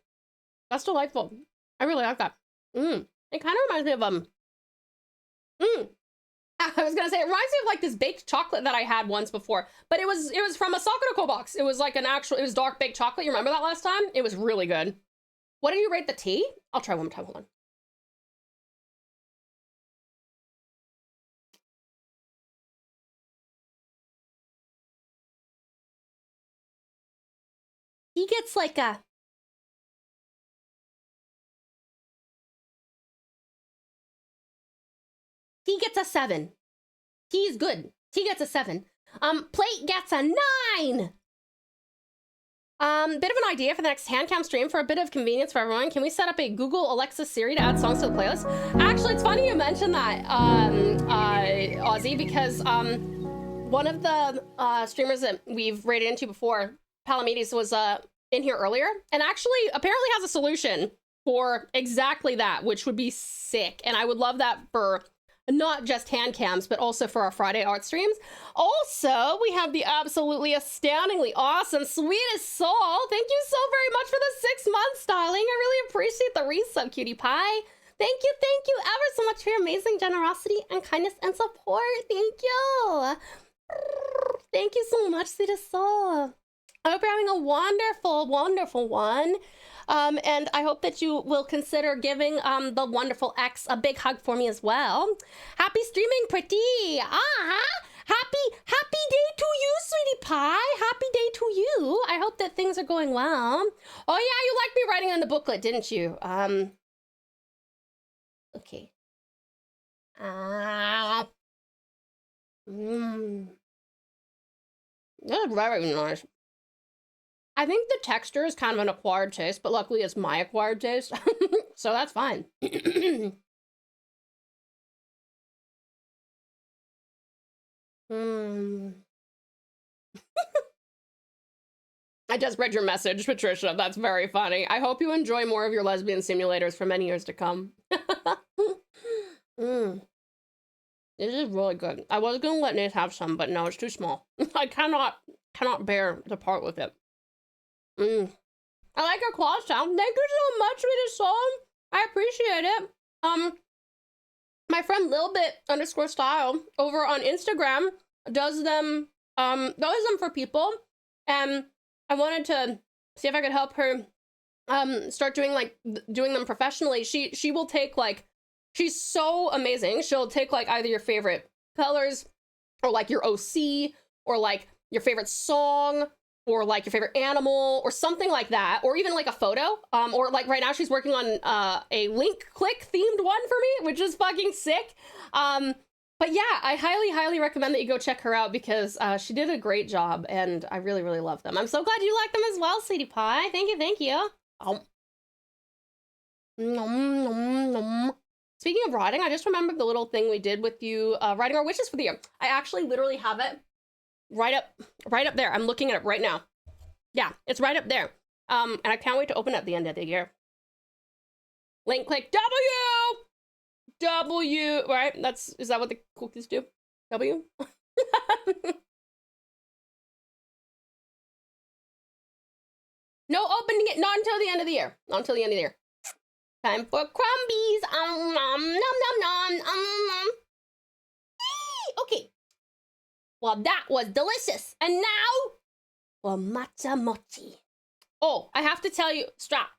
That's delightful. I really like that. It kind of reminds me of I was gonna say it reminds me of like this baked chocolate that I had once before, but it was from a Sakura box. It was like it was dark baked chocolate. You remember that last time? It was really good. What did you rate the tea? I'll try one more time. Hold on. He gets like a... He gets a 7. He's good. He gets a 7. Plate gets a 9. Bit of an idea for the next Handcam stream for a bit of convenience for everyone. Can we set up a Google Alexa Siri to add songs to the playlist? Actually, it's funny you mentioned that, Ozzy, because one of the streamers that we've rated into before, Palamedes, was in here earlier, and actually apparently has a solution for exactly that, which would be sick. And I would love that for not just hand cams, but also for our Friday art streams. Also, we have the absolutely astoundingly awesome Sweetest Soul. Thank you so very much for the 6 months, darling. I really appreciate the resub, cutie pie. Thank you ever so much for your amazing generosity and kindness and support. Thank you. Thank you so much, Sweetest Soul. I hope you're having a wonderful, wonderful one. And I hope that you will consider giving the wonderful X a big hug for me as well. Happy streaming, pretty. Happy day to you, sweetie pie. Happy day to you. I hope that things are going well. Oh yeah, you liked me writing in the booklet, didn't you? Okay. That's very nice. I think the texture is kind of an acquired taste, but luckily it's my acquired taste, so that's fine. I just read your message, Patricia. That's very funny. I hope you enjoy more of your lesbian simulators for many years to come. This is really good. I was gonna let Nate have some, but no, it's too small. I cannot bear to part with it. I like your claw sound. Thank you so much, Sweetest Soul. I appreciate it. My friend Lilbit_style over on Instagram does them for people, and I wanted to see if I could help her start doing them professionally. She will take she's so amazing. She'll take either your favorite colors or your OC or your favorite song or your favorite animal or something like that, or even a photo, or right now she's working on a link click themed one for me, which is fucking sick. But yeah, I highly, highly recommend that you go check her out because she did a great job and I really, really love them. I'm so glad you like them as well, Sweetie Pie. Thank you, thank you. Oh. Nom, nom, nom. Speaking of writing, I just remembered the little thing we did with you writing our wishes for the year. I actually literally have it right up there. I'm looking at it right now. Yeah, it's right up there. And I can't wait to open it at the end of the year. Link click W, right? Is that what the cool kids do? W? No opening it, not until the end of the year. Not until the end of the year. Time for crumbies. Nom, nom, nom, nom. Okay. Well, that was delicious. And now, for matcha mochi. Oh, I have to tell you, Strap.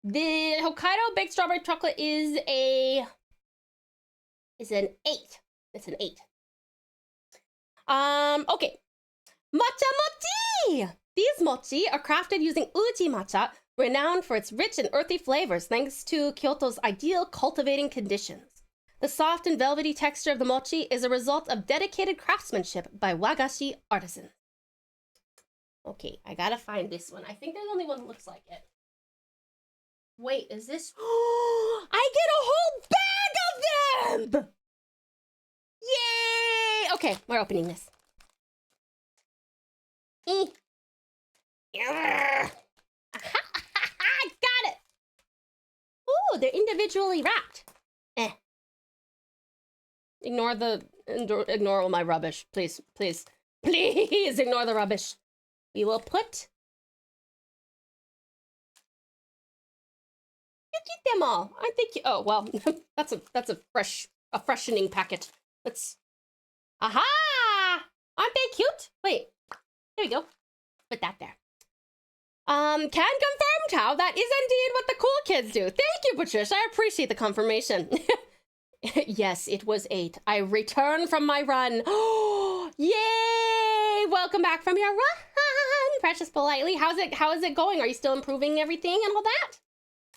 The Hokkaido baked strawberry chocolate is an 8. It's an 8. Okay. Matcha mochi! These mochi are crafted using uji matcha, renowned for its rich and earthy flavors thanks to Kyoto's ideal cultivating conditions. The soft and velvety texture of the mochi is a result of dedicated craftsmanship by wagashi artisans. Okay, I gotta find this one. I think there's only one that looks like it. Wait, is this? I get a whole bag of them! Yay! Okay, we're opening this. Got it! Ooh, they're individually wrapped. Ignore all my rubbish. Please, please, please ignore the rubbish. We will put... You keep them all. I think you... Oh, well, that's a freshening packet. Let's... Aha! Aren't they cute? Wait, there we go. Put that there. Can confirm, Tao. That is indeed what the cool kids do. Thank you, Patricia. I appreciate the confirmation. Yes, it was 8. I returned from my run. Yay! Welcome back from your run, Precious Politely. How is it going? Are you still improving everything and all that?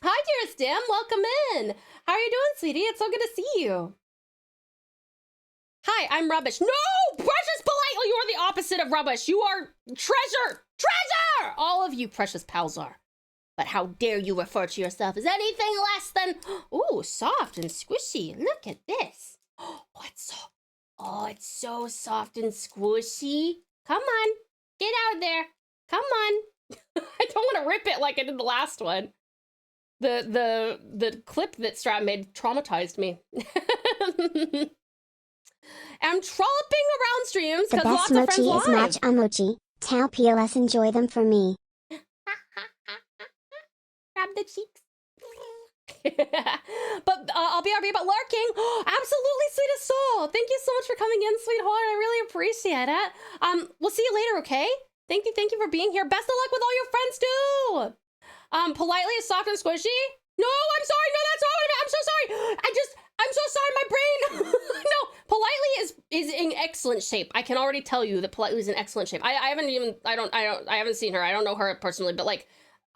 Hi, dearest Dim. Welcome in. How are you doing, sweetie? It's so good to see you. Hi, I'm rubbish. No! Precious Politely, you are the opposite of rubbish. You are treasure! Treasure! All of you precious pals are. But how dare you refer to yourself as anything less than... Ooh, soft and squishy. Look at this. It's so soft and squishy. Come on. Get out there. Come on. I don't want to rip it like I did the last one. The clip that Strat made traumatized me. I'm trolloping around streams The because lots best of friends mochi is live. matcha mochi. Tau PLS enjoy them for me. Grab the cheeks. But I'll be RB about lurking. Absolutely, sweetest soul. Thank you so much for coming in, sweetheart. I really appreciate it. We'll see you later, okay? Thank you for being here. Best of luck with all your friends too. Politely is soft and squishy. No, I'm sorry. No, that's not what I meant. I'm so sorry. I'm so sorry. My brain. No, Politely is in excellent shape. I can already tell you that Politely is in excellent shape. I haven't seen her. I don't know her personally, but like,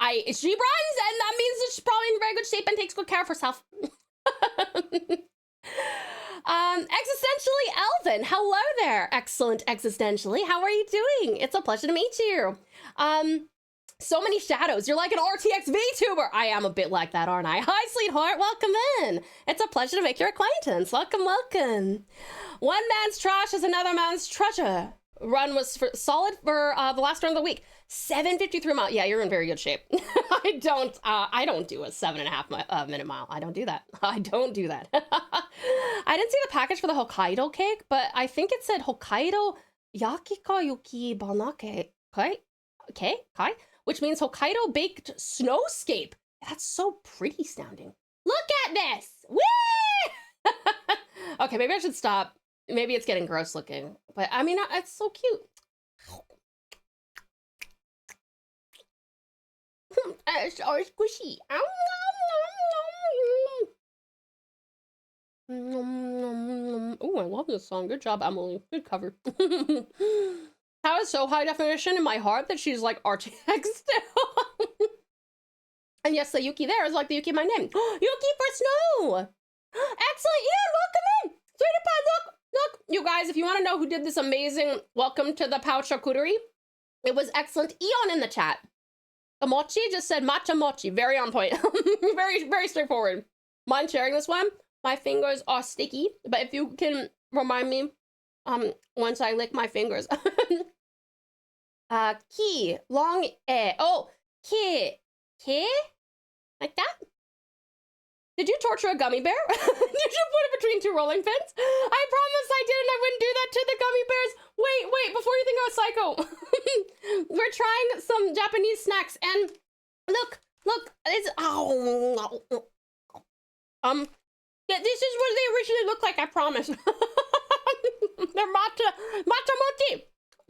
she runs, and that means that she's probably in very good shape and takes good care of herself. Existentially Elvin, hello there. Excellent existentially. How are you doing? It's a pleasure to meet you. So many shadows. You're like an RTX Vtuber. I am a bit like that, aren't I? Hi, sweetheart. Welcome in. It's a pleasure to make your acquaintance. Welcome, welcome. One man's trash is another man's treasure. Run was solid for the last run of the week. 7:53 miles. Yeah, you're in very good shape. I don't do a 7.5 minute mile. I don't do that. I don't do that. I didn't see the package for the Hokkaido cake, but I think it said Hokkaido Yakika Yuki Banake. Okay, which means Hokkaido baked snowscape. That's so pretty sounding. Look at this. Whee! Okay, maybe I should stop. Maybe it's getting gross looking, but I mean, it's so cute. It's so squishy. Oh, I love this song. Good job, Emily. Good cover. How is so high definition in my heart that she's like RTX still. And yes, the Yuki there is like the Yuki in my name. Yuki for snow. Excellent, Ian, welcome in. Sweetie pie, look. Look, you guys, if you want to know who did this amazing welcome to the pouch charcuterie, it was excellent Eon in the chat. The mochi just said matcha mochi. Very on point. Very, very straightforward. Mind sharing this one? My fingers are sticky, but if you can remind me, once I lick my fingers. Ki, long e. Oh, ki. Ki? Like that? Did you torture a gummy bear? Did you put it between two rolling pins? I promised I didn't. I wouldn't do that to the gummy bears. Wait, before you think I was psycho. We're trying some Japanese snacks and look, it's, yeah, this is what they originally look like, I promise. They're matcha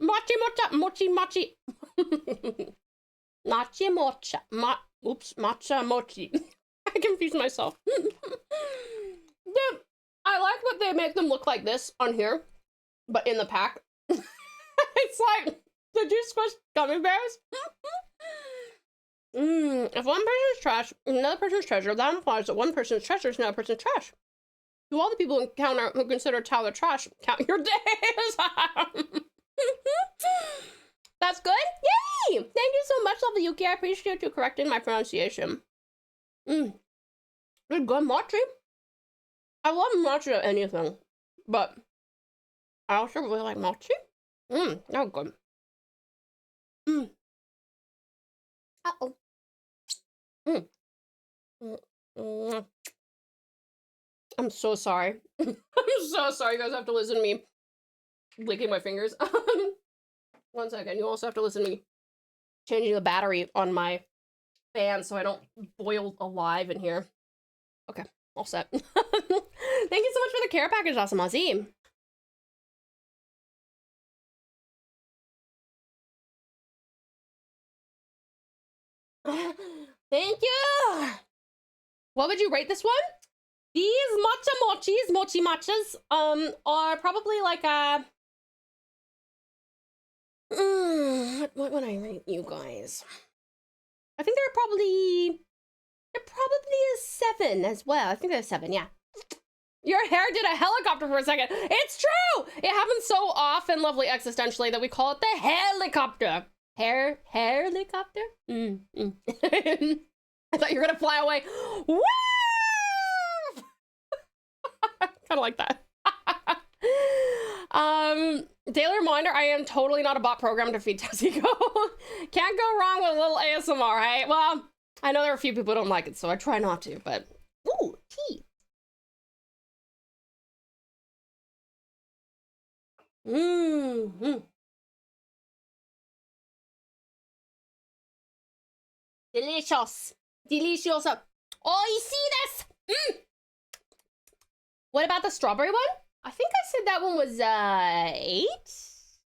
mochi. Mochi. Matcha mochi. I confused myself. I like that they make them look like this on here, but in the pack. It's like, did you squish gummy bears? If one person is trash, another person's treasure, that implies that one person's treasure is another person's trash. Do all the people encounter who consider Tau the trash count your days? That's good? Yay! Thank you so much, lovely Yuki. I appreciate you correcting my pronunciation. Good mochi. I love mochi or anything, but I also really like mochi. They're good. Uh-oh. I'm so sorry. I'm so sorry you guys have to listen to me licking my fingers. 1 second. You also have to listen to me changing the battery on my fan so I don't boil alive in here. Okay, all set. Thank you so much for the care package, Awesome Aussie. Thank you. What would you rate this one? These mochi matchas, are probably like a... what would I rate you guys? I think they're probably a 7 as well. I think they're a 7, yeah. Your hair did a helicopter for a second. It's true! It happens so often, lovely existentially, that we call it the helicopter. Hair helicopter? I thought you were gonna fly away. Woo! Kind of like that. Daily reminder, I am totally not a bot program to feed Tassie Go. Can't go wrong with a little ASMR, right? Well, I know there are a few people who don't like it, so I try not to, but... Ooh, tea. Delicious. Delicioso. Oh, you see this? What about the strawberry one? I think I said that one was 8.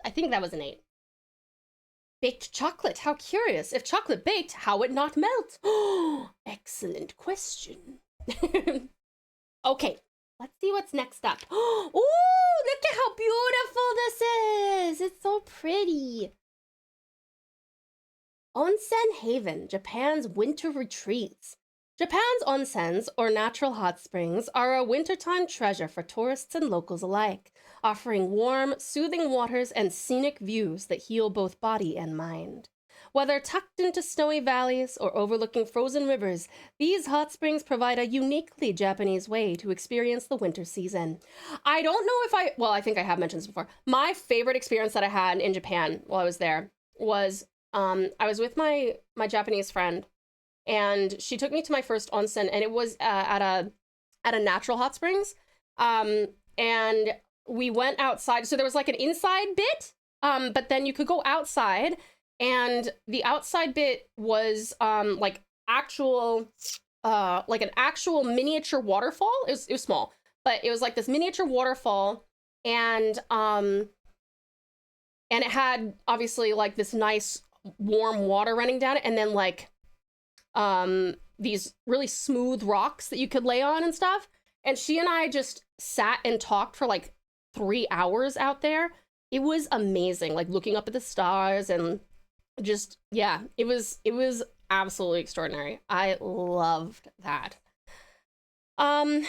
I think that was an 8. Baked chocolate. How curious. If chocolate baked, how would it not melt? Oh, excellent question. Okay, let's see what's next up. Oh, look at how beautiful this is. It's so pretty. Onsen Haven, Japan's winter retreats. Japan's onsens, or natural hot springs, are a wintertime treasure for tourists and locals alike, offering warm, soothing waters and scenic views that heal both body and mind. Whether tucked into snowy valleys or overlooking frozen rivers, these hot springs provide a uniquely Japanese way to experience the winter season. I don't know if I think I have mentioned this before. My favorite experience that I had in Japan while I was there was, I was with my Japanese friend, and she took me to my first onsen, and it was at a natural hot springs. And we went outside. So there was like an inside bit, but then you could go outside, and the outside bit was like actual like an actual miniature waterfall. It was small, but it was like this miniature waterfall, and it had obviously like this nice warm water running down it, and then like these really smooth rocks that you could lay on and stuff. And she and I just sat and talked for like 3 hours out there. It was amazing, like looking up at the stars, and just, yeah, it was absolutely extraordinary. I loved that. Let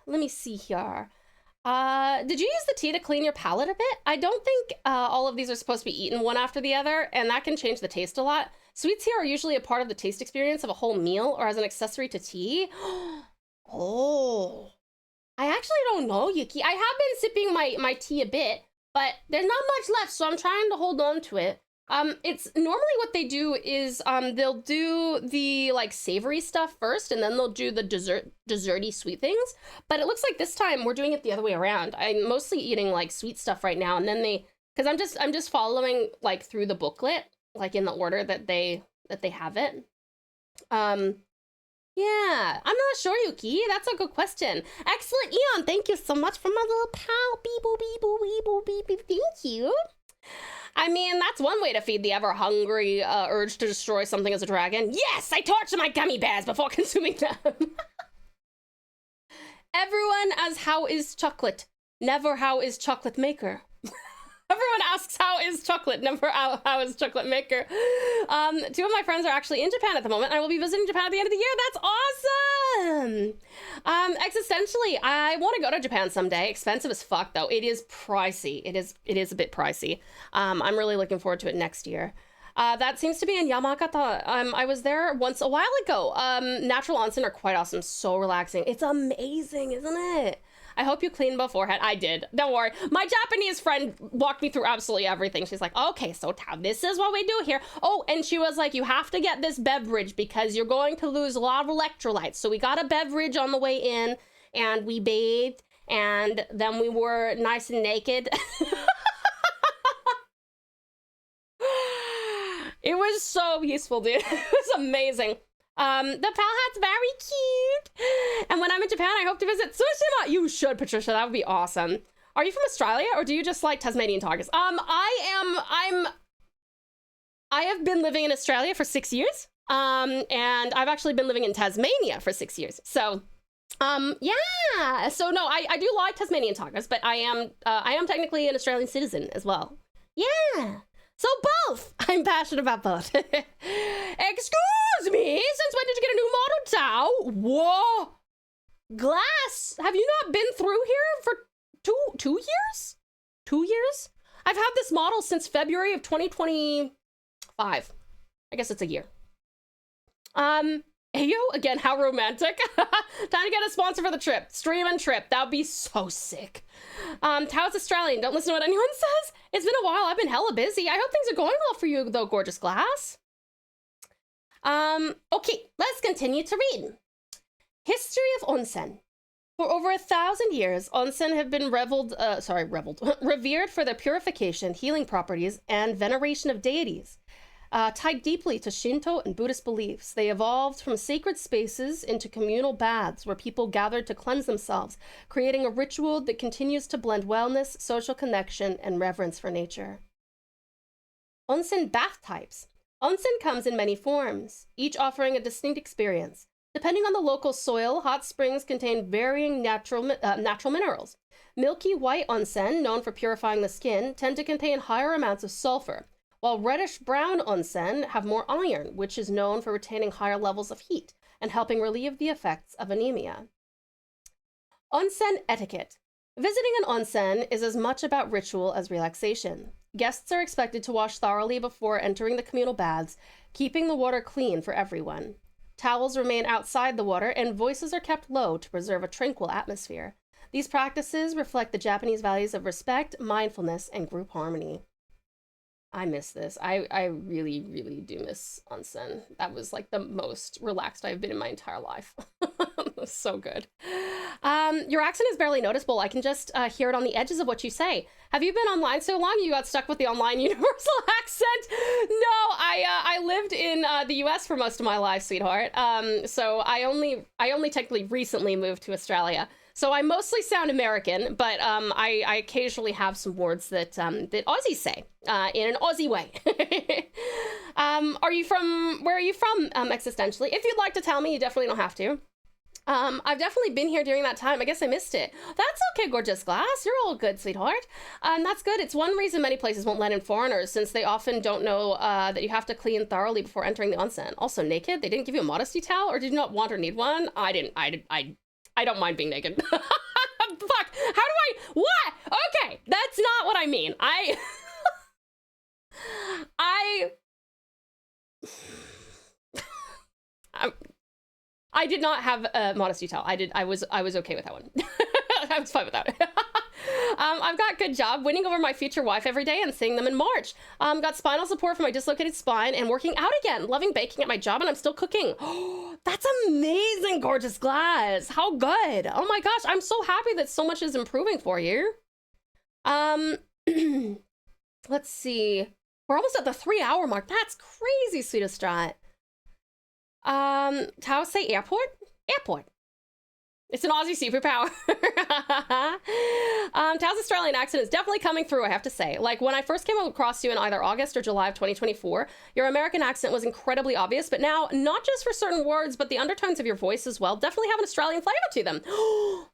me see here. Did you use the tea to clean your palate a bit? I don't think all of these are supposed to be eaten one after the other, and that can change the taste a lot. Sweets here are usually a part of the taste experience of a whole meal or as an accessory to tea. Oh, I actually don't know, Yuki. I have been sipping my tea a bit, but there's not much left, so I'm trying to hold on to it. It's normally what they do is they'll do the like savory stuff first, and then they'll do the desserty sweet things. But it looks like this time we're doing it the other way around. I'm mostly eating like sweet stuff right now, and then because I'm just following like through the booklet, like in the order that they have it. Yeah, I'm not sure, Yuki. That's a good question. Excellent, Eon. Thank you so much for my little pal. Beep, boop, beep, boop, beep, boop, beep, beep. Thank you. I mean, that's one way to feed the ever-hungry urge to destroy something as a dragon. Yes, I torture my gummy bears before consuming them. Everyone asks, how is chocolate? Never how is chocolate maker. Everyone asks, how is chocolate? Never how is chocolate maker. 2 of my friends are actually in Japan at the moment. I will be visiting Japan at the end of the year. That's awesome! Existentially, I want to go to Japan someday. Expensive as fuck, though. It is pricey. It is a bit pricey. I'm really looking forward to it next year. That seems to be in Yamagata. I was there once a while ago. Natural onsen are quite awesome. So relaxing. It's amazing, isn't it? I hope you clean beforehand. I did. Don't worry. My Japanese friend walked me through absolutely everything. She's like, okay, so this is what we do here. Oh, and she was like, you have to get this beverage because you're going to lose a lot of electrolytes. So we got a beverage on the way in, and we bathed, and then we were nice and naked. It was so peaceful, dude. It was amazing. The pal hat's very cute. And when I'm in Japan, I hope to visit Tsushima. You should, Patricia. That would be awesome. Are you from Australia, or do you just like Tasmanian Tigers? I have been living in Australia for 6 years. And I've actually been living in Tasmania for 6 years. So, yeah. So no, I do like Tasmanian Tigers, but I am technically an Australian citizen as well. Yeah. So both. I'm passionate about both. Excuse me, since when did you get a new model, Tao? Whoa. Glass, have you not been through here for two years? 2 years? I've had this model since February of 2025. I guess it's a year. Ayo, again, how romantic. Time to get a sponsor for the trip. Stream and trip. That would be so sick. Tao's Australian. Don't listen to what anyone says. It's been a while. I've been hella busy. I hope things are going well for you, though, gorgeous glass. Okay, let's continue to read. History of onsen. For over 1,000 years, onsen have been revered for their purification, healing properties, and veneration of deities. Tied deeply to Shinto and Buddhist beliefs, they evolved from sacred spaces into communal baths where people gathered to cleanse themselves, creating a ritual that continues to blend wellness, social connection, and reverence for nature. Onsen bath types. Onsen comes in many forms, each offering a distinct experience. Depending on the local soil, hot springs contain varying natural minerals. Milky white onsen, known for purifying the skin, tend to contain higher amounts of sulfur, while reddish-brown onsen have more iron, which is known for retaining higher levels of heat and helping relieve the effects of anemia. Onsen etiquette. Visiting an onsen is as much about ritual as relaxation. Guests are expected to wash thoroughly before entering the communal baths, keeping the water clean for everyone. Towels remain outside the water, and voices are kept low to preserve a tranquil atmosphere. These practices reflect the Japanese values of respect, mindfulness, and group harmony. I miss this. I really, really do miss onsen. That was like the most relaxed I've been in my entire life. It was so good. Your accent is barely noticeable. I can just hear it on the edges of what you say. Have you been online so long you got stuck with the online universal accent? No, I lived in the US for most of my life, sweetheart. So I only technically recently moved to Australia. So I mostly sound American, but I occasionally have some words that Aussies say in an Aussie way. Where are you from, existentially? If you'd like to tell me, you definitely don't have to. I've definitely been here during that time. I guess I missed it. That's okay, gorgeous glass. You're all good, sweetheart. That's good. It's one reason many places won't let in foreigners, since they often don't know that you have to clean thoroughly before entering the onsen. Also, naked? They didn't give you a modesty towel, or did you not want or need one? I don't mind being naked. the fuck? How do I, what? Okay, that's not what I mean. I did not have a modesty towel. I was okay with that one. I was fine with that. I've got good job winning over my future wife every day and seeing them in March. Got spinal support for my dislocated spine and working out again. Loving baking at my job and I'm still cooking. That's amazing, gorgeous Glass. How good. Oh my gosh, I'm so happy that so much is improving for you. Let's see. We're almost at the 3-hour mark. That's crazy, Sweet Strat. Tao say airport? Airport. It's an Aussie superpower. Tao's Australian accent is definitely coming through, I have to say. Like, when I first came across you in either August or July of 2024, your American accent was incredibly obvious, but now, not just for certain words, but the undertones of your voice as well definitely have an Australian flavor to them.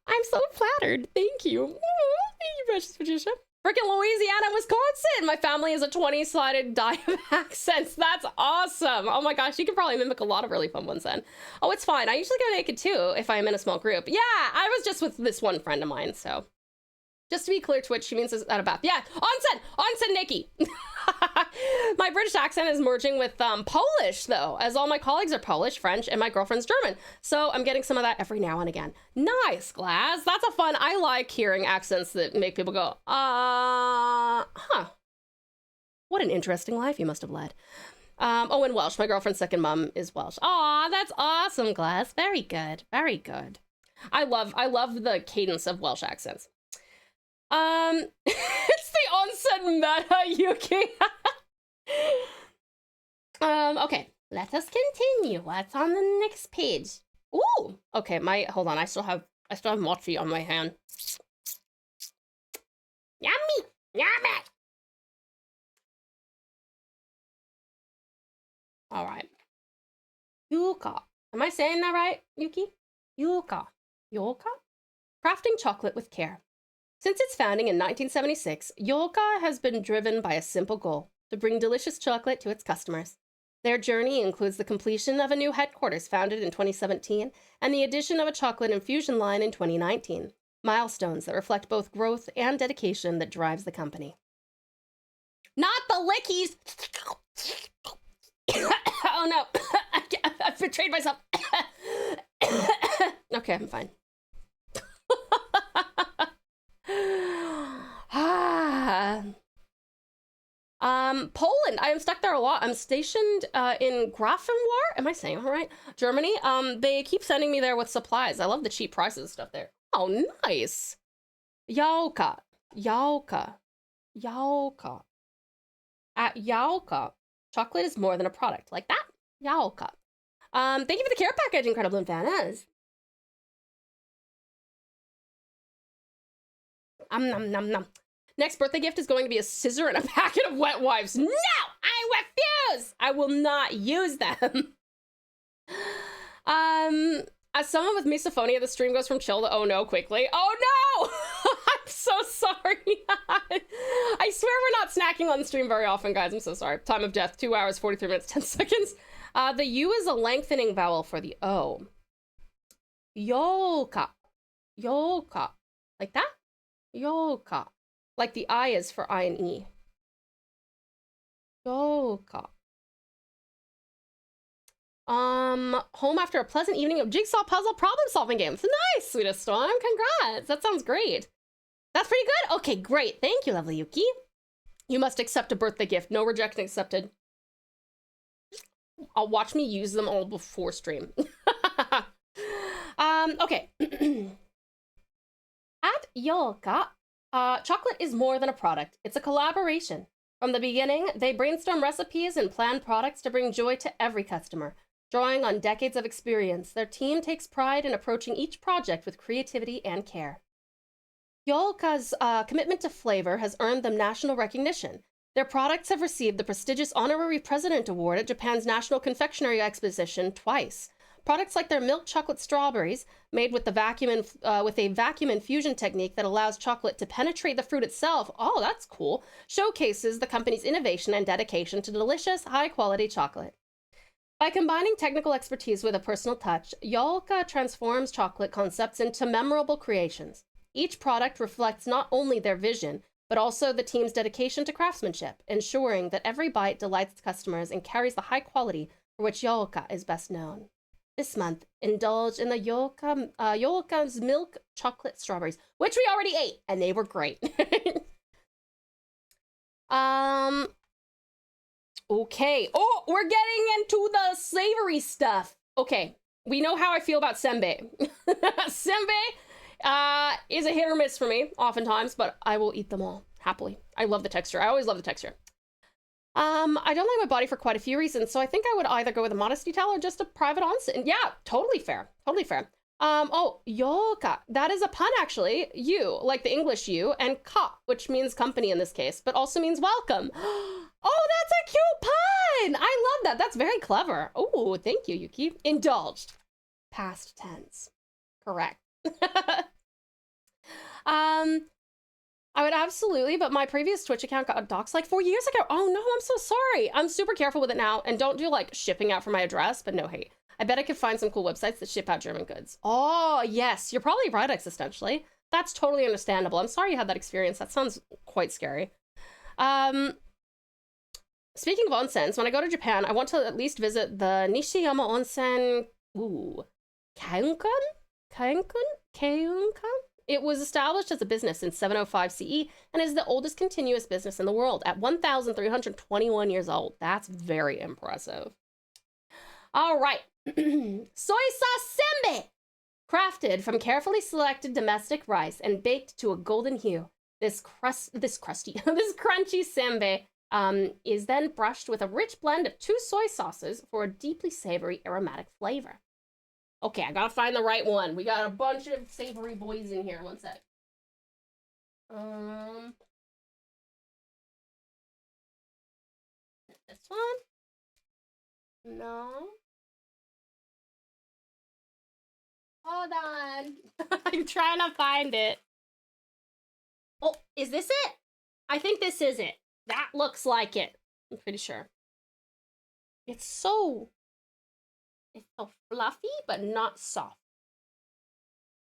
I'm so flattered. Thank you. Thank you, precious Patricia. Freaking Louisiana, Wisconsin. My family is a 20-sided die of accents. That's awesome. Oh my gosh, you can probably mimic a lot of really fun ones then. Oh, it's fine. I usually go naked too if I'm in a small group. Yeah, I was just with this one friend of mine, so. Just to be clear, Twitch, she means at a bath. Yeah, onsen Nikki. My British accent is merging with Polish, though, as all my colleagues are Polish, French, and my girlfriend's German. So I'm getting some of that every now and again. Nice, Glass. That's a fun. I like hearing accents that make people go, huh. What an interesting life you must have led. Oh, and Welsh. My girlfriend's second mom is Welsh. Aw, that's awesome, Glass. Very good. Very good. I love the cadence of Welsh accents. It's the onsen meta, Yuki. Okay, let us continue. What's on the next page? Ooh, okay, hold on, I still have mochi on my hand. Yummy, yummy. All right. Yuka. Am I saying that right, Yuki? Yuka. Yuka? Crafting chocolate with care. Since its founding in 1976, Yolka has been driven by a simple goal, to bring delicious chocolate to its customers. Their journey includes the completion of a new headquarters founded in 2017 and the addition of a chocolate infusion line in 2019, milestones that reflect both growth and dedication that drives the company. Not the lickies! Oh no, I've betrayed myself. Okay, I'm fine. Poland. I am stuck there a lot. I'm stationed in Grafenwar. Am I saying that right? Germany. They keep sending me there with supplies. I love the cheap prices and stuff there. Oh, nice. Yauka. Yauka. Yauka. At Yauka, chocolate is more than a product. Like that? Yauka. Thank you for the care package, Incredible Infanas. Nom nom nom. Next birthday gift is going to be a scissor and a packet of wet wipes. No! I refuse! I will not use them. As someone with misophonia, the stream goes from chill to oh no quickly. Oh no! I'm so sorry. I swear we're not snacking on the stream very often, guys. I'm so sorry. Time of death, 2 hours, 43 minutes, 10 seconds. The U is a lengthening vowel for the O. Yolka. Yolka. Like that? Yolka. Like the I is for I and E. Yolka. Home after a pleasant evening of jigsaw puzzle problem solving games. Nice, Sweetest Storm. Congrats. That sounds great. That's pretty good. Okay, great. Thank you, lovely Yuki. You must accept a birthday gift. No rejection accepted. I'll watch me use them all before stream. Okay. At Yolka, chocolate is more than a product. It's a collaboration. From the beginning, they brainstorm recipes and plan products to bring joy to every customer. Drawing on decades of experience, their team takes pride in approaching each project with creativity and care. Yolka's commitment to flavor has earned them national recognition. Their products have received the prestigious Honorary President Award at Japan's National Confectionery Exposition twice. Products like their milk chocolate strawberries, made with a vacuum infusion technique that allows chocolate to penetrate the fruit itself, oh, that's cool, showcases the company's innovation and dedication to delicious, high-quality chocolate. By combining technical expertise with a personal touch, Yolka transforms chocolate concepts into memorable creations. Each product reflects not only their vision, but also the team's dedication to craftsmanship, ensuring that every bite delights customers and carries the high quality for which Yoka is best known. This month, indulge in the Yoka's milk chocolate strawberries, which we already ate, and they were great. Okay. Oh, we're getting into the savory stuff. Okay, we know how I feel about senbei. Senbei is a hit or miss for me, oftentimes, but I will eat them all, happily. I love the texture. I always love the texture. I don't like my body for quite a few reasons, so I think I would either go with a modesty towel or just a private onsen. Yeah, totally fair. Totally fair. Oh, yoka. That is a pun, actually. You, like the English you, and ka, which means company in this case, but also means welcome. Oh, that's a cute pun! I love that. That's very clever. Oh, thank you, Yuki. Indulged. Past tense. Correct. I would absolutely, but my previous Twitch account got doxxed like 4 years ago. Oh no, I'm so sorry. I'm super careful with it now and don't do like shipping out for my address, but no hate. I bet I could find some cool websites that ship out German goods. Oh yes, you're probably right, existentially. That's totally understandable. I'm sorry you had that experience. That sounds quite scary. Speaking of onsens, when I go to Japan, I want to at least visit the Nishiyama Onsen, Keiunkan? It was established as a business in 705 CE and is the oldest continuous business in the world at 1,321 years old. That's very impressive. All right. Soy sauce senbei! Crafted from carefully selected domestic rice and baked to a golden hue. This crunchy senbei is then brushed with a rich blend of 2 soy sauces for a deeply savory aromatic flavor. Okay, I gotta find the right one. We got a bunch of savory boys in here. One sec. This one? No. Hold on. I'm trying to find it. Oh, is this it? I think this is it. That looks like it. I'm pretty sure. It's so fluffy, but not soft.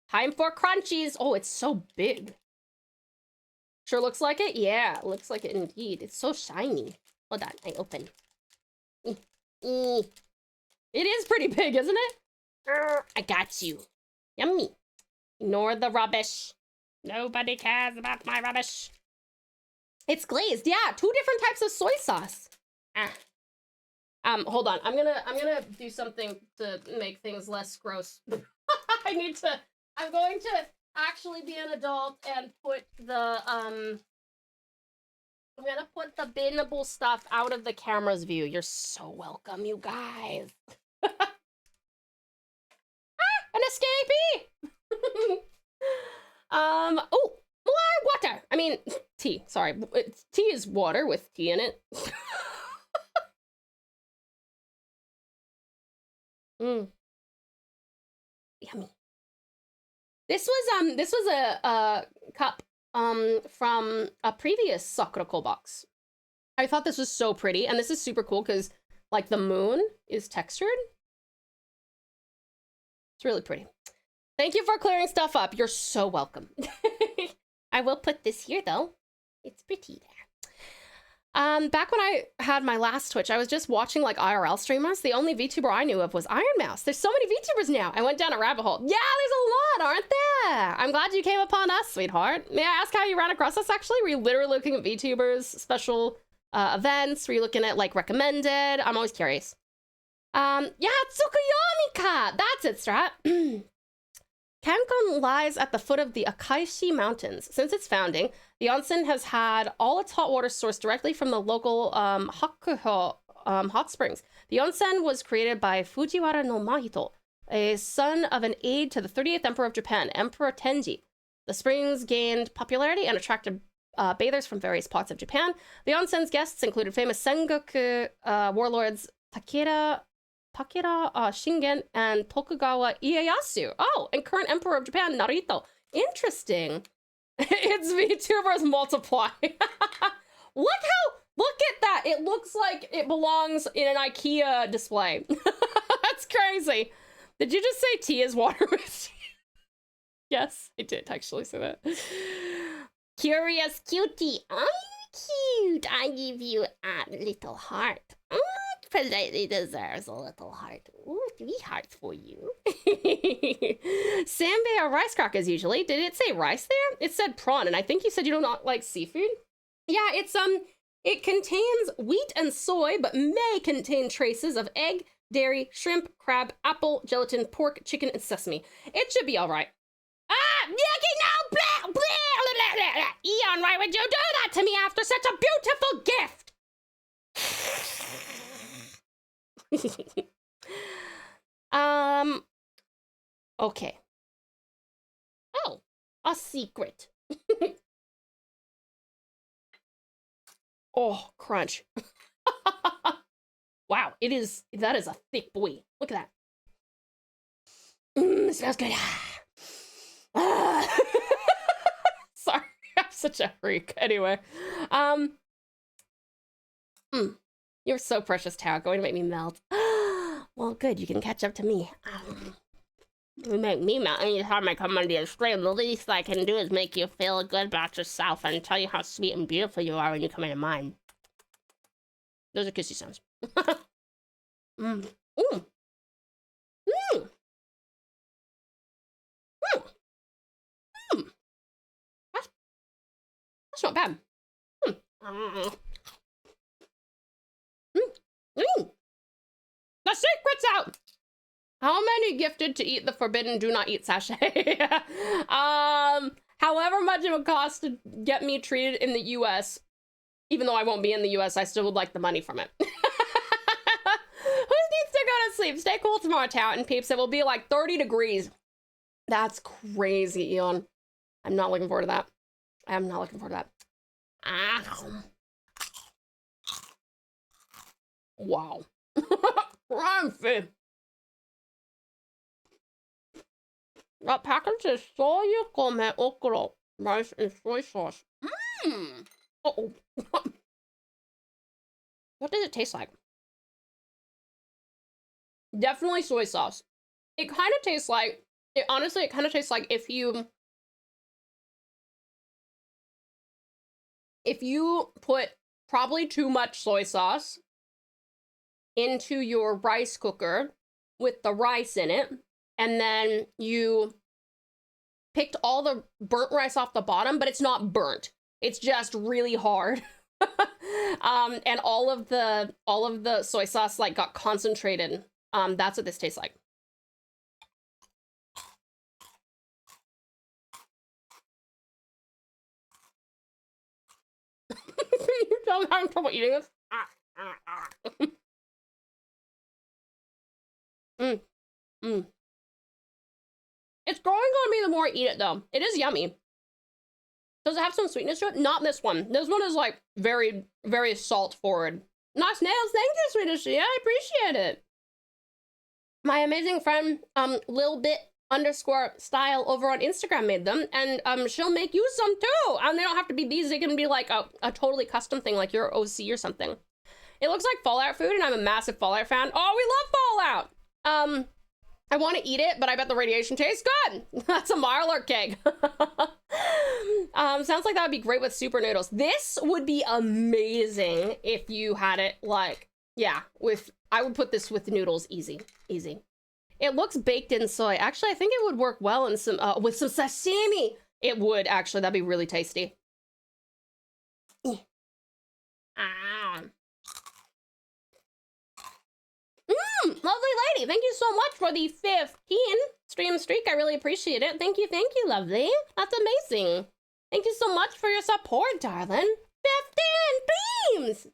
Time for crunchies. Oh, it's so big. Sure looks like it? Yeah, it looks like it indeed. It's so shiny. Hold on, I open. It is pretty big, isn't it? I got you. Yummy. Ignore the rubbish. Nobody cares about my rubbish. It's glazed. Yeah, 2 different types of soy sauce. Hold on. I'm gonna do something to make things less gross. I'm going to actually be an adult and put the I'm gonna put the binnable stuff out of the camera's view. You're so welcome, you guys. An escapee! Oh, more water. I mean, tea. Sorry, tea is water with tea in it. Yummy. This was a cup from a previous Sakura box. I thought this was so pretty, and this is super cool because like the moon is textured. It's really pretty. Thank you for clearing stuff up. You're so welcome. I will put this here though. It's pretty there. Back when I had my last Twitch, I was just watching like IRL streamers. The only VTuber I knew of was Iron Mouse. There's so many VTubers now. I went down a rabbit hole. Yeah, there's a lot, aren't there? I'm glad you came upon us, sweetheart. May I ask how you ran across us actually? Were you literally looking at VTubers, special events? Were you looking at like recommended? I'm always curious. Yeah, Tsukuyomi-ka! That's it, Strat. Kankon lies at the foot of the Akaishi Mountains. Since its founding, the onsen has had all its hot water sourced directly from the local Hakuho hot springs. The onsen was created by Fujiwara no Mahito, a son of an aide to the 38th Emperor of Japan, Emperor Tenji. The springs gained popularity and attracted bathers from various parts of Japan. The onsen's guests included famous Sengoku warlords Takeda Shingen and Tokugawa Ieyasu. Oh, and current Emperor of Japan, Narito. Interesting. Its VTubers multiply. Look at that. It looks like it belongs in an IKEA display. That's crazy. Did you just say tea is water with tea? Yes, I did actually say that. Curious cutie. I'm cute. I give you a little heart. Politely deserves a little heart. Ooh, 3 hearts for you. Sambay or rice crackers usually. Did it say rice there? It said prawn, and I think you said you do not like seafood. Yeah, it contains wheat and soy, but may contain traces of egg, dairy, shrimp, crab, apple, gelatin, pork, chicken, and sesame. It should be all right. Ah, yucky, no! Blah, blah, blah, blah, blah. Eon, why would you do that to me after such a beautiful gift? Okay. Oh, a secret. Oh, crunch. Wow, that is a thick boy. Look at that. It smells good. Sorry, I'm such a freak. Anyway, you're so precious, Tao. Going to make me melt. Well, good. You can catch up to me. You make me melt anytime I come under your stream. The least I can do is make you feel good about yourself and tell you how sweet and beautiful you are when you come into mine. Those are kissy sounds. That's not bad. The secret's out. How many gifted to eat the forbidden do not eat sachet? However much it would cost to get me treated in the US, even though I won't be in the US, I still would like the money from it. Who needs to go to sleep? Stay cool tomorrow, Tout and peeps. It will be like 30 degrees. That's crazy, Eon. I'm not looking forward to that. I am not looking forward to that. Wow. Crunchy. That package is soy come okra, rice and soy sauce. Uh-oh. What does it taste like? Definitely soy sauce. It kind of tastes like, honestly, it kind of tastes like if you put probably too much soy sauce into your rice cooker with the rice in it, and then you picked all the burnt rice off the bottom, but it's not burnt. It's just really hard. And all of the soy sauce like got concentrated. That's what this tastes like. You don't have trouble eating this? It's growing on me the more I eat it, though. It is yummy. Does it have some sweetness to it? Not this one. This one is like very, very salt forward. Nice nails. Thank you, Swedish. Yeah, I appreciate it. My amazing friend, Lilbit_style over on Instagram made them, and she'll make you some too. And they don't have to be these. They can be like a totally custom thing, like your OC or something. It looks like Fallout food, and I'm a massive Fallout fan. Oh, we love Fallout. I want to eat it, but I bet the radiation tastes good. That's a Marler cake. Sounds like that would be great with super noodles. This would be amazing if you had it like, yeah, I would put this with noodles, easy. It looks baked in soy. Actually, I think it would work well in with some sashimi. It would, actually. That'd be really tasty. Lovely lady, thank you so much for the 15 stream streak. I really appreciate it. Thank you, lovely. That's amazing. Thank you so much for your support, darling. 15 beams!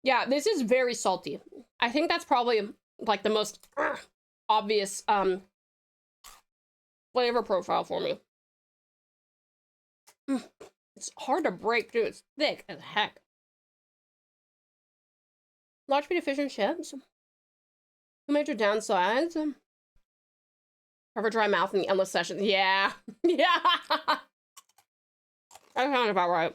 Yeah, this is very salty. I think that's probably like the most obvious flavor profile for me. It's hard to break, too. It's thick as heck. Large speed efficient chips. Two major downsides. Have a dry mouth in the endless sessions. Yeah. Yeah. That sounds about right.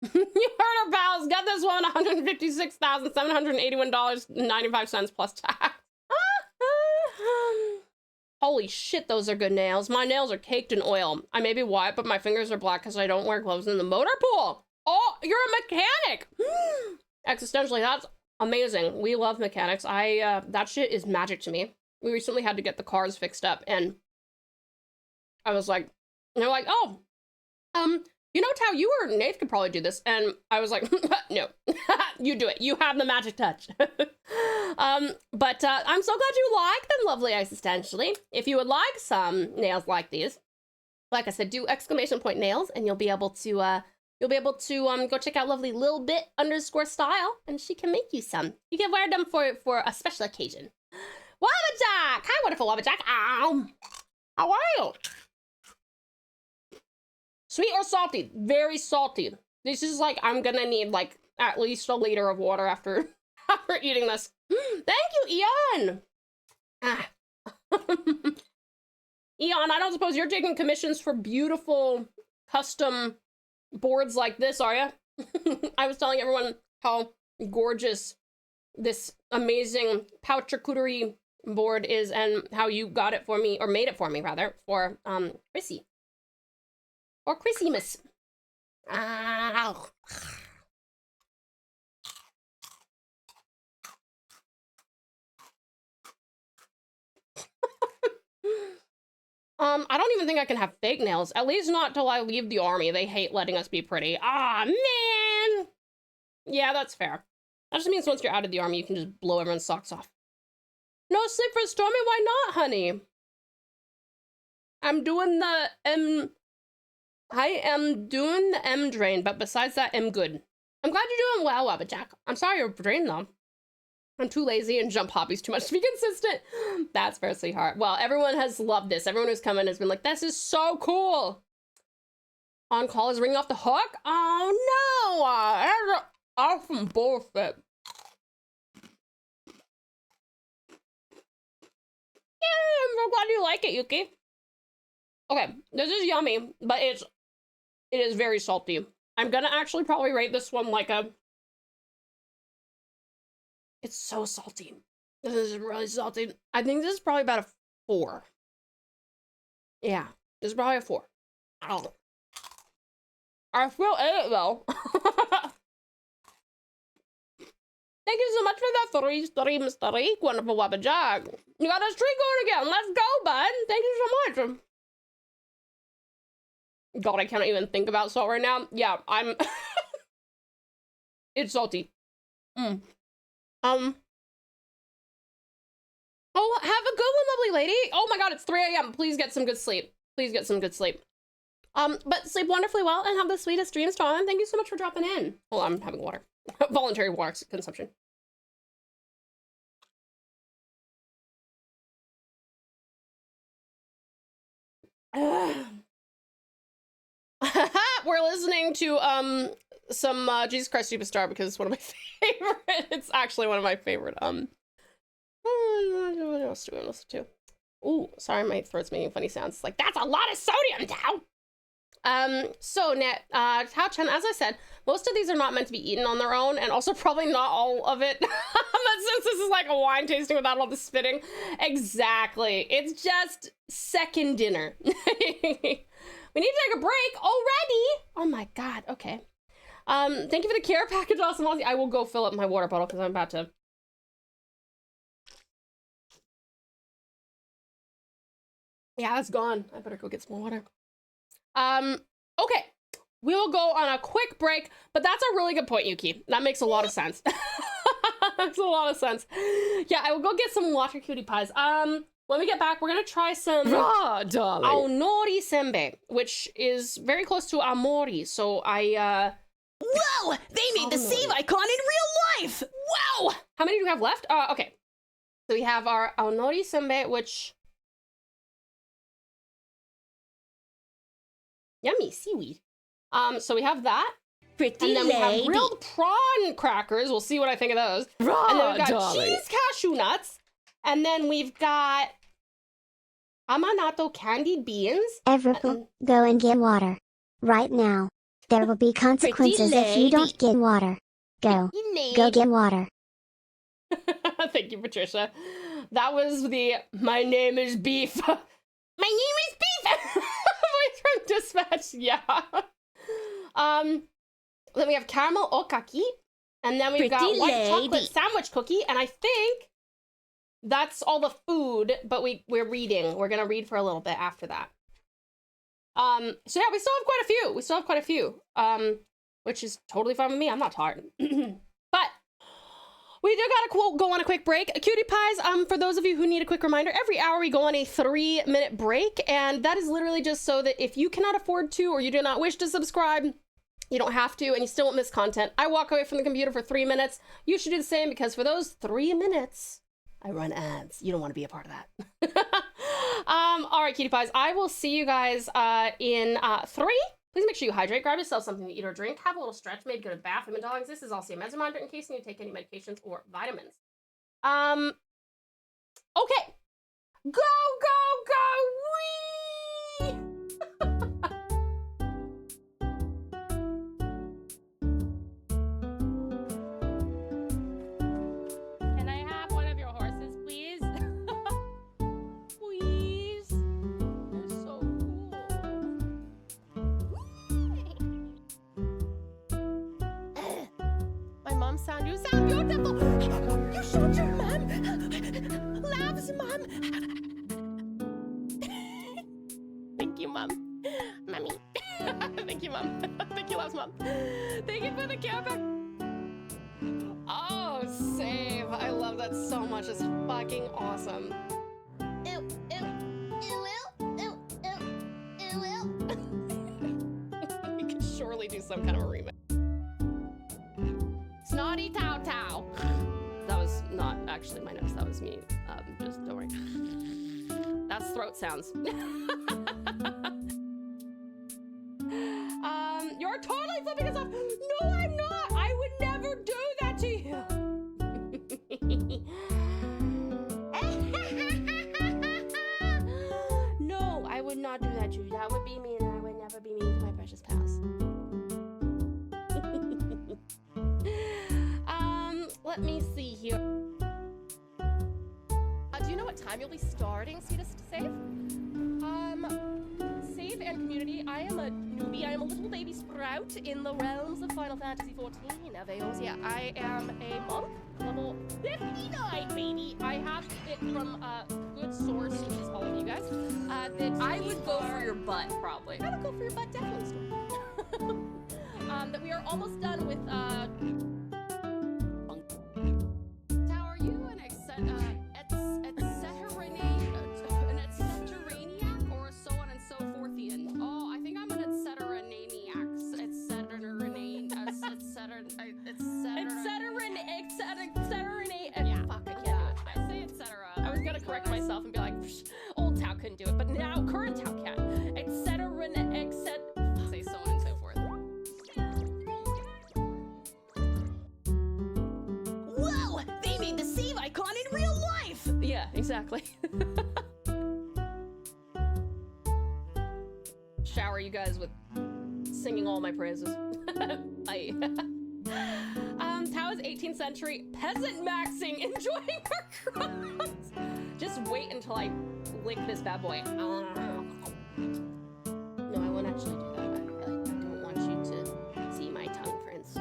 You heard her, pals. Get this one $156,781.95 plus tax. Holy shit, those are good nails. My nails are caked in oil. I may be white, but my fingers are black because I don't wear gloves in the motor pool. Oh, you're a mechanic. Existentially, that's amazing. We love mechanics. That shit is magic to me. We recently had to get the cars fixed up, and I was like, they're like, oh, you know, Tao, you or Nath could probably do this. And I was like, no, you do it. You have the magic touch. But I'm so glad you like them, lovely existentially. If you would like some nails like these, like I said, do exclamation point nails, and you'll be able to go check out lovely _style, and she can make you some. You can wear them for a special occasion. Wabbajack! Hi, wonderful Wabbajack. Ow! How are you? Sweet or salty? Very salty. This is like, I'm gonna need like at least a liter of water after eating this. Thank you, Eon! Eon, I don't suppose you're taking commissions for beautiful custom boards like this, are you? I was telling everyone how gorgeous this amazing pouch charcuterie board is, and how you got it for me, or made it for me rather, for Chrissy. Or Christmas. Ow. I don't even think I can have fake nails. At least not till I leave the army. They hate letting us be pretty. Ah, man! Yeah, that's fair. That just means once you're out of the army, you can just blow everyone's socks off. No sleep for Stormy? Why not, honey? I'm doing the I am doing the M drain, but besides that, I'm good. I'm glad you're doing well, Wabbajack. I'm sorry you're drained, though. I'm too lazy and jump hobbies too much to be consistent. That's fair, sweetheart. Well, everyone has loved this. Everyone who's come in has been like, this is so cool. On call is ringing off the hook? Oh, no. That's awesome bullshit. Yay, I'm so glad you like it, Yuki. Okay, this is yummy, but it is very salty. I'm gonna actually probably rate this one like a... It's so salty. This is really salty. I think this is probably about a 4. Yeah, this is probably a 4. I don't know. I still ate it though. Thank you so much for that 3 streak, wonderful Wabbajack. You got a streak going again. Let's go, bud. Thank you so much. God, I can't even think about salt right now. Yeah, I'm... It's salty. Oh, have a good one, lovely lady. Oh my God, it's 3 a.m. Please get some good sleep. Please get some good sleep. But sleep wonderfully well and have the sweetest dreams, Tom. Thank you so much for dropping in. Well, I'm having water. Voluntary water consumption. We're listening to some Jesus Christ Superstar because it's one of my favorite. It's actually one of my favorite. What else do we listen to? Ooh, sorry, my throat's making funny sounds. It's like, that's a lot of sodium, Tao. So Tao Chen, as I said, most of these are not meant to be eaten on their own, and also probably not all of it. But since this is like a wine tasting without all the spitting, exactly. It's just second dinner. We need to take a break already. Oh my God. Okay. Thank you for the care package, Awesome Aussie. I will go fill up my water bottle because I'm about to. Yeah, that's gone. I better go get some more water. Okay. We will go on a quick break, but that's a really good point, Yuki. That makes a lot of sense. Makes a lot of sense. Yeah, I will go get some water cutie pies. When we get back, we're gonna try some darling. Aonori senbei, which is very close to amori. So Whoa! They made the save icon in real life! Wow! How many do we have left? Okay. So we have our Aonori senbei, which... Yummy, seaweed. So we have that. Pretty and then lady. we have grilled prawn crackers. We'll see what I think of those. And then we've got cheese cashew nuts. And then we've got Amanato candied beans. Everyone, go and get water. Right now. There will be consequences if you don't get water. Go. Go get water. Thank you, Patricia. That was the "My name is Beef." My name is Beef. Voice from Dispatch. Yeah. Then we have caramel okaki, and then we've got Pretty white chocolate lady. sandwich cookie, and I think that's all the food. But we're reading. We're gonna read for a little bit after that. So yeah, we still have quite a few. We still have quite a few. Which is totally fine with me. I'm not tired. But we do gotta go on a quick break. Cutie pies, for those of you who need a quick reminder, every hour we go on a 3-minute break, and that is literally just so that if you cannot afford to or you do not wish to subscribe, you don't have to, and you still won't miss content. I walk away from the computer for 3 minutes. You should do the same, because for those 3 minutes, I run ads. You don't want to be a part of that. All right, cutie pies, I will see you guys in 3. Please make sure you hydrate, grab yourself something to eat or drink, have a little stretch, maybe go to the bathroom. And dogs, this is also a meds reminder in case you need to take any medications or vitamins. Okay. Go, go, go, Can I have one of your horses, please? Please. They're so cool. My mom sound, you sound beautiful. You showed your mom. Loves mom. Thank you, mom. Mommy. Thank you, mom. Thank you, loves mom. Thank you for the care back. Oh, save. I love that so much. It's fucking awesome. Ew, ew, ew, ew, ew, ew, ew, ew. We could surely do some kind of a remix. Snotty Tau Tau. That was not actually my nose. That was me. Just don't worry. That's throat sounds. You're totally flipping us off. No, I'm not. I would never do that to you. No, I would not do that to you. That would be mean, and I would never be mean to my precious pals. Let me see here. Do you know what time you'll be starting, sweetest Save? Save and community, I am a newbie. I am a little baby sprout in the realms of Final Fantasy XIV. Yeah, I am a monk, level 59, baby. I have it from a good source, which is all of you guys. That I would go for your butt, probably. I would go for your butt, definitely. That we are almost done with, Tao, are you an etcetera-maniac or so on and so forthian? Oh, I think I'm an etcetera-maniac. Yeah, fuck, I can't do it. I say etcetera. I was gonna correct myself and be like, old Tao couldn't do it, but now current Tao can. Say so on and so forth. Whoa! They made the save icon in real life! Yeah, exactly. Shower you guys with singing all my praises. Bye. Tao is 18th century peasant maxing, enjoying her crumbs. Just wait until I lick this bad boy. No, I won't actually do that. I don't want you to see my tongue, Prince.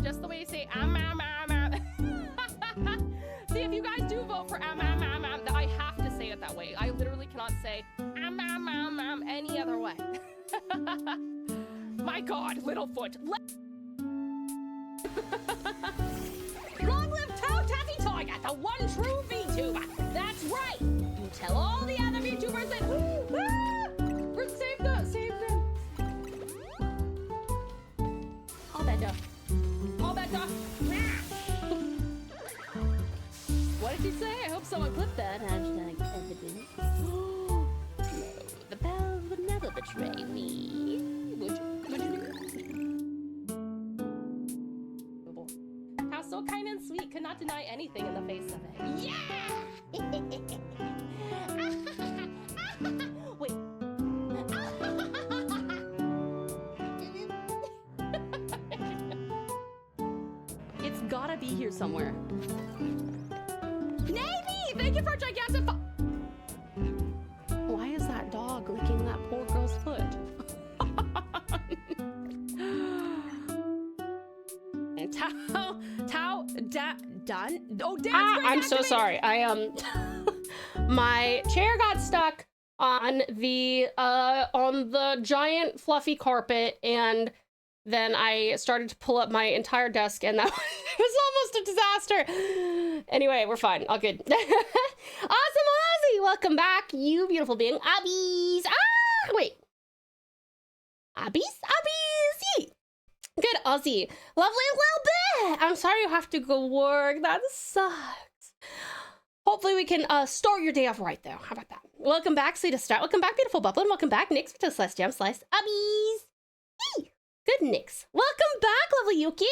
Just the way you say See, if you guys do vote for I have to say it that way. I literally cannot say any other way. My God, Littlefoot. Long live TauTassieTiger, the one true Vtuber. That's right. You tell all the other Vtubers that save them. All better. What did you say? I hope someone clipped that. Hashtag evidence. No, the bells would never betray me. Would you? How so kind and sweet, could not deny anything in the face of it. Yeah! Wait. gotta be here somewhere. Navy, thank you for a gigantic Why is that dog licking that poor girl's foot? Done. Oh, damn! I'm so sorry. I my chair got stuck on the giant fluffy carpet, and then I started to pull up my entire desk, and that was almost a disaster. Anyway, we're fine. All good. Awesome Ozzy, welcome back, you beautiful being. Abby's. Wait. Abby's. Yee. Good Ozzy. Lovely little bit. I'm sorry you have to go work. That sucks. Hopefully we can start your day off right though. How about that? Welcome back, sweetest start. Welcome back, beautiful Bubbler. Welcome back, Nix with the Slice Jam Slice. Abby's. Hey, good Nix. Welcome back, lovely Yuki.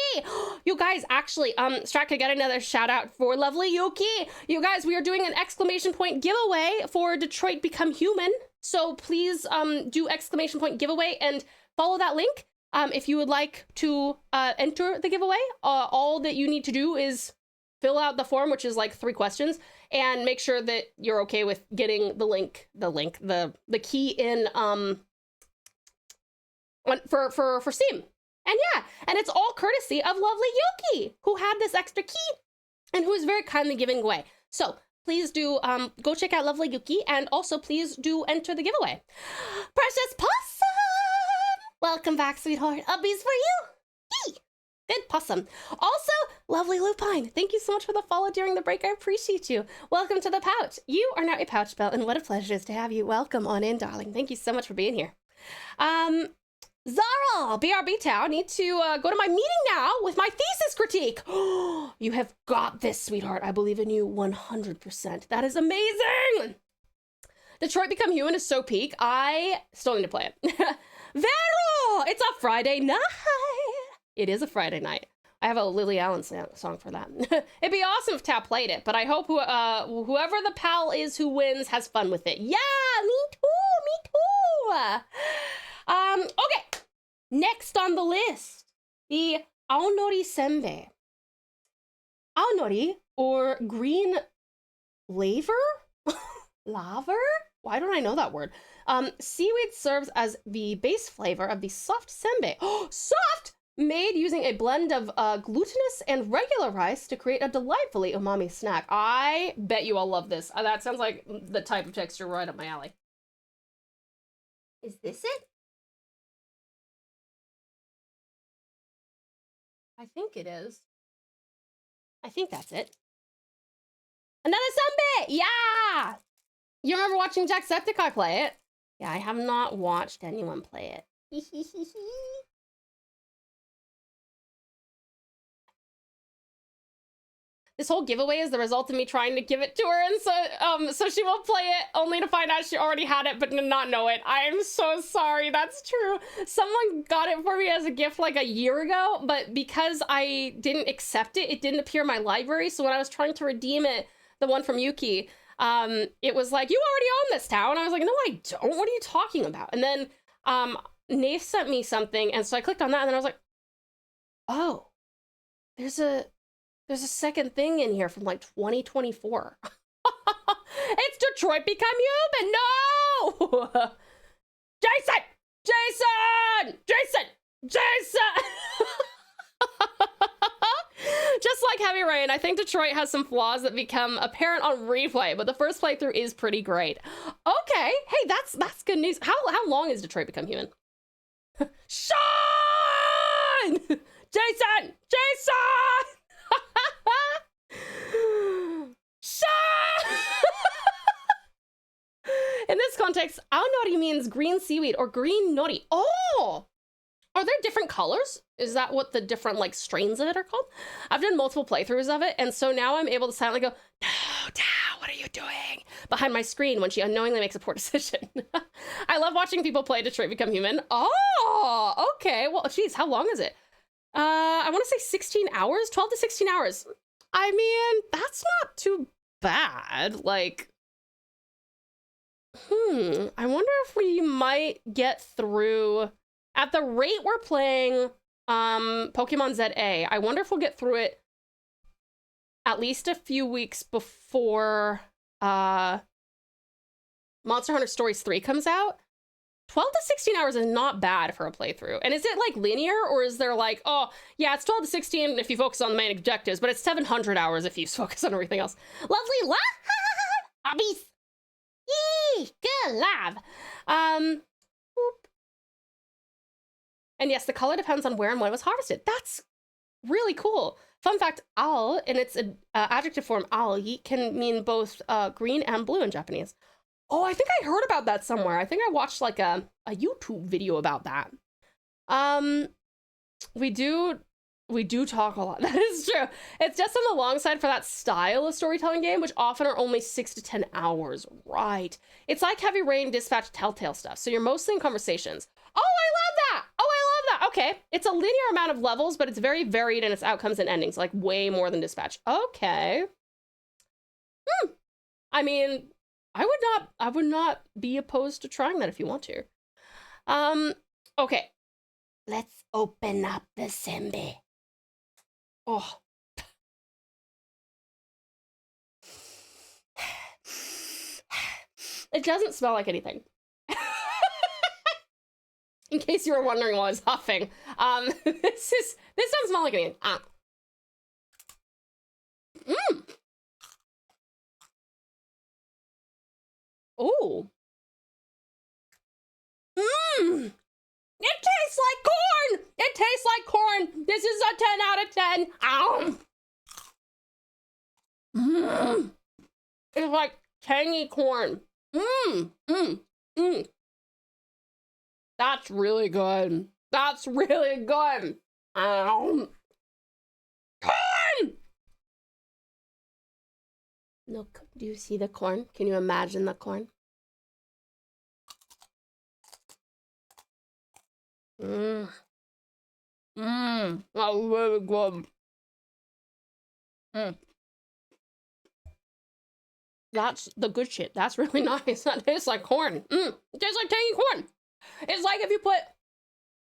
You guys, actually, Strat could get another shout out for lovely Yuki. You guys, we are doing an exclamation point giveaway for Detroit Become Human. So please do exclamation point giveaway and follow that link. If you would like to enter the giveaway, all that you need to do is fill out the form, which is like 3 questions, and make sure that you're okay with getting the key in for Steam. And yeah, and it's all courtesy of lovely Yuki, who had this extra key and who is very kindly giving away. So please do go check out lovely Yuki, and also please do enter the giveaway. Precious Possum! Welcome back, sweetheart. Uppies for you. Yee! Good possum. Also, lovely Lupine. Thank you so much for the follow during the break. I appreciate you. Welcome to the pouch. You are now a pouch belt, and what a pleasure it is to have you. Welcome on in, darling. Thank you so much for being here. Zara, BRB Town, need to go to my meeting now with my thesis critique. You have got this, sweetheart. I believe in you 100%. That is amazing. Detroit Become Human is so peak. I still need to play it. Vero! It's a Friday night. It is a Friday night. I have a Lily Allen song for that. It'd be awesome if Tao played it, but I hope whoever the pal is who wins has fun with it. Yeah, me too. Okay. Next on the list, the Aonori Senbei. Aonori, or green laver? Laver? Why don't I know that word? Seaweed serves as the base flavor of the soft senbei. Soft! Made using a blend of glutinous and regular rice to create a delightfully umami snack. I bet you all love this. That sounds like the type of texture right up my alley. Is this it? I think it is. I think that's it. Another senbei! Yeah! You remember watching Jacksepticeye play it? Yeah, I have not watched anyone play it. This whole giveaway is the result of me trying to give it to her, and so she will play it only to find out she already had it but not know it. I am so sorry. That's true. Someone got it for me as a gift like a year ago, but because I didn't accept it, it didn't appear in my library. So when I was trying to redeem it, the one from Yuki, it was like, you already own this, Tao. And I was like, no, I don't. What are you talking about? And then Nath sent me something, and so I clicked on that, and then I was like, oh, there's a second thing in here from like 2024. It's Detroit Become Human. No! Jason! Just like Heavy Rain, I think Detroit has some flaws that become apparent on replay, but the first playthrough is pretty great. Okay, hey, that's good news. How long is Detroit Become Human? Sean! Jason! In this context, aonori means green seaweed or green nori. Oh! Are there different colors? Is that what the different like strains of it are called? I've done multiple playthroughs of it, and so now I'm able to silently go, no, Tao, what are you doing? Behind my screen when she unknowingly makes a poor decision. I love watching people play Detroit Become Human. Oh, okay. Well, geez, how long is it? I want to say 16 hours, 12 to 16 hours. I mean, that's not too bad. Like, I wonder if we might get through, at the rate we're playing Pokemon ZA, I wonder if we'll get through it at least a few weeks before Monster Hunter Stories 3 comes out. 12 to 16 hours is not bad for a playthrough. And is it like linear, or is there like, oh, yeah, it's 12 to 16 if you focus on the main objectives, but it's 700 hours if you focus on everything else. Lovely hobbies. Yee, good lab. And yes, the color depends on where and when it was harvested. That's really cool. Fun fact, owl, in its adjective form, owl, can mean both green and blue in Japanese. Oh, I think I heard about that somewhere. I think I watched like a YouTube video about that. We do talk a lot. That is true. It's just on the long side for that style of storytelling game, which often are only 6 to 10 hours. Right. It's like Heavy Rain, Dispatch, Telltale stuff. So you're mostly in conversations. Oh, I love that. Oh, I love that. Okay. It's a linear amount of levels, but it's very varied in its outcomes and endings, like way more than Dispatch. Okay. I mean, I would not be opposed to trying that if you want to. Okay. Let's open up the Simbi. Oh. It doesn't smell like anything. In case you were wondering while I was huffing. This doesn't smell like anything. Oh. It tastes like corn! It tastes like corn! This is a 10 out of 10. It's like tangy corn. That's really good. That's really good. Corn! Look, do you see the corn? Can you imagine the corn? That's really good. That's the good shit. That's really nice. That tastes like corn. It tastes like tangy corn. It's like if you put,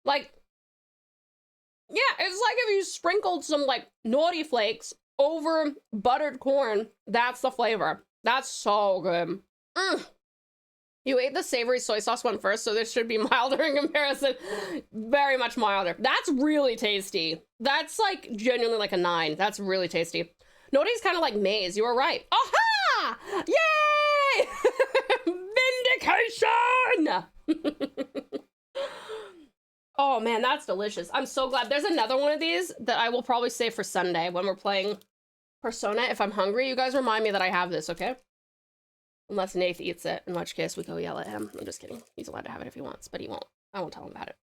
like, yeah, it's like if you sprinkled some, like, naughty flakes over buttered corn. That's the flavor. That's so good. You ate the savory soy sauce one first, so this should be milder in comparison. Very much milder. That's really tasty. That's like genuinely like a 9. That's really tasty. Naughty's kind of like maize. You were right. Aha! Yay! Vindication! Oh man, that's delicious. I'm so glad. There's another one of these that I will probably save for Sunday when we're playing Persona. If I'm hungry, you guys remind me that I have this, okay? Unless Nath eats it, in which case we go yell at him. I'm just kidding. He's allowed to have it if he wants, but he won't. I won't tell him about it.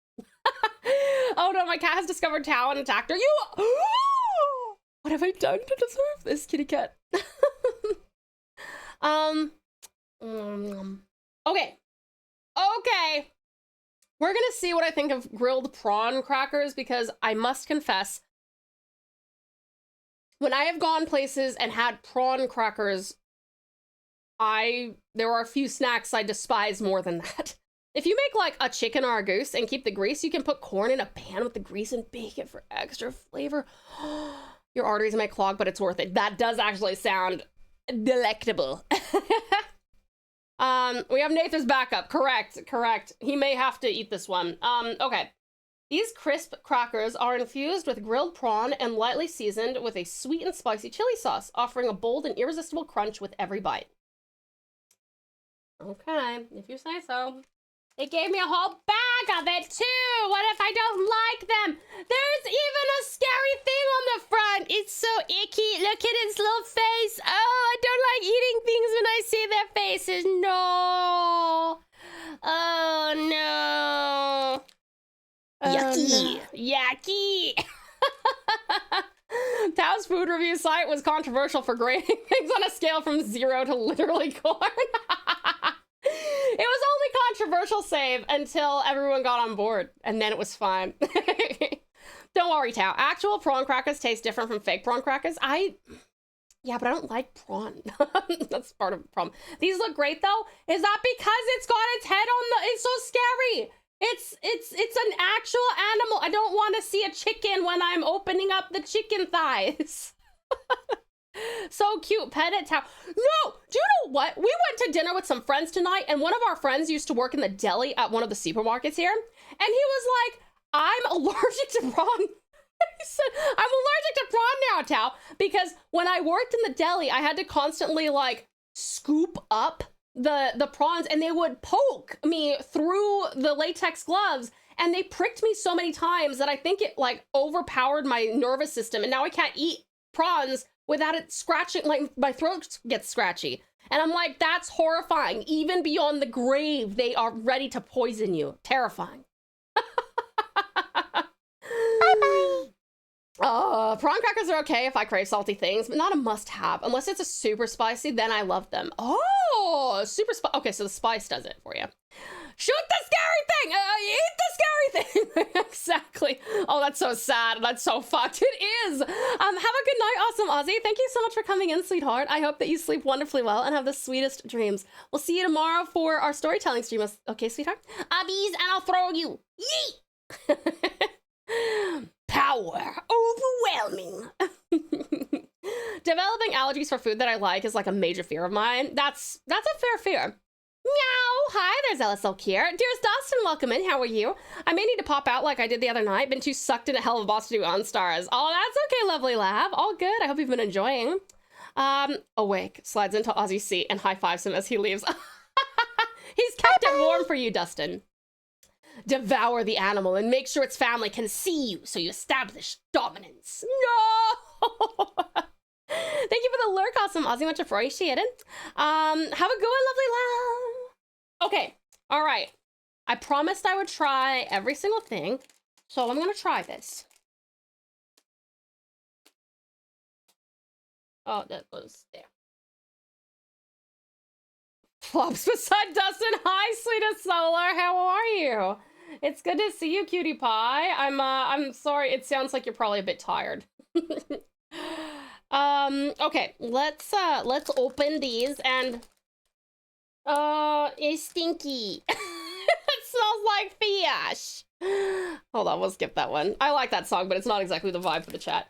Oh no, my cat has discovered Tao and attacked her. You! What have I done to deserve this, kitty cat? Okay. Okay. We're gonna see what I think of grilled prawn crackers, because I must confess, when I have gone places and had prawn crackers, there are a few snacks I despise more than that. If you make like a chicken or a goose and keep the grease, you can put corn in a pan with the grease and bake it for extra flavor. Your arteries might clog, but it's worth it. That does actually sound delectable. We have Nathan's backup. Correct. He may have to eat this one. Okay. These crisp crackers are infused with grilled prawn and lightly seasoned with a sweet and spicy chili sauce, offering a bold and irresistible crunch with every bite. Okay, if you say so. It gave me a whole bag of it, too! What if I don't like them? There's even a scary thing on the front! It's so icky! Look at its little face! Oh, I don't like eating things when I see their faces! No! Oh, no! Yucky! Yucky! Tao's food review site was controversial for grading things on a scale from 0 to literally corn. It was only controversial save until everyone got on board, and then it was fine. Don't worry, Tao. Actual prawn crackers taste different from fake prawn crackers. Yeah, but I don't like prawn. That's part of the problem. These look great, though. Is that because it's got its head on the... It's so scary. It's an actual animal. I don't want to see a chicken when I'm opening up the chicken thighs. So cute, pet it Tao. No, do you know what? We went to dinner with some friends tonight, and one of our friends used to work in the deli at one of the supermarkets here, and he was like, I'm allergic to prawn. He said, I'm allergic to prawn now, Tao, because when I worked in the deli, I had to constantly like scoop up the prawns, and they would poke me through the latex gloves, and they pricked me so many times that I think it like overpowered my nervous system, and now I can't eat prawns without it scratching, like my throat gets scratchy. And I'm like, that's horrifying. Even beyond the grave, they are ready to poison you. Terrifying. Prawn crackers are okay if I crave salty things, but not a must-have. Unless it's a super spicy, then I love them. Oh, super spicy. Okay, so the spice does it for you. Shoot the scary thing! Eat the scary thing! Exactly. Oh, that's so sad. That's so fucked. It is. Have a good night, awesome Aussie. Thank you so much for coming in, sweetheart. I hope that you sleep wonderfully well and have the sweetest dreams. We'll see you tomorrow for our storytelling stream. Okay, sweetheart? Abby's, and I'll throw you. Yeet! Power. Overwhelming. Developing allergies for food that I like is like a major fear of mine. That's a fair fear. Meow! Hi, there's Ella Silk here. Dearest Dustin, welcome in. How are you? I may need to pop out like I did the other night. Been too sucked in a hell of a boss to do on stars. Oh, that's okay, lovely lab. All good. I hope you've been enjoying. Awake. Slides into Ozzy's seat and high fives him as he leaves. He's kept it warm for you, Dustin. Devour the animal and make sure its family can see you so you establish dominance. No! Thank you for the lurk, awesome Aussie, much appreciated. Have a good one, lovely love. Okay, all right. I promised I would try every single thing, so I'm gonna try this. Oh, that was there. Flops beside Dustin. Hi, sweetest Solar. How are you? It's good to see you, cutie pie. I'm sorry. It sounds like you're probably a bit tired. Okay, let's open these and it's stinky. It smells like fish. Hold on, we'll skip that one. I like that song, but it's not exactly the vibe for the chat.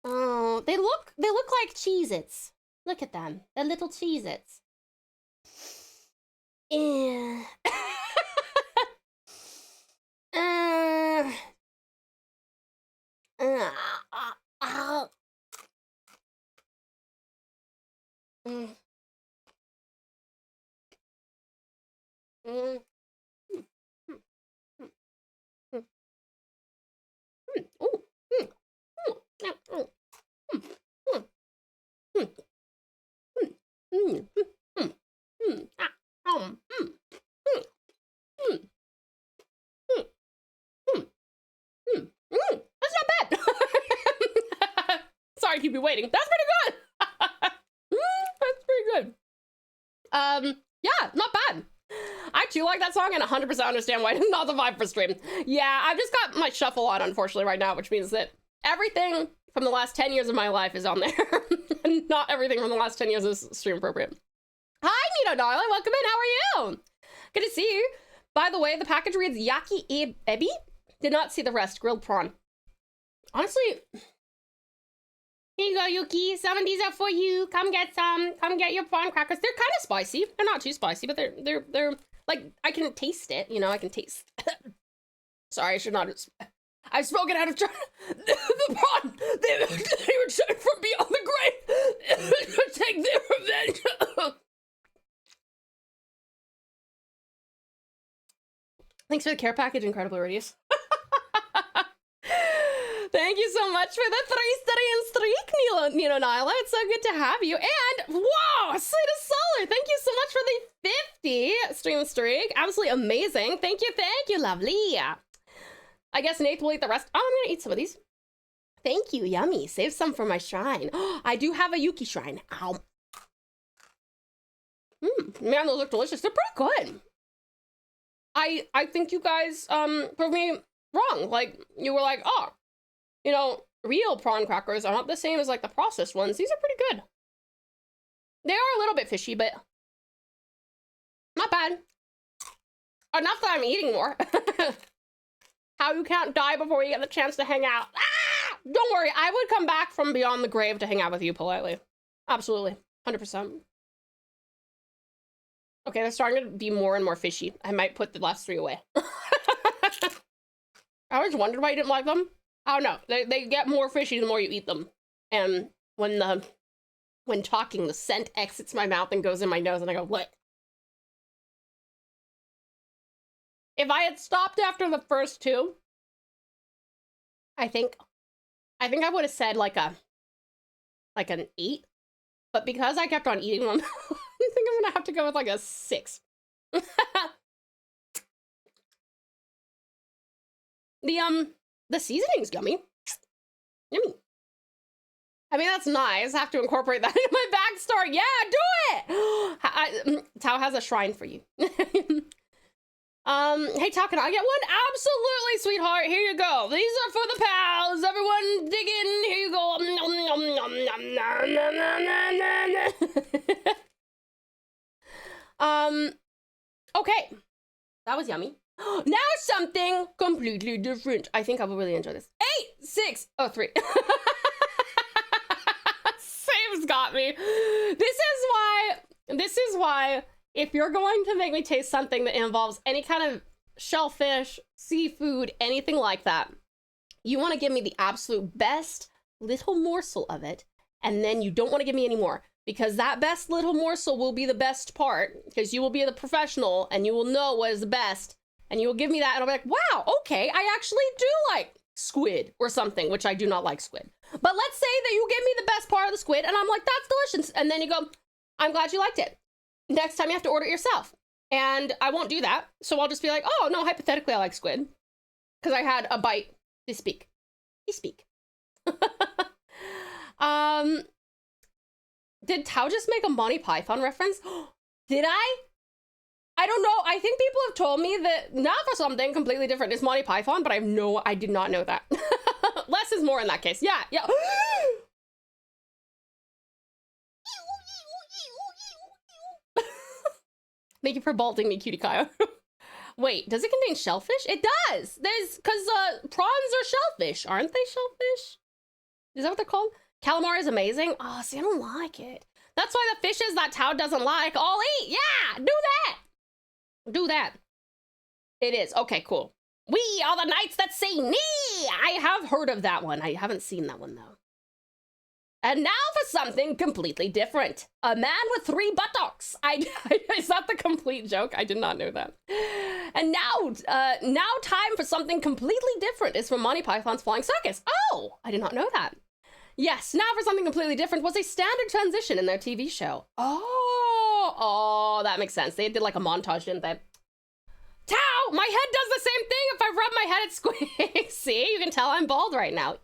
Oh, they look like Cheez-Its. Look at them. They're little Cheez-Its. Yeah. That's not bad. Sorry, keep you waiting. That's pretty good. That's pretty good. Yeah, not bad. I too like that song and 100% understand why it's not the vibe for stream. Yeah, I've just got my shuffle on, unfortunately, right now, which means that everything from the last 10 years of my life is on there. And not everything from the last 10 years is stream appropriate. Hi, Nito darling. Welcome in. How are you? Good to see you. By the way, the package reads Yaki Ebi. Did not see the rest. Grilled prawn. Honestly, here you go, Yuki. Some of these are for you. Come get some. Come get your prawn crackers. They're kind of spicy. They're not too spicy, but they're like, I can taste it. You know, I can taste. Sorry, I should not. I've spoken out of turn. The prawn. They returned from beyond the grave to take their revenge. Thanks for the care package, incredibly radius. Thank you so much for the 3-streak, Nilo Nyla. It's so good to have you. And, wow, sweetest Solar. Thank you so much for the 50 stream streak. Absolutely amazing. Thank you, lovely. I guess Nate will eat the rest. Oh, I'm gonna eat some of these. Thank you, yummy. Save some for my shrine. I do have a Yuki shrine. Ow. Man, those look delicious. They're pretty good. I think you guys proved me wrong. Like, you were like, oh, you know, real prawn crackers are not the same as like the processed ones. These are pretty good. They are a little bit fishy, but not bad. Enough that I'm eating more. How you can't die before you get the chance to hang out. Ah! Don't worry, I would come back from beyond the grave to hang out with you politely. Absolutely. 100%. Okay, they're starting to be more and more fishy. I might put the last 3 away. I always wondered why you didn't like them. I don't know. They get more fishy the more you eat them. And when talking, the scent exits my mouth and goes in my nose, and I go, what? If I had stopped after the first 2, I think I would have said like an 8. But because I kept on eating them, I think I'm gonna have to go with like a 6. The seasoning's yummy. Yummy. I mean, that's nice. I have to incorporate that into my backstory. Yeah, do it! Tao has a shrine for you. Hey, Tao, can I get one? Absolutely, sweetheart. Here you go. These are for the pals. Everyone dig in. Here you go. Okay. That was yummy. Now something completely different. I think I will really enjoy this. 8, 6, 3. Save's got me. This is why if you're going to make me taste something that involves any kind of shellfish, seafood, anything like that, you want to give me the absolute best little morsel of it, and then you don't want to give me any more, because that best little morsel will be the best part, because you will be the professional and you will know what is the best, and you will give me that, and I'll be like, wow, okay, I actually do like squid or something, which I do not like squid. But let's say that you give me the best part of the squid, and I'm like, that's delicious, and then you go, I'm glad you liked it. Next time you have to order it yourself. And I won't do that. So I'll just be like, oh, no, hypothetically, I like squid. Because I had a bite to speak. You speak. Did Tao just make a Monty Python reference? Did I? I don't know. I think people have told me that now for something completely different is Monty Python, but I did not know that. Less is more in that case. Yeah, yeah. Thank you for bolting me, Cutie Kaya. Wait, does it contain shellfish? It does! Because prawns are shellfish, aren't they shellfish? Is that what they're called? Calamari is amazing. Oh, see, I don't like it. That's why the fishes that Tao doesn't like, I'll eat. Yeah, do that. Do that. It is. Okay, cool. We are the knights that say nee. I have heard of that one. I haven't seen that one, though. And now for something completely different. A man with 3 buttocks. Is that the complete joke? I did not know that. And now time for something completely different is from Monty Python's Flying Circus. Oh, I did not know that. Yes, now for something completely different was a standard transition in their TV show. Oh, that makes sense. They did like a montage, didn't they? Tao, my head does the same thing if I rub my head at squid. See, you can tell I'm bald right now.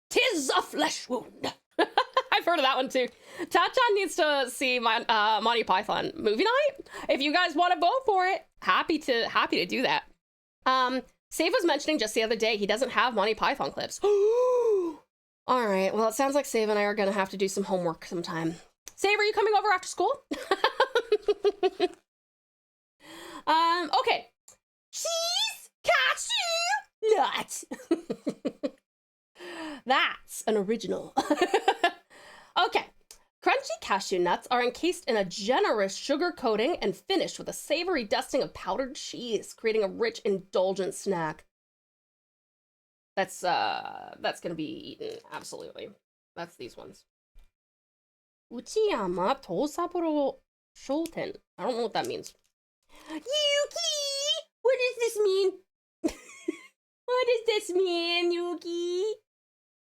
'Tis a flesh wound. I've heard of that one too. Cha-Chan needs to see my Monty Python movie night. If you guys want to vote for it, happy to do that. Save was mentioning just the other day he doesn't have Monty Python clips. All right, well, it sounds like Save and I are gonna have to do some homework sometime. Save, are you coming over after school? Okay. Cheese, cashew, nut. That's an original. Okay. Crunchy cashew nuts are encased in a generous sugar coating and finished with a savory dusting of powdered cheese, creating a rich, indulgent snack. That's gonna be eaten, absolutely. That's these ones. Uchiyama Tosaburo Shoten. I don't know what that means. Yuki! What does this mean? What does this mean, Yuki?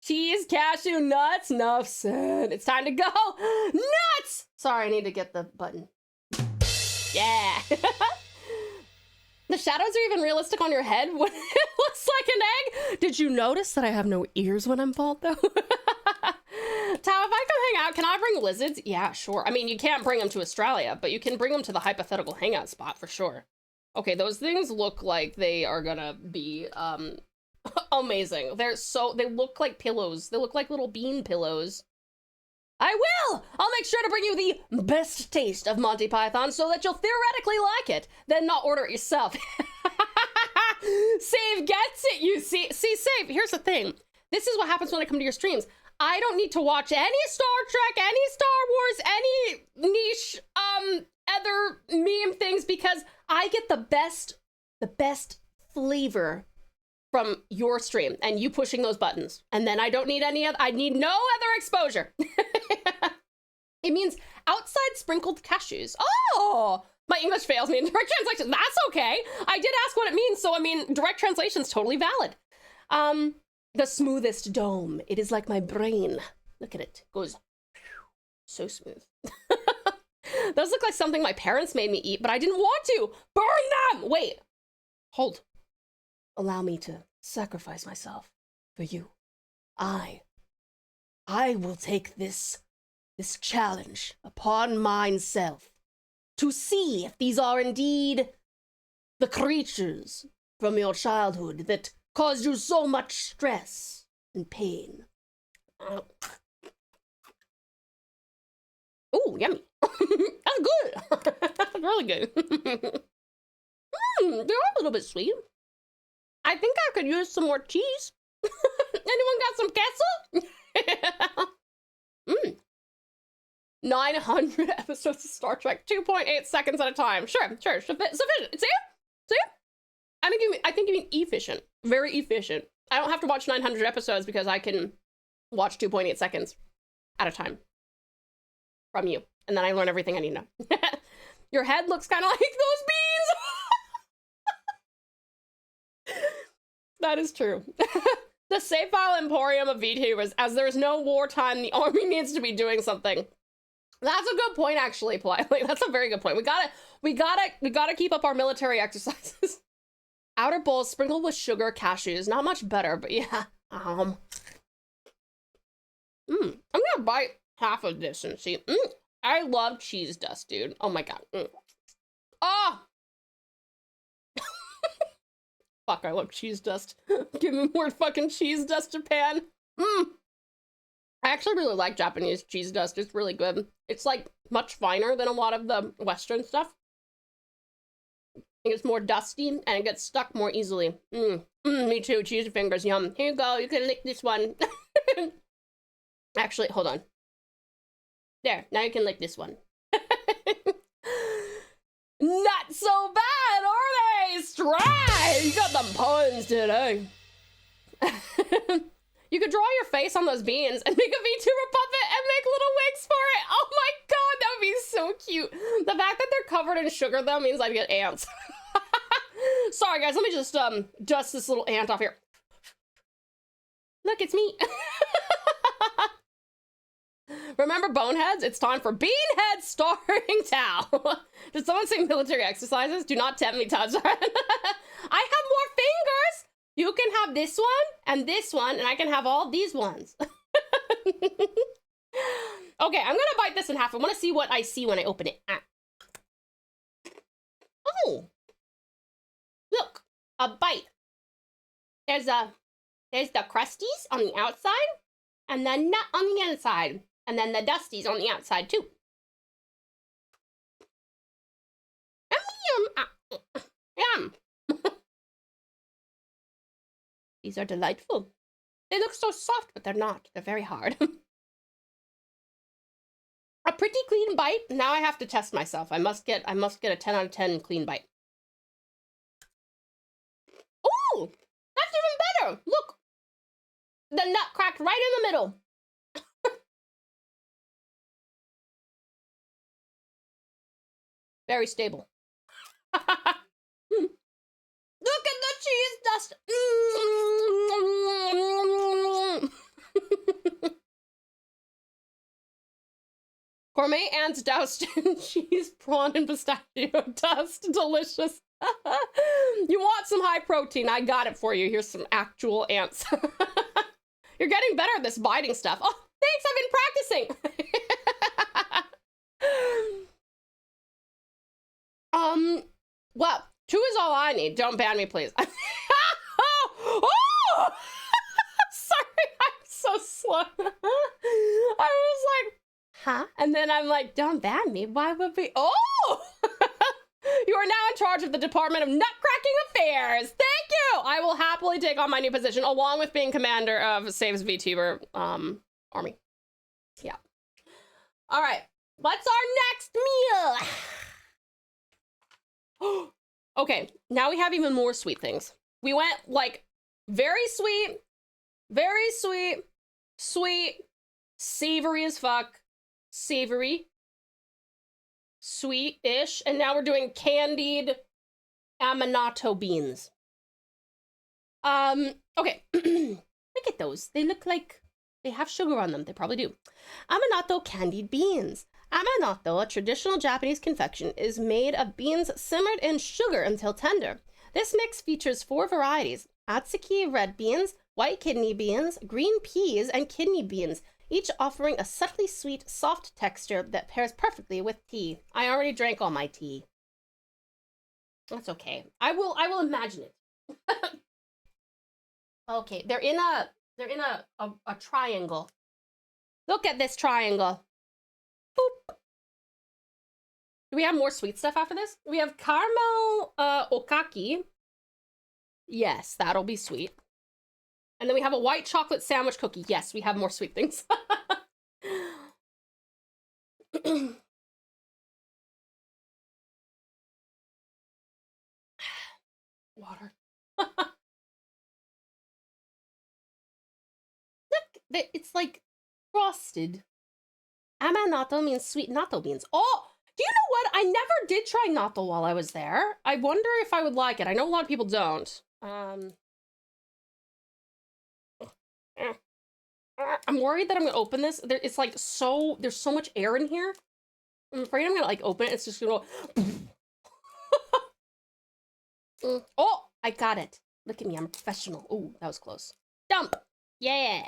Cheese, cashew, nuts, enough said. It's time to go. Nuts! Sorry, I need to get the button. Yeah. The shadows are even realistic on your head when it looks like an egg. Did you notice that I have no ears when I'm bald, though? Tao, if I come hang out, can I bring lizards? Yeah, sure. I mean, you can't bring them to Australia, but you can bring them to the hypothetical hangout spot for sure. Okay, those things look like they are gonna be, amazing. They look like pillows. They look like little bean pillows. I will! I'll make sure to bring you the best taste of Monty Python so that you'll theoretically like it, then not order it yourself. Save gets it, you see. See, Save, here's the thing. This is what happens when I come to your streams. I don't need to watch any Star Trek, any Star Wars, any niche, other meme things because I get the best flavor from your stream and you pushing those buttons. And then I don't need any other, I need no other exposure. It means outside sprinkled cashews. Oh, my English fails me in direct translation. That's okay. I did ask what it means, so I mean, direct translation is totally valid. The smoothest dome. It is like my brain. Look at it. It goes so smooth. Those look like something my parents made me eat, but I didn't want to. Burn them! Wait. Hold. Allow me to sacrifice myself for you. I will take this challenge upon myself to see if these are indeed the creatures from your childhood that caused you so much stress and pain. Ooh, yummy. That's good. That's really good. They're a little bit sweet. I think I could use some more cheese. Anyone got some queso? 900 episodes of Star Trek, 2.8 seconds at a time. Sure, sufficient. See? I think you mean efficient. Very efficient. I don't have to watch 900 episodes because I can watch 2.8 seconds at a time from you. And then I learn everything I need to know. Your head looks kind of like those beans. That is true. The save file emporium of VTubers, as there's no wartime, the army needs to be doing something. That's a good point, actually, Politely. That's a very good point. We gotta keep up our military exercises. Outer bowls sprinkled with sugar, cashews. Not much better, but yeah. I'm gonna bite half of this and see. I love cheese dust, dude. Oh my god. Oh! Fuck, I love cheese dust. Give me more fucking cheese dust, Japan. I actually really like Japanese cheese dust. It's really good. It's like much finer than a lot of the Western stuff. It's more dusty and it gets stuck more easily. Me too. Cheese fingers, yum. Here you go. You can lick this one. Actually, hold on. There. Now you can lick this one. Not so bad, are they? Stride! You got them puns today. You could draw your face on those beans and make a VTuber puppet and make little wigs for it. Oh my god, that would be so cute. The fact that they're covered in sugar, though, means I'd get ants. Sorry, guys. Let me just dust this little ant off here. Look, it's me. Remember Boneheads? It's time for Beanhead starring Tao. Did someone say military exercises? Do not tempt me, Touch. I have more fingers. You can have this one, and I can have all these ones. Okay, I'm gonna bite this in half. I want to see what I see when I open it. Oh, look, a bite. There's the crusties on the outside, and the nut on the inside, and then the dusties on the outside too. Yum. These are delightful. They look so soft, but they're not. They're very hard. A pretty clean bite. Now I have to test myself. I must get a 10 out of 10 clean bite. Ooh, that's even better. Look, the nut cracked right in the middle. Very stable. Look at the cheese dust. Gourmet ants doused in cheese, prawn, and pistachio dust. Delicious. You want some high protein? I got it for you. Here's some actual ants. You're getting better at this biting stuff. Oh, thanks. I've been practicing. Well, 2 is all I need. Don't ban me, please. Oh! Sorry, I'm so slow. I was like, huh? And then I'm like, don't ban me. Why would we? Oh! You are now in charge of the Department of Nutcracking Affairs. Thank you. I will happily take on my new position along with being commander of Saves Vtuber army. Yeah. All right. What's our next meal? Okay, now we have even more sweet things. We went like very sweet, sweet, savory as fuck, savory, sweet-ish, and now we're doing candied Aminato beans. Okay, look at those. They look like they have sugar on them. They probably do. Aminato candied beans. Aminato, a traditional Japanese confection, is made of beans simmered in sugar until tender. This mix features 4 varieties: Atsuki red beans, white kidney beans, green peas, and kidney beans, each offering a subtly sweet, soft texture that pairs perfectly with tea. I already drank all my tea. That's okay. I will imagine it. Okay, they're in a triangle. Look at this triangle. Boop. Do we have more sweet stuff after this? We have caramel okaki. Yes, that'll be sweet. And then we have a white chocolate sandwich cookie. Yes, we have more sweet things. Water. Look, it's like frosted. Amanato means sweet natto beans. Oh, do you know what? I never did try natto while I was there. I wonder if I would like it. I know a lot of people don't. I'm worried that I'm gonna open this. It's like there's so much air in here. I'm afraid I'm gonna like open it. It's just gonna go. Oh, I got it. Look at me, I'm a professional. Oh, that was close. Dump. Yeah.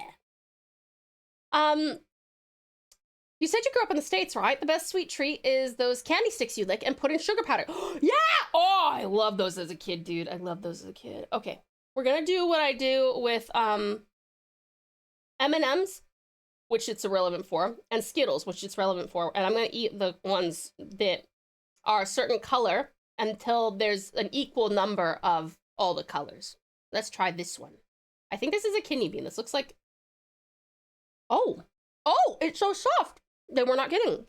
You said you grew up in the States, right? The best sweet treat is those candy sticks you lick and put in sugar powder. Yeah! Oh, I love those as a kid, dude. I love those as a kid. Okay, we're gonna do what I do with M&Ms, which it's irrelevant for, and Skittles, which it's relevant for, and I'm gonna eat the ones that are a certain color until there's an equal number of all the colors. Let's try this one. I think this is a kidney bean. This looks like... Oh, it's so soft that we're not kidding.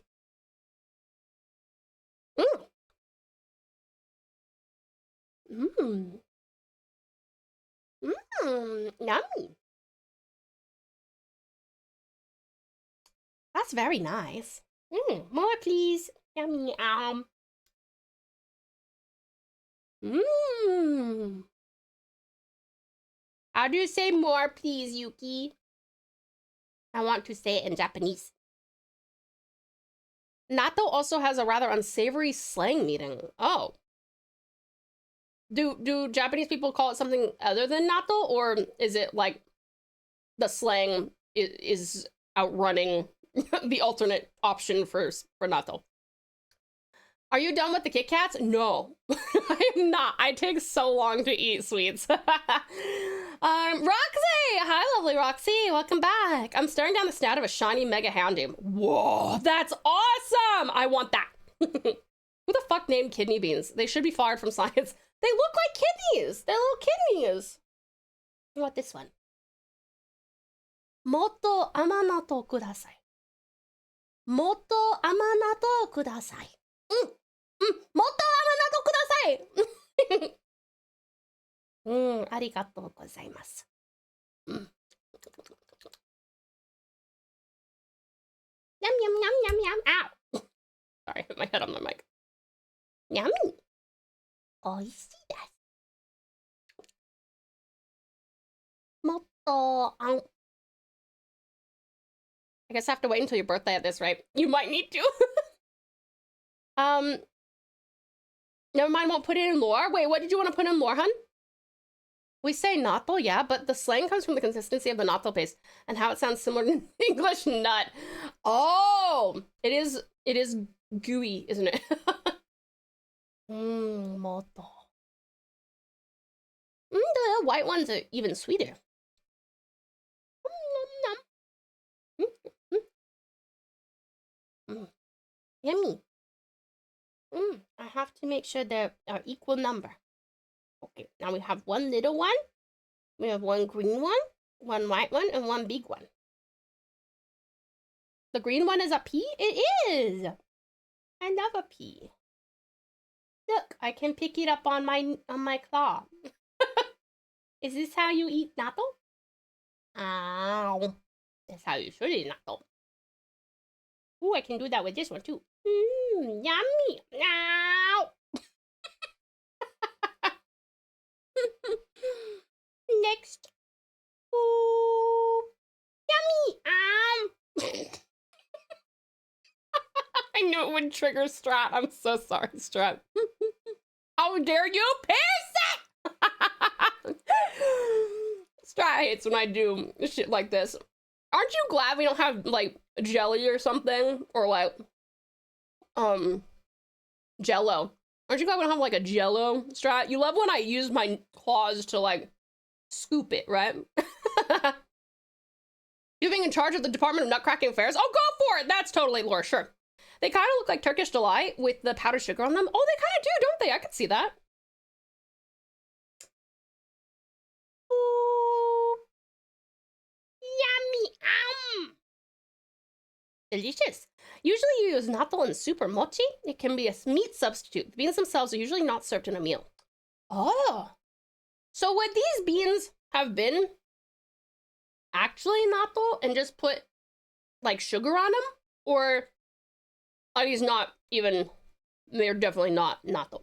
Yummy. That's very nice. More please. Yummy. How do you say more please, Yuki? I want to say it in Japanese. Natto also has a rather unsavory slang meaning. Oh. Do Japanese people call it something other than natto, or is it like the slang is outrunning the alternate option for natto? Are you done with the Kit Kats? No, I am not. I take so long to eat sweets. Roxy! Hi, lovely Roxy. Welcome back. I'm staring down the snout of a shiny mega houndoom. Whoa, that's awesome! I want that. Who the fuck named kidney beans? They should be fired from science. They look like kidneys. They're little kidneys. I want this one. Motto amanato kudasai. Motto amanato kudasai. Motto amanato kudasai. Arigatou gozaimasu. Yum, yum, yum, yum, yum. Ow. Sorry, I hit my head on the mic. Yummy. Oishii desu. Motto. I guess I have to wait until your birthday at this rate. You might need to. Never mind, won't put it in lore. Wait, what did you want to put in lore, hun? We say natto, yeah, but the slang comes from the consistency of the natto paste and how it sounds similar to English nut. Oh, it is gooey, isn't it? Motto. The white ones are even sweeter. Yummy. have to make sure they're equal number. Okay, now we have one little one. We have one green one white one, and one big one. The green one is a pea? It is! I love a pea. Look, I can pick it up on my claw. Is this how you eat natto? Ow. That's how you should eat natto. Ooh, I can do that with this one too. Yummy. Ow. Next. Ooh. Yummy. I knew it would trigger Strat. I'm so sorry, Strat. How dare you pierce it? Strat hates when I do shit like this. Aren't you glad we don't have, like, jelly or something? Or, like, Jello. Aren't you glad we don't have, like, a Jello, Strat? You love when I use my claws to, like, scoop it, right? You being in charge of the Department of Nutcracking Affairs? Oh, go for it! That's totally lore, sure. They kind of look like Turkish Delight with the powdered sugar on them. Oh, they kind of do, don't they? I could see that. Ooh. Yummy. Delicious. Usually you use natto in soup or mochi. It can be a meat substitute. The beans themselves are usually not served in a meal. Oh. So would these beans have been actually natto and just put, like, sugar on them? Or are these not even, they're definitely not natto.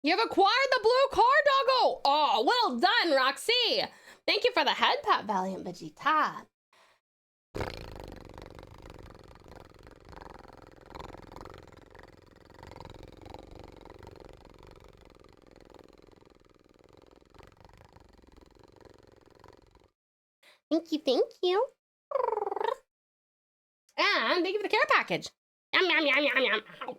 You've acquired the blue car, doggo! Oh, well done, Roxy! Thank you for the head pat, Valiant Vegeta. Thank you, thank you. And thank you for the care package. Yum, yum, yum, yum, yum. Ow.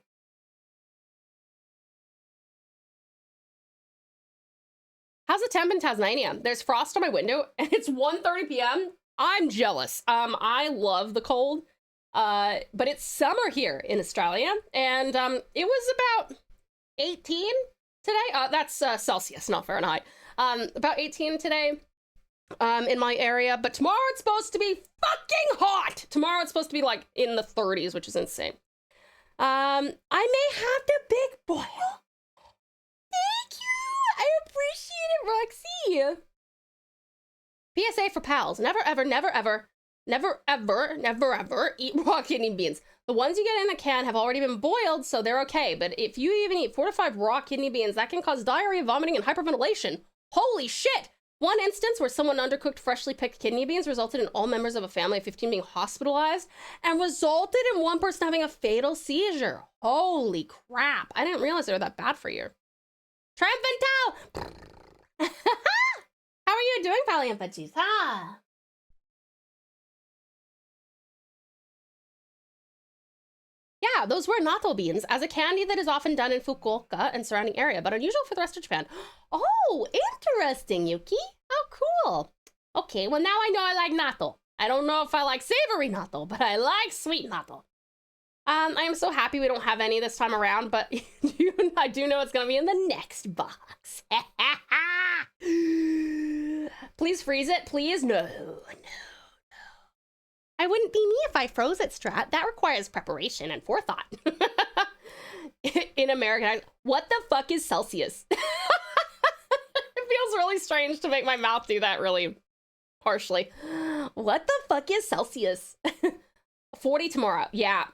How's the temp in Tasmania? There's frost on my window and it's 1:30 p.m. I'm jealous. I love the cold. But it's summer here in Australia and it was about 18 today. That's Celsius, not Fahrenheit. About 18 today. In my area, but tomorrow it's supposed to be fucking hot. Tomorrow it's supposed to be like in the 30s, which is insane. I may have to big boil. Thank you. I appreciate it, Roxy. PSA for pals: never ever, never ever, never ever, never ever eat raw kidney beans. The ones you get in a can have already been boiled, so they're okay. But if you even eat 4 to 5 raw kidney beans, that can cause diarrhea, vomiting, and hyperventilation. Holy shit! One instance where someone undercooked freshly picked kidney beans resulted in all members of a family of 15 being hospitalized and resulted in one person having a fatal seizure. Holy crap. I didn't realize they were that bad for you. Triumphant How are you doing, Valiant Vegeta? Yeah, those were natto beans as a candy that is often done in Fukuoka and surrounding area, but unusual for the rest of Japan. Oh, interesting, Yuki. How cool. Okay, well now I know I like natto. I don't know if I like savory natto, but I like sweet natto. I am so happy we don't have any this time around, but I do know it's gonna be in the next box. Please freeze it, please. No. I wouldn't be me if I froze it, Strat. That requires preparation and forethought. In American, what the fuck is Celsius? It feels really strange to make my mouth do that really harshly. What the fuck is Celsius? 40 tomorrow. Yeah,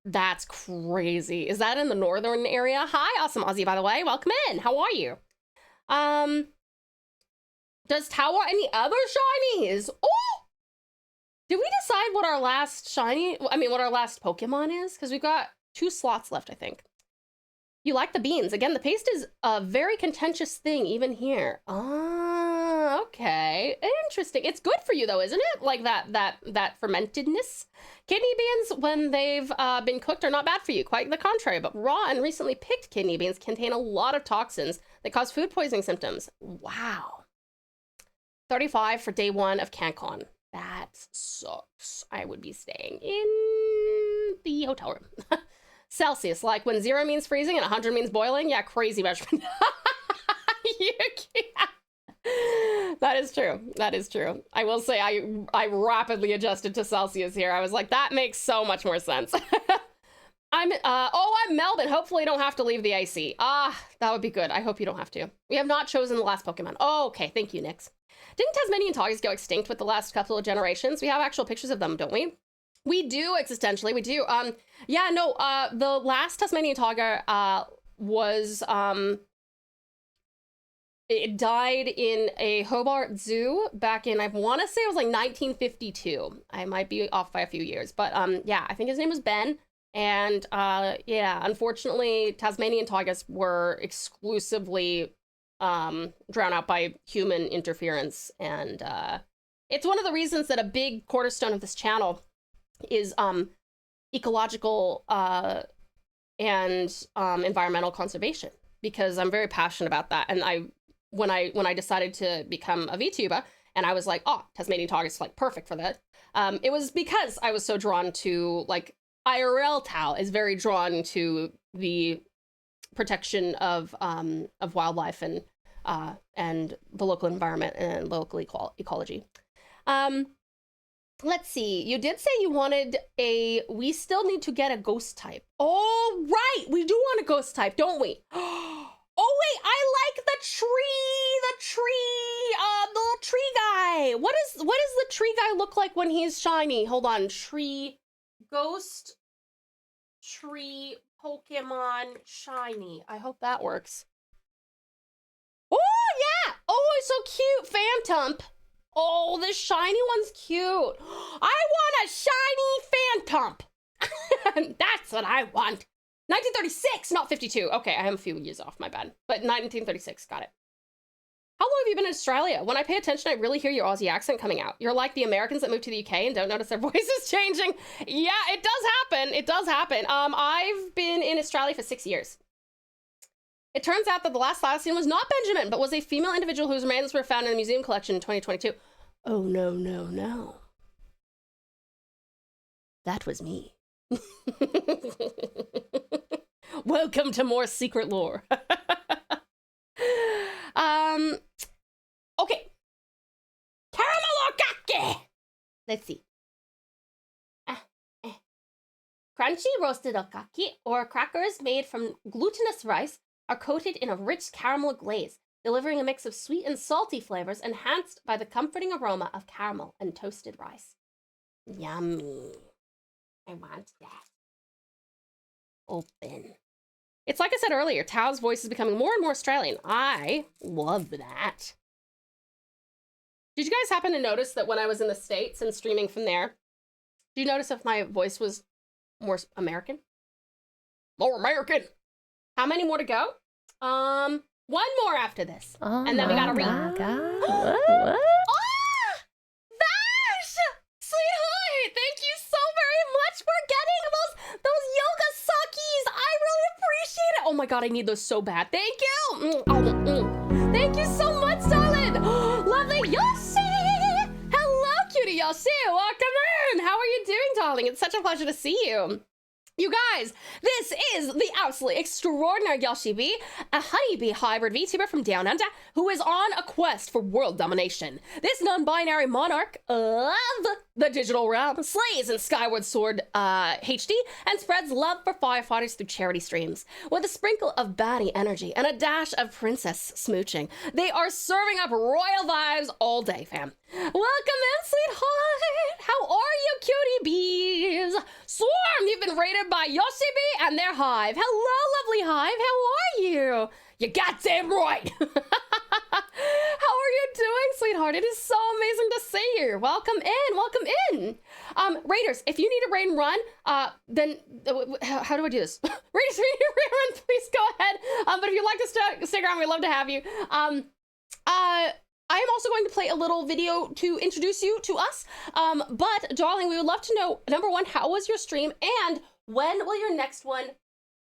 that's crazy. Is that in the northern area? Hi, Awesome Aussie, by the way. Welcome in. How are you? Does Tau want any other shinies? Oh! Did we decide what our last what our last Pokemon is? Because we've got 2 slots left, I think. You like the beans. Again, the paste is a very contentious thing, even here. Ah, okay. Interesting. It's good for you, though, isn't it? Like that fermentedness. Kidney beans, when they've been cooked, are not bad for you. Quite the contrary. But raw and recently picked kidney beans contain a lot of toxins that cause food poisoning symptoms. Wow. 35 for day 1 of CanCon. That sucks. I would be staying in the hotel room. Celsius, like when 0 means freezing and 100 means boiling. Yeah, crazy measurement. That is true. That is true. I will say I rapidly adjusted to Celsius here. I was like, that makes so much more sense. I'm Melbourne. Hopefully I don't have to leave the IC. That would be good. I hope you don't have to. We have not chosen the last Pokemon. Oh, okay. Thank you, Nix. Didn't Tasmanian Tigers go extinct with the last couple of generations? We have actual pictures of them, don't we? We do, existentially. We do. Yeah, no, the last Tasmanian Tiger was it died in a Hobart Zoo back in, I want to say it was like 1952. I might be off by a few years, but yeah, I think his name was Ben. And yeah, unfortunately, Tasmanian Tigers were exclusively drowned out by human interference. And it's one of the reasons that a big cornerstone of this channel is ecological and environmental conservation, because I'm very passionate about that. And when I decided to become a VTuber, and I was like, oh, Tasmanian Tigers is like perfect for that. It was because I was so drawn to, like, IRL Tau is very drawn to the protection of wildlife and the local environment and local ecology. Let's see. You did say you wanted we still need to get a ghost type. Oh, right. We do want a ghost type, don't we? Oh, wait. I like the little tree guy. What does the tree guy look like when he's shiny? Hold on. Ghost tree Pokemon shiny. I hope that works. Oh, yeah. Oh, it's so cute. Phantump. Oh, this shiny one's cute. I want a shiny Phantump. That's what I want. 1936, not 52. Okay, I am a few years off, my bad. But 1936, got it. How long have you been in Australia? When I pay attention, I really hear your Aussie accent coming out. You're like the Americans that move to the UK and don't notice their voices changing. Yeah, it does happen. It does happen. I've been in Australia for 6 years. It turns out that the last Thylacine was not Benjamin, but was a female individual whose remains were found in a museum collection in 2022. Oh, no, no, no. That was me. Welcome to more secret lore. Okay. Caramel or kake? Let's see. Crunchy roasted okaki, or crackers made from glutinous rice, are coated in a rich caramel glaze, delivering a mix of sweet and salty flavors enhanced by the comforting aroma of caramel and toasted rice. Yummy. I want that. Open. It's like I said earlier, Tau's voice is becoming more and more Australian. I love that. Did you guys happen to notice that when I was in the States and streaming from there, did you notice if my voice was more American? More American. How many more to go? One more after this. Oh, and then we gotta read. What? Ah! Vash! Sweetheart! Thank you so very much for getting those yoga sakis. I really appreciate it. Oh my god, I need those so bad. Thank you. Thank you so much, darling. Lovely Yoshi. Hello, cutie Yoshi. Welcome in. How are you doing, darling? It's such a pleasure to see you. You guys, this is the absolutely extraordinary Yoshi Bee, a honeybee hybrid VTuber from Down Under, who is on a quest for world domination. This non-binary monarch of the digital realm slays in Skyward Sword HD and spreads love for firefighters through charity streams. With a sprinkle of baddie energy and a dash of princess smooching, they are serving up royal vibes all day, fam. Welcome in, sweetheart. How are you, cutie bees? Swarm, you've been raided by Yoshi Bee and their hive. Hello, lovely hive. How are you? You goddamn right. How are you doing, sweetheart? It is so amazing to see you. Welcome in. Welcome in. Raiders, if you need a raid and run, then how do I do this? Raiders, if you need a raid and run, please go ahead. But if you'd like to stick around, we'd love to have you. I am also going to play a little video to introduce you to us. But darling, we would love to know, number one, how was your stream and when will your next one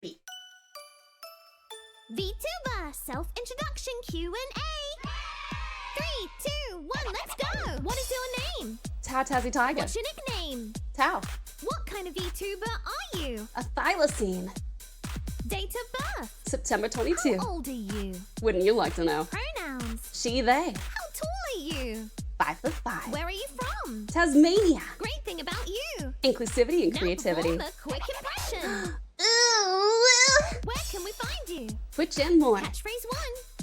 be? Vtuber self-introduction Q&A. 3, 2, 1, let's go. What is your name? TauTassieTiger. What's your nickname? Tau. What kind of Vtuber are you? A Thylacine. Date of birth? September 22. How old are you? Wouldn't you like to know? Pronouns? She, they. How tall are you? 5'5". Where are you from? Tasmania. Great thing about you. Inclusivity and Now creativity. perform a quick impression. Ooh. Where can we find you? Twitch and more. Catchphrase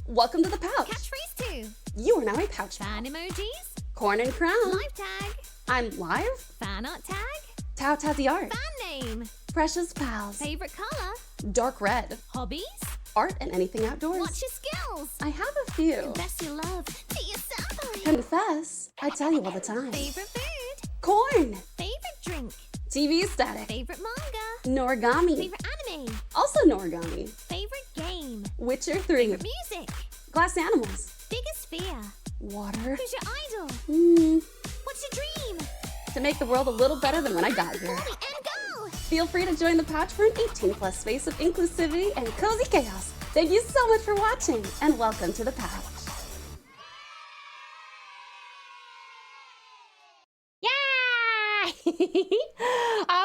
1. Welcome to the pouch. Catchphrase 2. You are now a pouch. Fan emojis. Corn and crown. Live tag. I'm live. Fan art tag. TauTassie art. Fan name. Precious pals. Favorite color. Dark red. Hobbies. Art and anything outdoors. What's your skills? I have a few. Confess your love to yourself. Confess. I tell you all the time. Favorite food. Corn. Favorite drink. TV static. Favorite manga. Norigami. Favorite anime. Also Norigami. Favorite game. Witcher 3. Favorite music. Glass animals. Biggest fear. Water. Who's your idol? What's your dream? To make the world a little better than when I got here. Bully and go. Feel free to join the pouch for an 18+ space of inclusivity and cozy chaos. Thank you so much for watching, and welcome to the pouch. Yeah!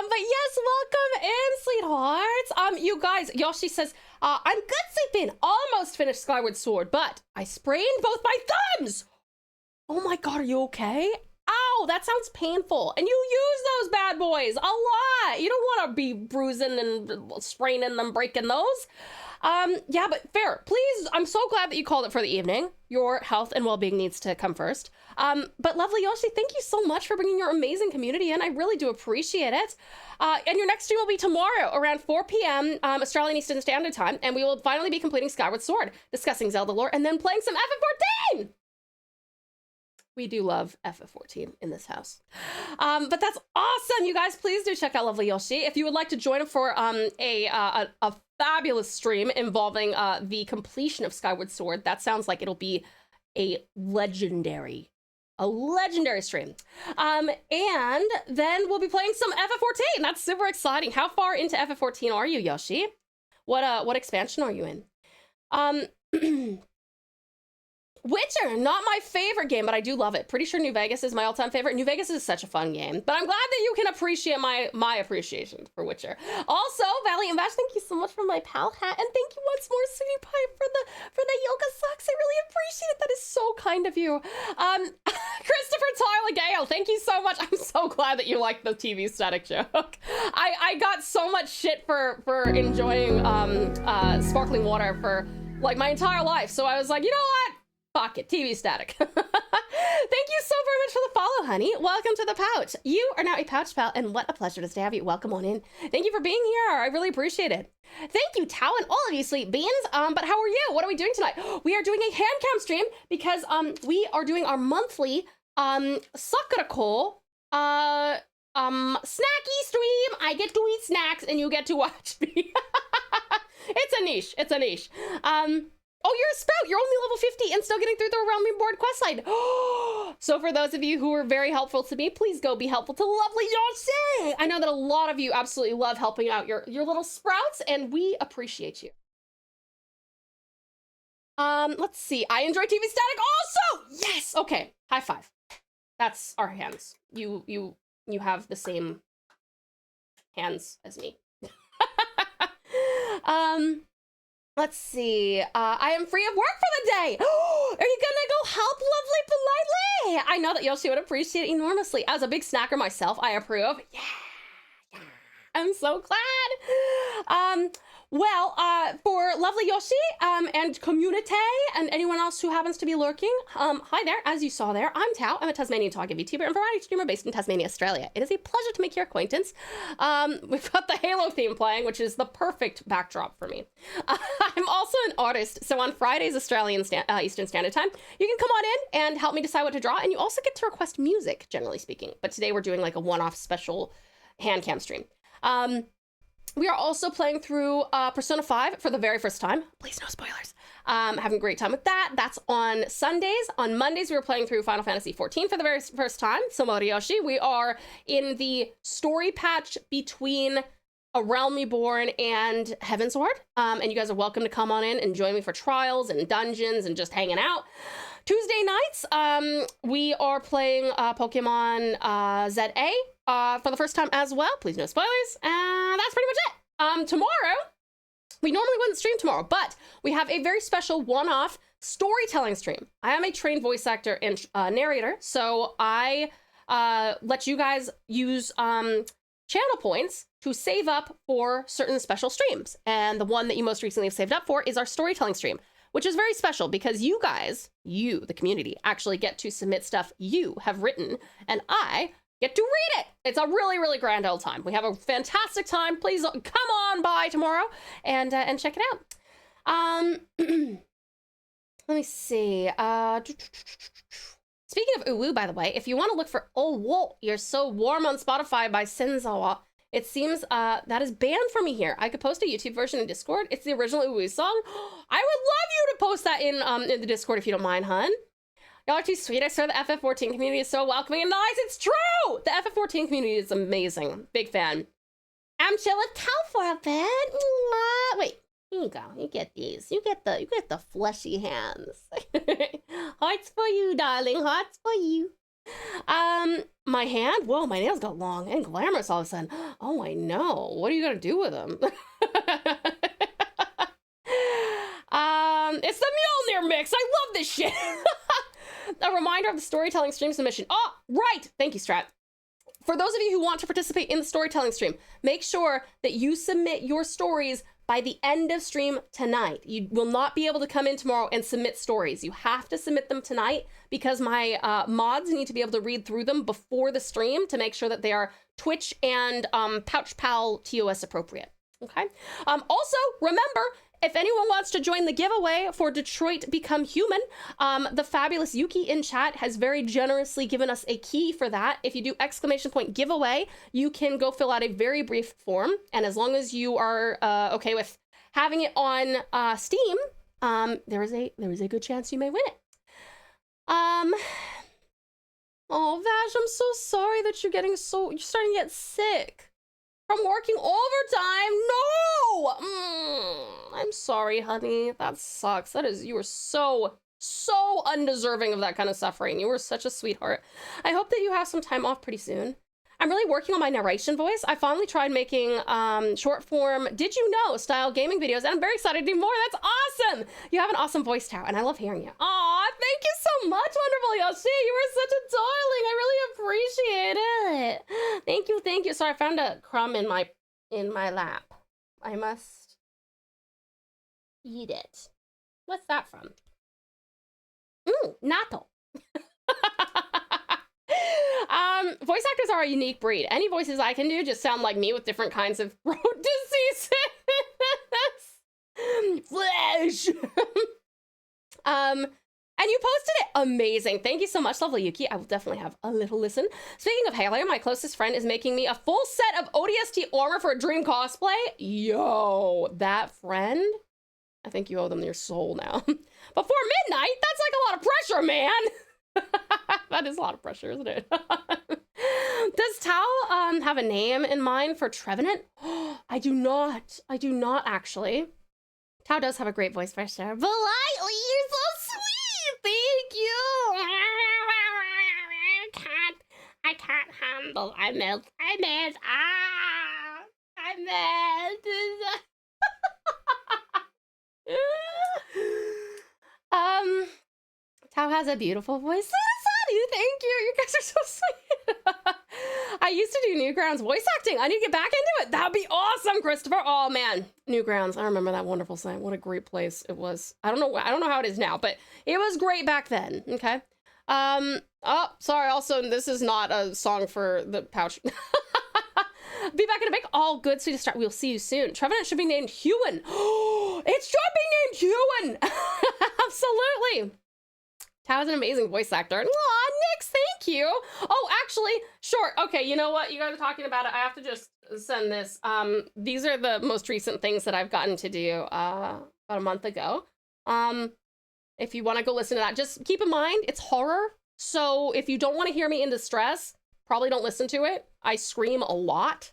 But yes, welcome in, sweethearts. You guys, Yoshi says, I'm good sleeping. Almost finished Skyward Sword, but I sprained both my thumbs. Oh my god, are you okay? Ow, that sounds painful. And you use those bad boys a lot. You don't want to be bruising and spraining them, breaking those. Yeah, but fair. Please, I'm so glad that you called it for the evening. Your health and well-being needs to come first. But lovely Yoshi, thank you so much for bringing your amazing community in. I really do appreciate it. And your next stream will be tomorrow around 4 p.m. Australian Eastern Standard Time, and we will finally be completing Skyward Sword, discussing Zelda lore, and then playing some FF14. We do love FF14 in this house. But that's awesome. You guys, please do check out Lovely Yoshi. If you would like to join him for a fabulous stream involving the completion of Skyward Sword, that sounds like it'll be a legendary stream. And then we'll be playing some FF14. That's super exciting. How far into FF14 are you, Yoshi? What expansion are you in? Witcher, not my favorite game, but I do love it. Pretty sure New Vegas is my all-time favorite. New Vegas is such a fun game, but I'm glad that you can appreciate my appreciation for Witcher. Also, Valiant Bash, thank you so much for my pal hat, and thank you once more, Sweetie Pie, for the yoga socks. I really appreciate it. That is so kind of you. Christopher Tyler Gale, thank you so much. I'm so glad that you liked the TV static joke. I got so much shit for enjoying sparkling water for like my entire life, so I was like, you know what? Fuck it, TV static. Thank you so very much for the follow, honey. Welcome to the pouch. You are now a pouch pal, and what a pleasure to have you. Welcome on in. Thank you for being here. I really appreciate it. Thank you, Tao, and all of you sleep beans. But how are you? What are we doing tonight? We are doing a Handcam stream because we are doing our monthly Sakura snacky stream. I get to eat snacks, and you get to watch me. It's a niche. It's a niche. Oh, you're a sprout. You're only level 50 and still getting through the Realm Reborn questline. So for those of you who were very helpful to me, please go be helpful to lovely Yoshi. I know that a lot of you absolutely love helping out your little sprouts, and we appreciate you. Let's see. I enjoy TV static also. Yes. Okay. High five. That's our hands. You have the same hands as me. Let's see. I am free of work for the day. Are you gonna go help Lovely politely? I know that Yoshi would appreciate it enormously. As a big snacker myself, I approve. Yeah. I'm so glad. Well, for lovely Yoshi and community and anyone else who happens to be lurking, hi there. As you saw there, I'm Tao. I'm a Tasmanian Tiger Vtuber and variety streamer based in Tasmania, Australia. It is a pleasure to make your acquaintance. We've got the Halo theme playing, which is the perfect backdrop for me. I'm also an artist, so on Fridays, Australian Eastern Standard Time, you can come on in and help me decide what to draw, and you also get to request music, generally speaking. But today we're doing like a one-off special Handcam stream. We are also playing through Persona 5 for the very first time. Please no spoilers. Having a great time with that. That's on Sundays. On Mondays, we were playing through Final Fantasy 14 for the very first time. So Moriyoshi, we are in the story patch between A Realm Reborn and Heavensward. And you guys are welcome to come on in and join me for trials and dungeons and just hanging out. Tuesday nights, we are playing Pokemon ZA for the first time as well. Please no spoilers. And that's pretty much it. Tomorrow, we normally wouldn't stream tomorrow, but we have a very special one-off storytelling stream. I am a trained voice actor and narrator, so I let you guys use channel points to save up for certain special streams. And the one that you most recently have saved up for is our storytelling stream, which is very special because you guys, you, the community, actually get to submit stuff you have written, and I get to read it. It's a really, really grand old time. We have a fantastic time. Please come on by tomorrow and check it out. Let me see. Speaking of uwu, by the way, if you want to look for Oh Whoa, You're So Warm on Spotify by Senzawa, it seems that is banned for me here. I could post a YouTube version in Discord. It's the original uwu song. I would love you to post that in the Discord if you don't mind, hun. Y'all are too sweet. I swear the FF14 community is so welcoming and nice. It's true! The FF14 community is amazing. Big fan. I'm chill with Cal for a bit. Mwah. Wait, here you go. You get these. You get the fleshy hands. Hearts for you, darling. Hearts for you. My hand? Whoa, my nails got long and glamorous all of a sudden. Oh, I know. What are you gonna do with them? It's the Mjolnir mix. I love this shit. A reminder of the storytelling stream submission. Oh, right. Thank you, Strat. For those of you who want to participate in the storytelling stream, make sure that you submit your stories by the end of stream tonight. You will not be able to come in tomorrow and submit stories. You have to submit them tonight because my mods need to be able to read through them before the stream to make sure that they are Twitch and Pouch Pal TOS appropriate. Okay. Also, remember, if anyone wants to join the giveaway for Detroit Become Human, the fabulous Yuki in chat has very generously given us a key for that. If you do !giveaway, you can go fill out a very brief form. And as long as you are okay with having it on Steam, there is a good chance you may win it. Oh, Vash, I'm so sorry that you're starting to get sick. From working overtime? No! I'm sorry, honey. That sucks. You were so undeserving of that kind of suffering. You were such a sweetheart. I hope that you have some time off pretty soon. I'm really working on my narration voice. I finally tried making short form did you know style gaming videos, and I'm very excited to do more. That's awesome. You have an awesome voice, Tao, and I love hearing you. Aw, thank you so much, wonderful Yoshi. You were such a darling. I really appreciate it. Thank you. Sorry, I found a crumb in my lap. I must eat it. What's that from? Natto. Voice actors are a unique breed. Any voices I can do just sound like me with different kinds of throat diseases. Flesh. And you posted it. Amazing. Thank you so much, lovely Yuki. I will definitely have a little listen. Speaking of Halo, my closest friend is making me a full set of ODST armor for a dream cosplay. Yo, that friend? I think you owe them your soul now. Before midnight? That's like a lot of pressure, man. That is a lot of pressure, isn't it? Does Tao have a name in mind for Trevenant? I do not actually. Tao does have a great voice for sure. But Lightly, you're so sweet. Thank you. I can't handle. I miss. Tao has a beautiful voice. Thank you. You guys are so sweet. I used to do Newgrounds voice acting. I need to get back into it. That'd be awesome, Christopher. Oh man, Newgrounds. I remember that wonderful site. What a great place it was. I don't know how it is now, but it was great back then. Okay. Oh, sorry. Also, this is not a song for the pouch. Be back in a bit. All good, sweet start. We'll see you soon. Trevenant should be named Hewan. It should be named Hewan. Absolutely. Tao is an amazing voice actor. Aw, Nix, thank you. Oh, actually, sure. Okay, you know what? You guys are talking about it. I have to just send this. These are the most recent things that I've gotten to do about a month ago. If you want to go listen to that, just keep in mind, it's horror. So if you don't want to hear me in distress, probably don't listen to it. I scream a lot.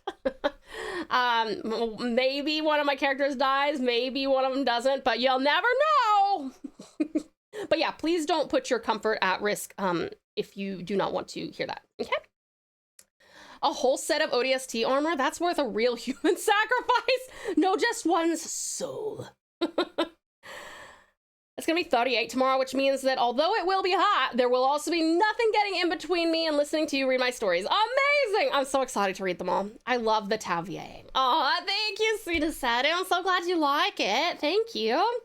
Maybe one of my characters dies, maybe one of them doesn't, but you'll never know. But yeah, please don't put your comfort at risk if you do not want to hear that. Okay. A whole set of ODST armor? That's worth a real human sacrifice. No, just one's soul. It's gonna be 38 tomorrow, which means that although it will be hot, there will also be nothing getting in between me and listening to you read my stories. Amazing! I'm so excited to read them all. I love the Tavier. Oh, thank you, sweetest Sadie. I'm so glad you like it. Thank you.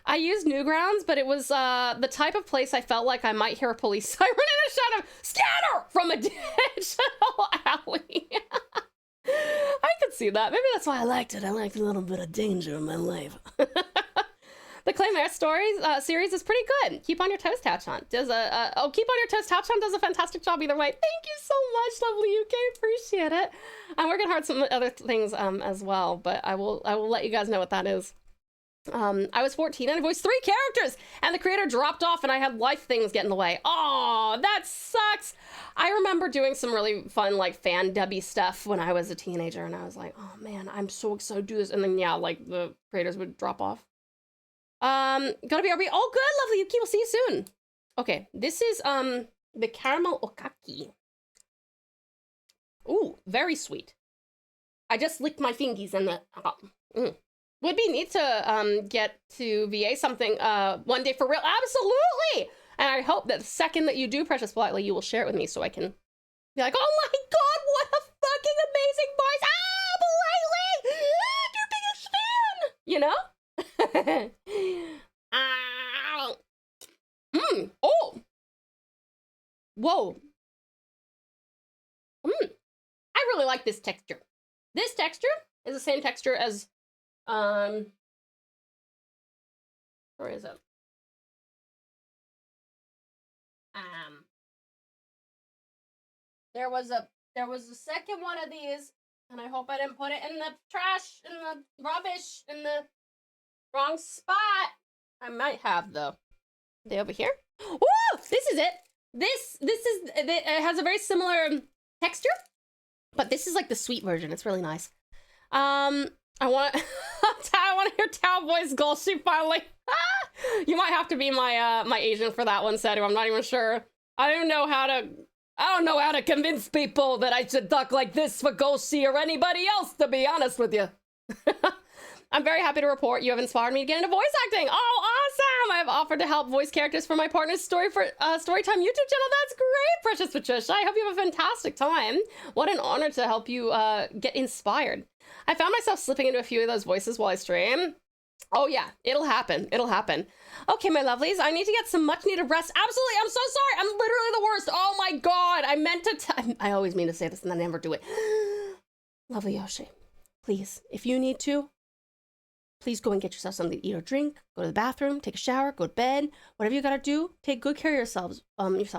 I used Newgrounds, but it was the type of place I felt like I might hear a police siren in a shout of "Scanner!" from a ditch alley. I could see that. Maybe that's why I liked it. I liked a little bit of danger in my life. The Claymare stories series is pretty good. Keep on your toes, Touchon. Keep on your toes. Touchon does a fantastic job either way. Thank you so much, lovely UK. Appreciate it. I'm working hard some other things as well, but I will let you guys know what that is. I was 14 and I voiced 3 characters, and the creator dropped off, and I had life things get in the way. Oh, that sucks. I remember doing some really fun like fan dubby stuff when I was a teenager, and I was like, oh man, I'm so excited to do this, and then yeah, like the creators would drop off. Gotta be RB. Oh, good, lovely Yuki. We'll see you soon. Okay, this is the caramel okaki. Ooh, very sweet. I just licked my fingies and the. Would be neat to get to VA something one day for real. Absolutely. And I hope that the second that you do, Precious Politely, you will share it with me so I can be like, oh my god, what a fucking amazing voice. Ah, Politely, your biggest fan. You know? Oh. Whoa. I really like this texture. This texture is the same texture as where is it? There was a second one of these, and I hope I didn't put it in the trash, in the rubbish, in the wrong spot. I might have though. They over here? Woo! This is it. It has a very similar texture, but this is like the sweet version. It's really nice. I want to hear Tao voice Gulshi finally. You might have to be my my agent for that one, Sedu. I'm not even sure. I don't know how to convince people that I should talk like this for Gulshi or anybody else, to be honest with you. I'm very happy to report you have inspired me to get into voice acting. Oh, awesome! I've offered to help voice characters for my partner's Storytime YouTube channel. That's great, Precious Patricia. I hope you have a fantastic time. What an honor to help you get inspired. I found myself slipping into a few of those voices while I stream. Oh yeah, it'll happen. It'll happen. Okay, my lovelies, I need to get some much needed rest. Absolutely, I'm so sorry. I'm literally the worst. Oh my god, I meant to. I always mean to say this and I never do it. Lovely Yoshi, please, if you need to, please go and get yourself something to eat or drink. Go to the bathroom, take a shower, go to bed. Whatever you gotta do, take good care of yourself,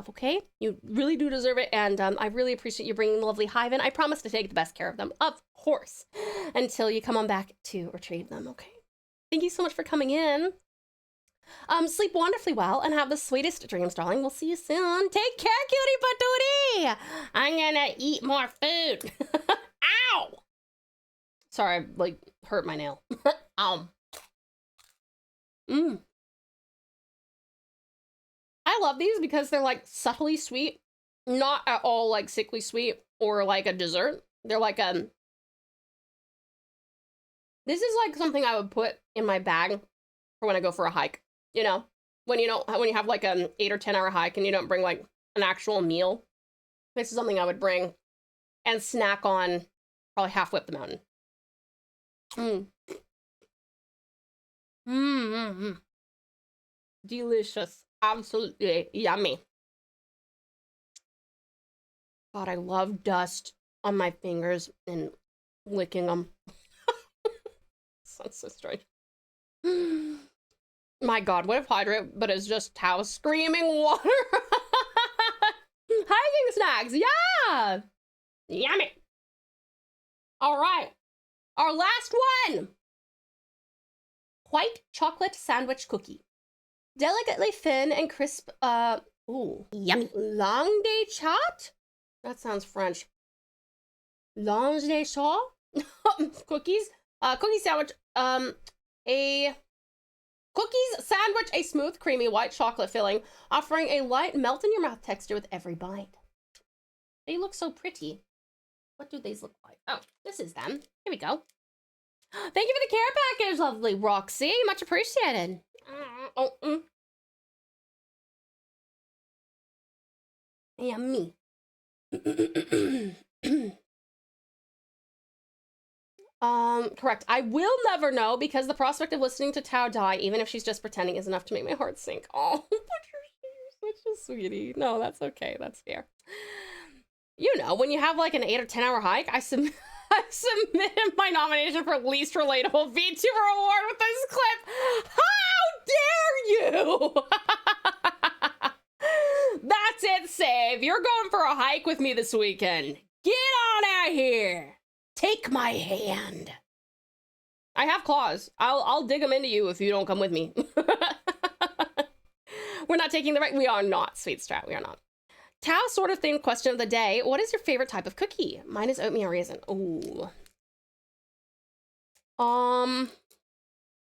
okay? You really do deserve it, and I really appreciate you bringing the lovely Hive in. I promise to take the best care of them, of course, until you come on back to retrieve them, okay? Thank you so much for coming in. Sleep wonderfully well and have the sweetest dreams, darling. We'll see you soon. Take care, cutie patootie. I'm gonna eat more food. Ow! Sorry, I like hurt my nail. I love these because they're like subtly sweet, not at all like sickly sweet or like a dessert. They're like this is like something I would put in my bag for when I go for a hike. You know, when you have like an 8 or 10 hour hike and you don't bring like an actual meal. This is something I would bring and snack on probably halfway up the mountain. Delicious. Absolutely yummy. God, I love dust on my fingers and licking them. Sounds so strange. My God, what if hydrate, but it's just Tao screaming water? Hiking snacks, yeah! Yummy. All right, our last one. White chocolate sandwich cookie. Delicately thin and crisp, ooh, yummy. Langue de chat? That sounds French. Langue de chat? Cookies? Cookie sandwich, a Cookies sandwich a smooth, creamy white chocolate filling, offering a light melt in your mouth texture with every bite. They look so pretty. What do these look like? Oh, this is them. Here we go. Thank you for the care package, lovely Roxy. Much appreciated. Yummy. Correct. I will never know because the prospect of listening to Tao die, even if she's just pretending, is enough to make my heart sink. Oh, you're such a sweetie. No, that's okay. That's fair. You know, when you have like an 8 or 10 hour hike, I submitted my nomination for least relatable VTuber award with this clip. How dare you? That's it, Save. You're going for a hike with me this weekend. Get on out here. Take my hand. I have claws. I'll dig them into you if you don't come with me. We're not taking the right. We are not, Sweet Strat. We are not. Tao sort of themed question of the day. What is your favorite type of cookie? Mine is oatmeal raisin. Ooh.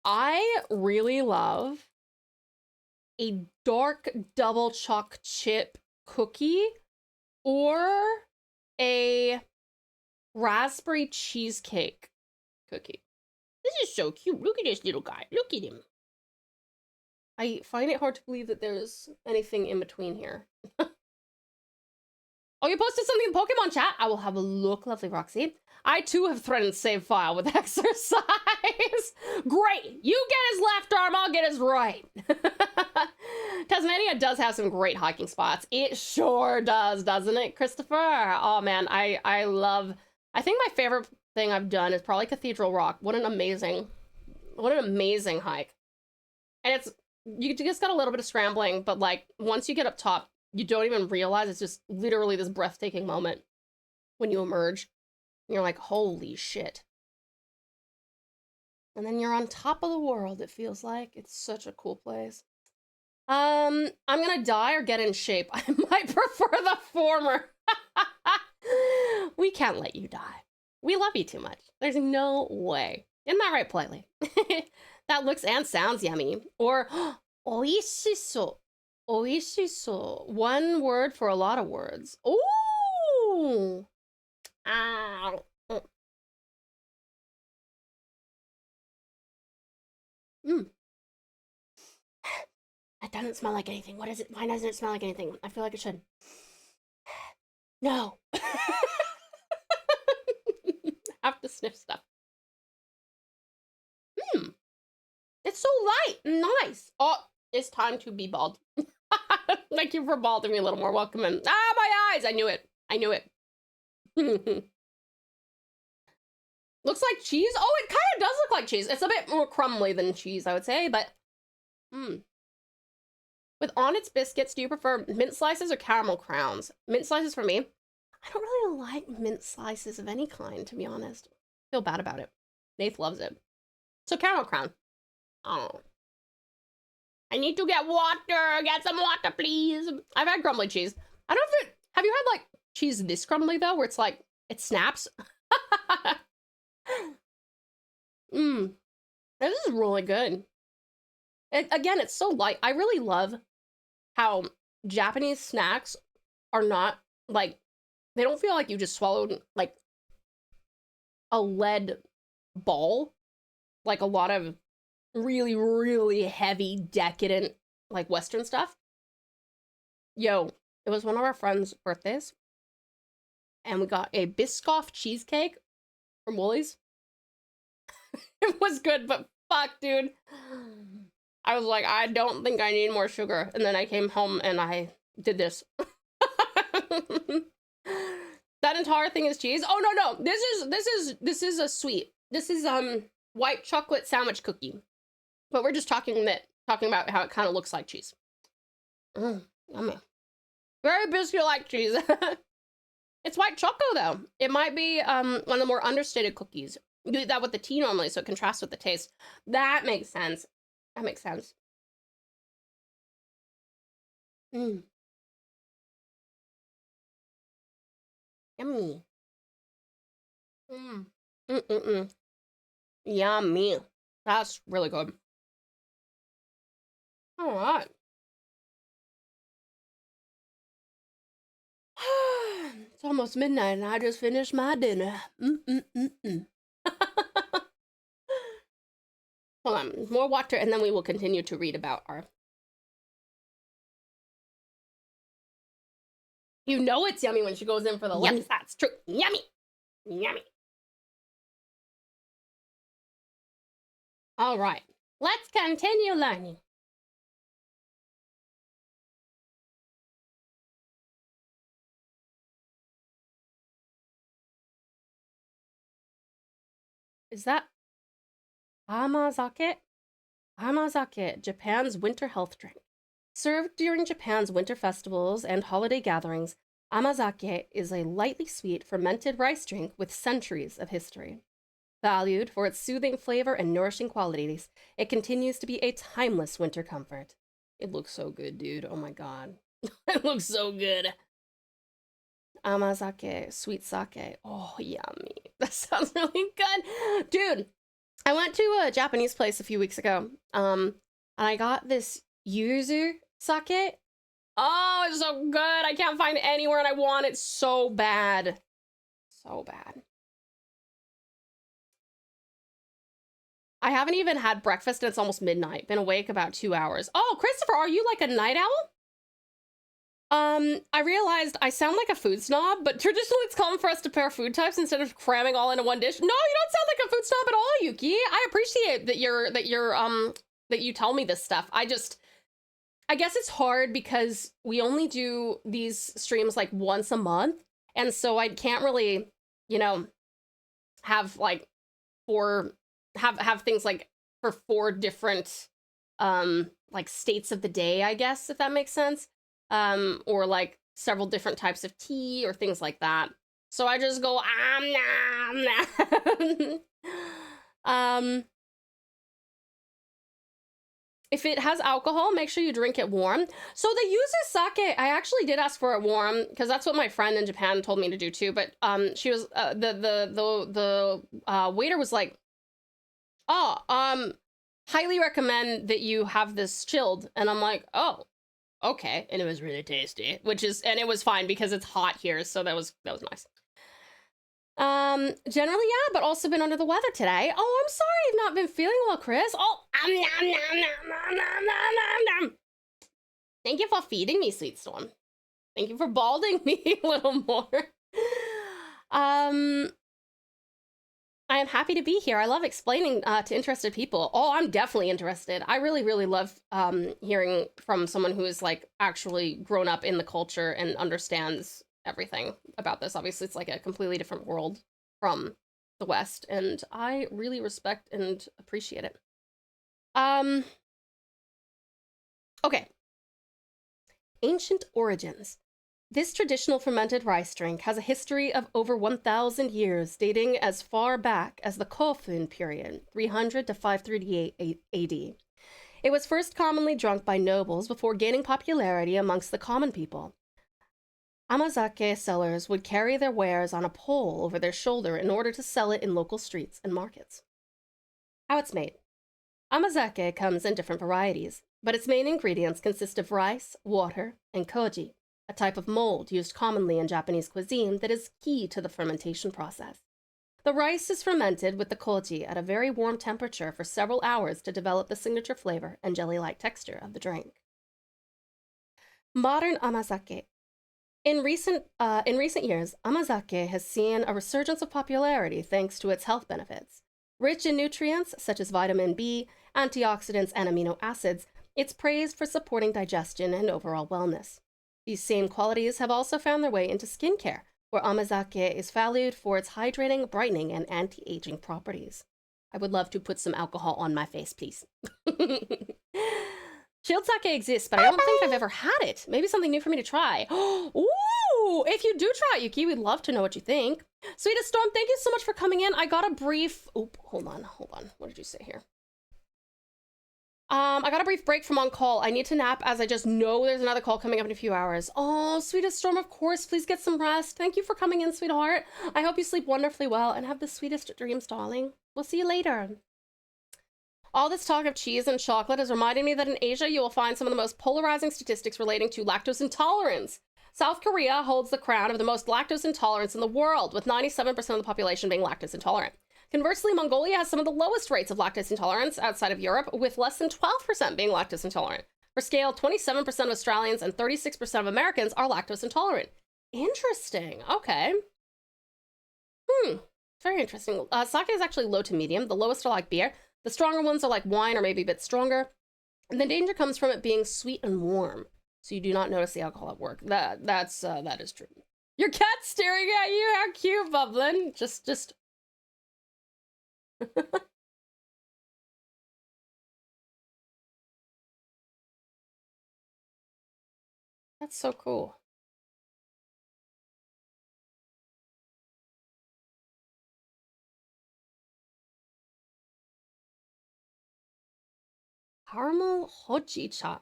I really love a dark double choc chip cookie or a raspberry cheesecake cookie. This is so cute. Look at this little guy. Look at him. I find it hard to believe that there's anything in between here. Oh, you posted something in Pokemon chat? I will have a look, lovely Roxy. I too have threatened save file with exercise. Great. You get his left arm, I'll get his right. Tasmania does have some great hiking spots. It sure does, doesn't it, Christopher? Oh man, I think my favorite thing I've done is probably Cathedral Rock. What an amazing hike. And you just got a little bit of scrambling, but like once you get up top, you don't even realize it's just literally this breathtaking moment when you emerge. And you're like, holy shit. And then you're on top of the world, it feels like. It's such a cool place. I'm gonna die or get in shape. I might prefer the former. We can't let you die. We love you too much. There's no way. Isn't that right, Politely? That looks and sounds yummy. Or, oishiso. Oishiso. One word for a lot of words. Ooh. Ow. That doesn't smell like anything. What is it? Why doesn't it smell like anything? I feel like it should. No. Have to sniff stuff. It's so light and nice. Oh, it's time to be bald. Thank you for balding me a little more. Welcome in. Ah, my eyes. I knew it. I knew it. Looks like cheese. Oh, it kind of does look like cheese. It's a bit more crumbly than cheese, I would say, but With on its biscuits, do you prefer mint slices or caramel crowns? Mint slices for me. I don't really like mint slices of any kind, to be honest. I feel bad about it. Nath loves it. So caramel crown. Oh. I need to get water. Get some water, please. I've had crumbly cheese. I don't know if it... Have you had, like, cheese this crumbly, though? Where it's, like, it snaps? This is really good. Again, it's so light. I really love how Japanese snacks are not, like... They don't feel like you just swallowed, like, a lead ball. Like a lot of really, really heavy, decadent, like, Western stuff. Yo, it was one of our friends' birthdays. And we got a Biscoff cheesecake from Woolies. It was good, but fuck, dude. I was like, I don't think I need more sugar. And then I came home and I did this. That entire thing is cheese. Oh no, this is a sweet. This is white chocolate sandwich cookie. But we're just talking about how it kind of looks like cheese. Yummy. Very biscuit-like cheese. It's white choco though. It might be one of the more understated cookies. You eat that with the tea normally, so it contrasts with the taste. That makes sense. That makes sense. Yummy. Yummy. That's really good. All right. It's almost midnight and I just finished my dinner. Hold on, more water and then we will continue to read about our... You know it's yummy when she goes in for the lips. That's true. Yummy. Yummy. All right. Let's continue learning. Is that amazake? Amazake, Japan's winter health drink. Served during Japan's winter festivals and holiday gatherings, amazake is a lightly sweet fermented rice drink with centuries of history. Valued for its soothing flavor and nourishing qualities, it continues to be a timeless winter comfort. It looks so good, dude. Oh my god. It looks so good. Amazake, sweet sake. Oh, yummy. That sounds really good. Dude, I went to a Japanese place a few weeks ago, and I got this yuzu sake. Oh, it's so good. I can't find it anywhere, and I want it so bad. So bad. I haven't even had breakfast, and it's almost midnight. Been awake about 2 hours. Oh, Christopher, are you like a night owl? I realized I sound like a food snob, but traditionally it's common for us to pair food types instead of cramming all into one dish. No, you don't sound like a food snob at all, Yuki. I appreciate that you tell me this stuff. I guess it's hard because we only do these streams like once a month, and so I can't really, you know, have like have things like for 4 different like states of the day, I guess, if that makes sense. Or like several different types of tea or things like that. So I just go, if it has alcohol, make sure you drink it warm. So the yuzu sake, I actually did ask for it warm because that's what my friend in Japan told me to do too. But she was the waiter was like, highly recommend that you have this chilled. And I'm like, oh. Okay, and it was really tasty, and it was fine because it's hot here, so that was nice. Generally, yeah, but also been under the weather today. Oh, I'm sorry you've not been feeling well, Chris. Oh, thank you for feeding me, Sweet Storm. Thank you for balding me a little more. I am happy to be here. I love explaining to interested people. Oh, I'm definitely interested. I really, really love hearing from someone who is like actually grown up in the culture and understands everything about this. Obviously, it's like a completely different world from the West, and I really respect and appreciate it. Okay. Ancient origins. This traditional fermented rice drink has a history of over 1,000 years, dating as far back as the Kofun period, 300 to 538 AD. It was first commonly drunk by nobles before gaining popularity amongst the common people. Amazake sellers would carry their wares on a pole over their shoulder in order to sell it in local streets and markets. How it's made. Amazake comes in different varieties, but its main ingredients consist of rice, water, and koji, a type of mold used commonly in Japanese cuisine that is key to the fermentation process. The rice is fermented with the koji at a very warm temperature for several hours to develop the signature flavor and jelly-like texture of the drink. Modern amazake. In recent years, amazake has seen a resurgence of popularity thanks to its health benefits. Rich in nutrients such as vitamin B, antioxidants, and amino acids, it's praised for supporting digestion and overall wellness. These same qualities have also found their way into skincare, where amazake is valued for its hydrating, brightening, and anti-aging properties. I would love to put some alcohol on my face, please. Chilled sake exists, but I don't think I've ever had it. Maybe something new for me to try. Ooh, if you do try it, Yuki, we'd love to know what you think. Sweetest Storm, thank you so much for coming in. I got a brief... Oh, hold on. What did you say here? I got a brief break from on call. I need to nap as I just know there's another call coming up in a few hours. Oh, Sweetest Storm, of course. Please get some rest. Thank you for coming in, sweetheart. I hope you sleep wonderfully well and have the sweetest dreams, darling. We'll see you later. All this talk of cheese and chocolate is reminding me that in Asia you will find some of the most polarizing statistics relating to lactose intolerance. South Korea holds the crown of the most lactose intolerance in the world, with 97% of the population being lactose intolerant. Conversely, Mongolia has some of the lowest rates of lactose intolerance outside of Europe, with less than 12% being lactose intolerant. For scale, 27% of Australians and 36% of Americans are lactose intolerant. Interesting. Okay. Very interesting. Sake is actually low to medium. The lowest are like beer. The stronger ones are like wine or maybe a bit stronger. And the danger comes from it being sweet and warm, so you do not notice the alcohol at work. That is true. Your cat's staring at you. How cute, Bublin. Just. That's so cool. Caramel hojicha.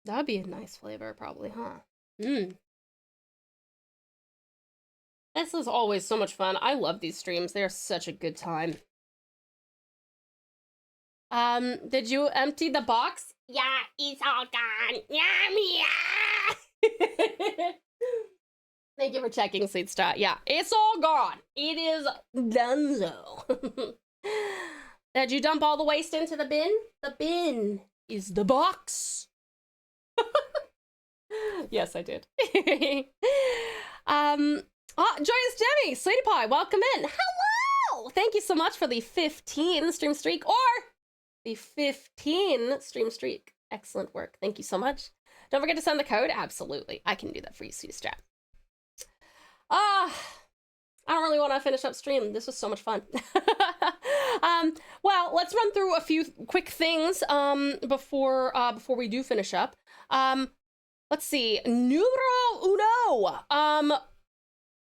That'd be a nice flavor, probably, huh? This is always so much fun. I love these streams. They're such a good time. Did you empty the box? Yeah, it's all gone. Yummy. Thank you for checking, Sweet Strat. Yeah, it's all gone. It is donezo. Did you dump all the waste into the bin? The bin is the box. Yes, I did. Joyous Demi, Sweetie Pie, welcome in. Hello! Thank you so much for the 15 stream streak, or the 15 stream streak. Excellent work. Thank you so much. Don't forget to send the code. Absolutely. I can do that for you, Sweet Strat. I don't really want to finish up stream. This was so much fun. Well, let's run through a few quick things before we do finish up. Let's see. Numero uno.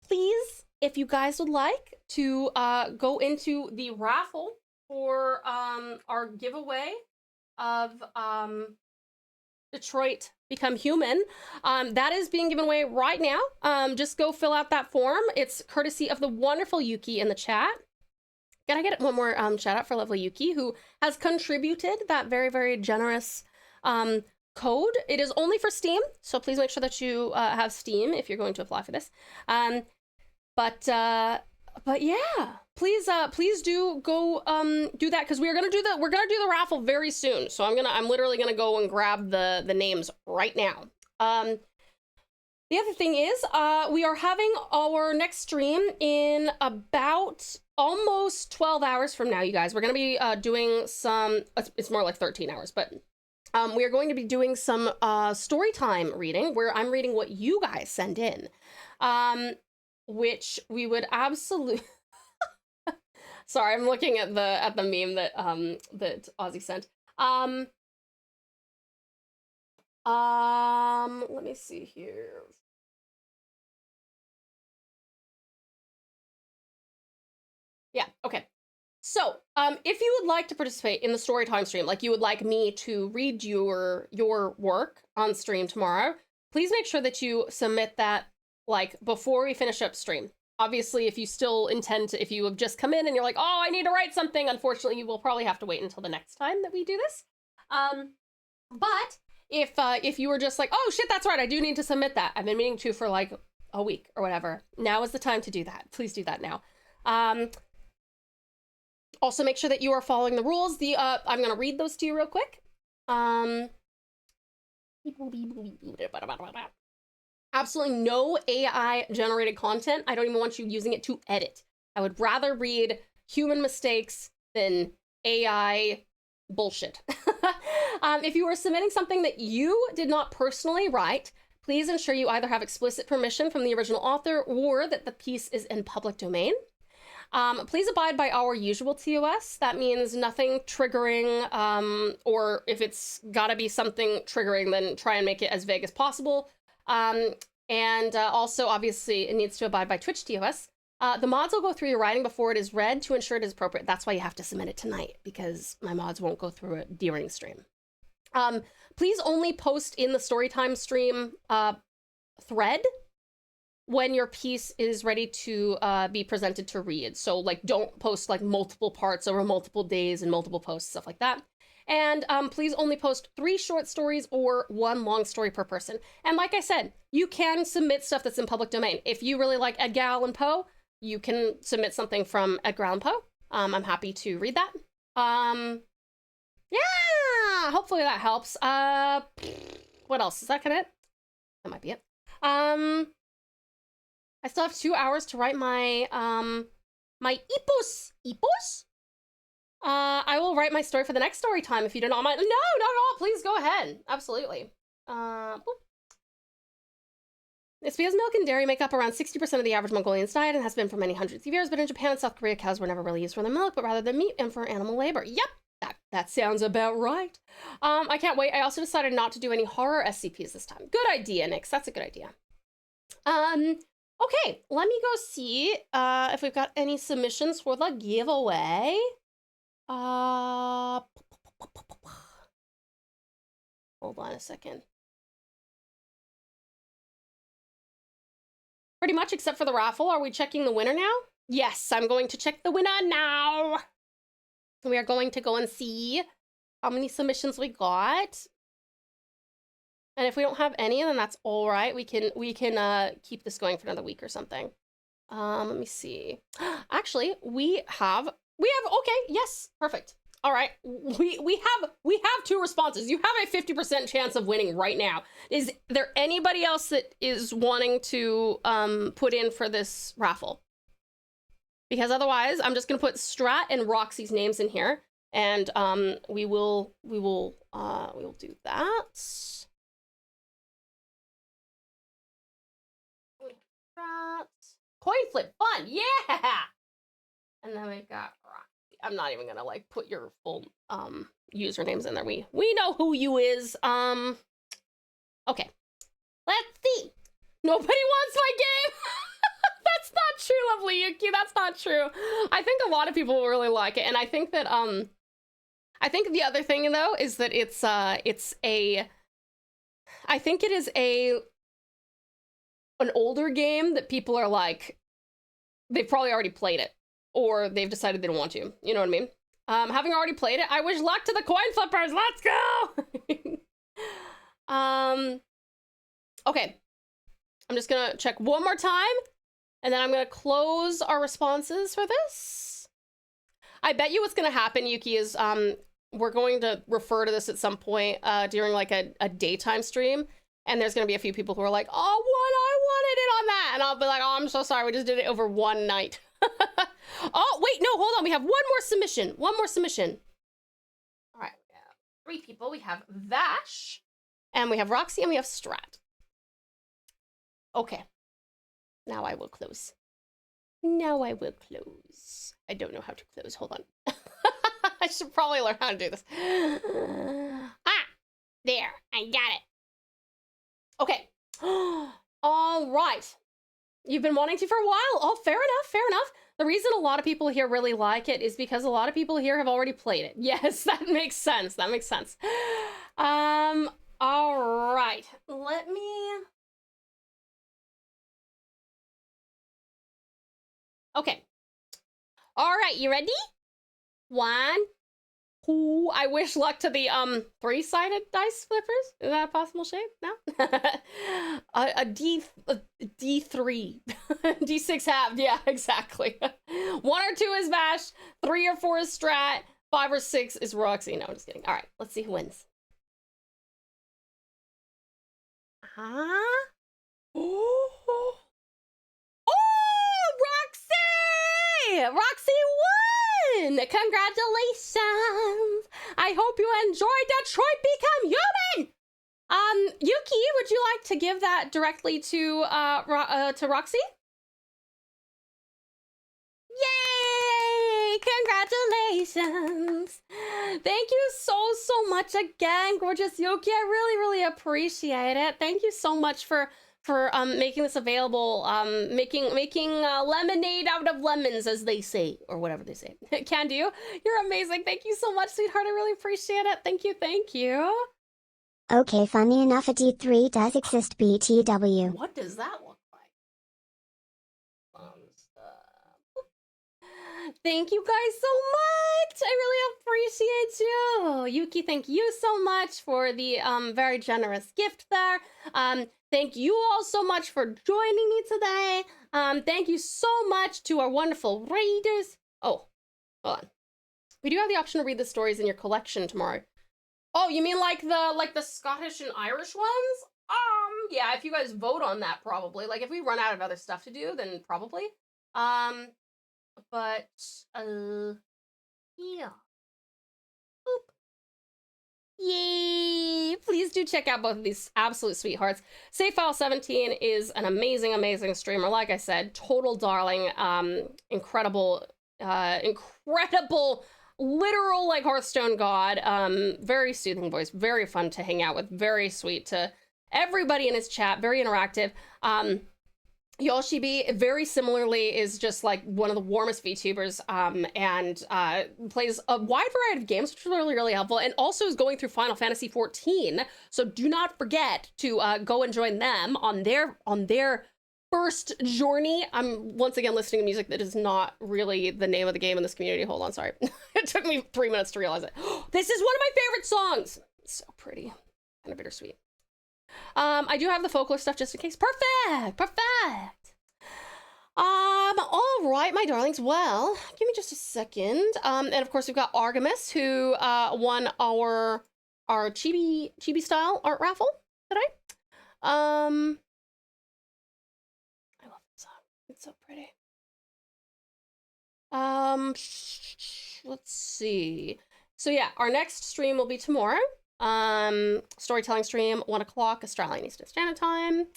Please, if you guys would like to go into the raffle for our giveaway of Detroit Become Human, that is being given away right now. Just go fill out that form. It's courtesy of the wonderful Yuki in the chat. Can I get one more shout out for lovely Yuki, who has contributed that very, very generous code. It is only for Steam, so please make sure that you have Steam if you're going to apply for this. But yeah, please do go do that, because we're gonna do the raffle very soon. So I'm literally gonna go and grab the names right now. The other thing is we are having our next stream in about almost 12 hours from now, you guys. We're gonna be doing some, it's more like 13 hours, but we are going to be doing some story time reading, where I'm reading what you guys send in, which we would absolutely. Sorry, I'm looking at the meme that that Ozzy sent. Let me see here. Yeah, okay. So, if you would like to participate in the storytime stream, like you would like me to read your work on stream tomorrow, please make sure that you submit that like before we finish up stream. Obviously, if you still intend to, if you have just come in and you're like, oh, I need to write something, unfortunately, you will probably have to wait until the next time that we do this. But if you were just like, oh shit, that's right, I do need to submit that. I've been meaning to for like a week or whatever. Now is the time to do that. Please do that now. Also, make sure that you are following the rules. I'm going to read those to you real quick. Absolutely no AI generated content. I don't even want you using it to edit. I would rather read human mistakes than AI bullshit. If you are submitting something that you did not personally write, please ensure you either have explicit permission from the original author or that the piece is in public domain. Please abide by our usual TOS. That means nothing triggering, or if it's gotta be something triggering, then try and make it as vague as possible. And also, obviously, it needs to abide by Twitch TOS. The mods will go through your writing before it is read to ensure it is appropriate. That's why you have to submit it tonight, because my mods won't go through it during stream. Please only post in the Storytime stream thread when your piece is ready to be presented to read. So like don't post like multiple parts over multiple days and multiple posts, stuff like that. And please only post 3 short stories or 1 long story per person. And like I said, you can submit stuff that's in public domain. If you really like Edgar Allan Poe, you can submit something from Edgar Allan Poe. I'm happy to read that. Yeah, hopefully that helps. What else? Is that kind of it? That might be it. I still have 2 hours to write my my epos. Epos? I will write my story for the next story time if you do not mind. No, not at all. Please go ahead. Absolutely. It's because milk and dairy make up around 60% of the average Mongolian's diet and has been for many hundreds of years, but in Japan and South Korea, cows were never really used for their milk, but rather than meat and for animal labor. Yep, that sounds about right. I can't wait. I also decided not to do any horror SCPs this time. Good idea, Nix. That's a good idea. Okay, let me go see if we've got any submissions for the giveaway. Hold on a second. Pretty much, except for the raffle. Are we checking the winner now? Yes, I'm going to check the winner now. We are going to go and see how many submissions we got. And if we don't have any, then that's all right. We can keep this going for another week or something. Let me see. Actually, we have okay, yes, perfect. All right, we have 2 responses. You have a 50% chance of winning right now. Is there anybody else that is wanting to put in for this raffle? Because otherwise, I'm just gonna put Strat and Roxy's names in here, and we will do that. Coin flip, fun, yeah! And then we've got Roxy. I'm not even gonna like put your full usernames in there. We know who you is. Okay. Let's see. Nobody wants my game. That's not true, lovely Yuki. That's not true. I think a lot of people will really like it, and I think that I think the other thing though is that I think it is an older game that people are like, they've probably already played it, or they've decided they don't want to. You know what I mean? Having already played it, I wish luck to the coin flippers. Let's go. Okay. I'm just gonna check one more time, and then I'm gonna close our responses for this. I bet you what's gonna happen, Yuki, is we're going to refer to this at some point during like a daytime stream, and there's gonna be a few people who are like, oh, I wanted it on that, and I'll be like, oh, I'm so sorry, we just did it over one night. Oh, wait, no, hold on, we have one more submission. All right, we have 3 people. We have Vash, and we have Roxy, and we have Strat. Okay. Now I will close. I don't know how to close. Hold on. I should probably learn how to do this. There. I got it. Okay. All right. You've been wanting to for a while. Oh, fair enough. The reason a lot of people here really like it is because a lot of people here have already played it. Yes, that makes sense. All right. Let me... Okay. All right, you ready? 1, 2. I wish luck to the 3-sided dice flippers. Is that a possible shape? No. a D3, D6 halved. Yeah, exactly. 1 or 2 is Vash. 3 or 4 is Strat. 5 or 6 is Roxy. No, I'm just kidding. All right, let's see who wins. Roxy won! Congratulations! I hope you enjoyed Detroit Become Human! Yuki, would you like to give that directly to Roxy? Yay! Congratulations! Thank you so much again, gorgeous Yuki. I really appreciate it. Thank you so much for making this available, making lemonade out of lemons, as they say, or whatever they say. Can do. You're amazing. Thank you so much, sweetheart. I really appreciate it. Thank you. Okay, funny enough, a D3 does exist, BTW. What does that look like? thank you guys so much. I really appreciate you. Yuki, thank you so much for the very generous gift there. Thank you all so much for joining me today. Thank you so much to our wonderful readers. Oh, hold on. We do have the option to read the stories in your collection tomorrow. Oh, you mean like the Scottish and Irish ones? Yeah, if you guys vote on that, probably. Like, if we run out of other stuff to do, then probably. But, yeah. Boop. Yay! Please do check out both of these absolute sweethearts. SafeFile17 is an amazing, amazing streamer. Like I said, total darling, incredible, literal, like, Hearthstone god. Very soothing voice, very fun to hang out with, very sweet to everybody in his chat, very interactive. Yoshibi, very similarly, is just like one of the warmest VTubers, and plays a wide variety of games, which is really, really helpful, and also is going through Final Fantasy XIV. So do not forget to go and join them on their first journey. I'm once again listening to music that is not really the name of the game in this community. Hold on, sorry. It took me 3 minutes to realize it. This is one of my favorite songs. It's so pretty, kind of bittersweet. I do have the folklore stuff just in case. Perfect. All right, my darlings. Well, give me just a second. And of course we've got Artemis, who won our chibi style art raffle today. I love this song. It's so pretty. Let's see. So yeah, our next stream will be tomorrow. Storytelling stream, 1 o'clock Australian Eastern Standard Time.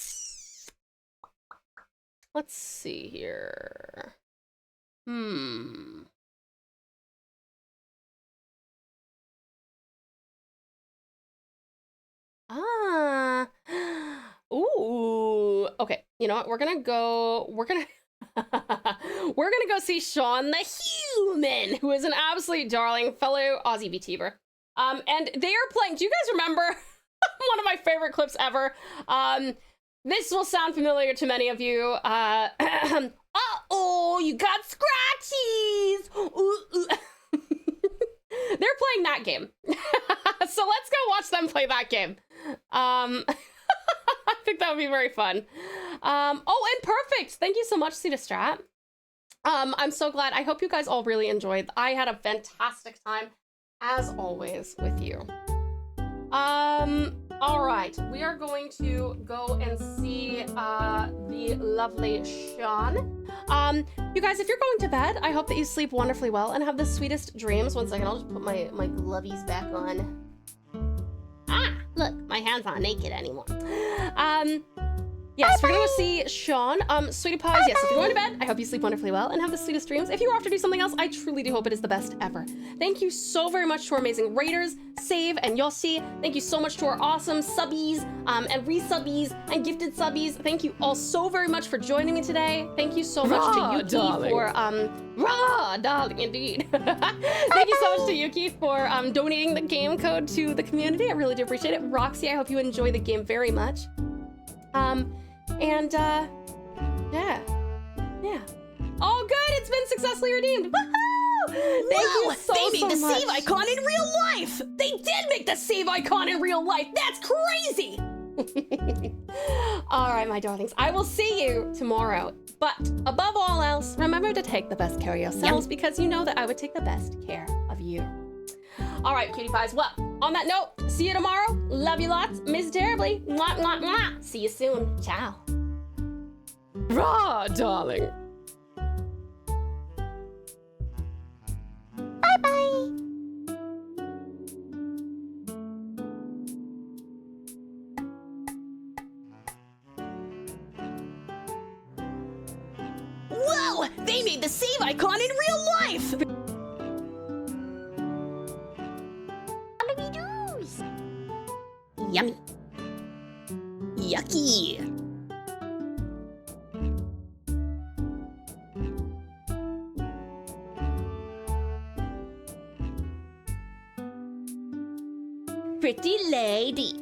Let's see here. Ooh. Okay, you know what? We're gonna go see Sean the Human, who is an absolute darling fellow Aussie Vtuber. And they are playing, do you guys remember one of my favorite clips ever? This will sound familiar to many of you. Uh-oh, you got scratchies! Ooh. They're playing that game. So let's go watch them play that game. I think that would be very fun. Oh, and perfect. Thank you so much, Cedar Strat. I'm so glad. I hope you guys all really enjoyed. I had a fantastic time, as always, with you. All right, we are going to go and see the lovely Sean. You guys, if you're going to bed, I hope that you sleep wonderfully well and have the sweetest dreams. 1 second, I'll just put my glovies back on. Ah, look, my hands aren't naked anymore. Yes, we're gonna go see Sean. Sweetie Pies, yes, if you're going to bed, I hope you sleep wonderfully well and have the sweetest dreams. If you're off to do something else, I truly do hope it is the best ever. Thank you so very much to our amazing raiders, Save and Yossi. Thank you so much to our awesome subbies, and resubbies, and gifted subbies. Thank you all so very much for joining me today. Thank you so much to Yuki for, darling, indeed. Thank you so much to Yuki for, donating the game code to the community. I really do appreciate it. Roxy, I hope you enjoy the game very much. Yeah. Oh, good, it's been successfully redeemed. Woohoo! Thank you so much. They made the save icon in real life. They did make the save icon in real life. That's crazy. All right, my darlings, I will see you tomorrow. But above all else, remember to take the best care of yourselves, because you know that I would take the best care of you. All right, cutie pies. Well, on that note, see you tomorrow. Love you lots. Miss terribly. Mwah, mwah, mwah. See you soon. Ciao. Rah, darling. Bye-bye. Whoa! They made the save icon in real life! Yummy. Yucky. Pretty lady.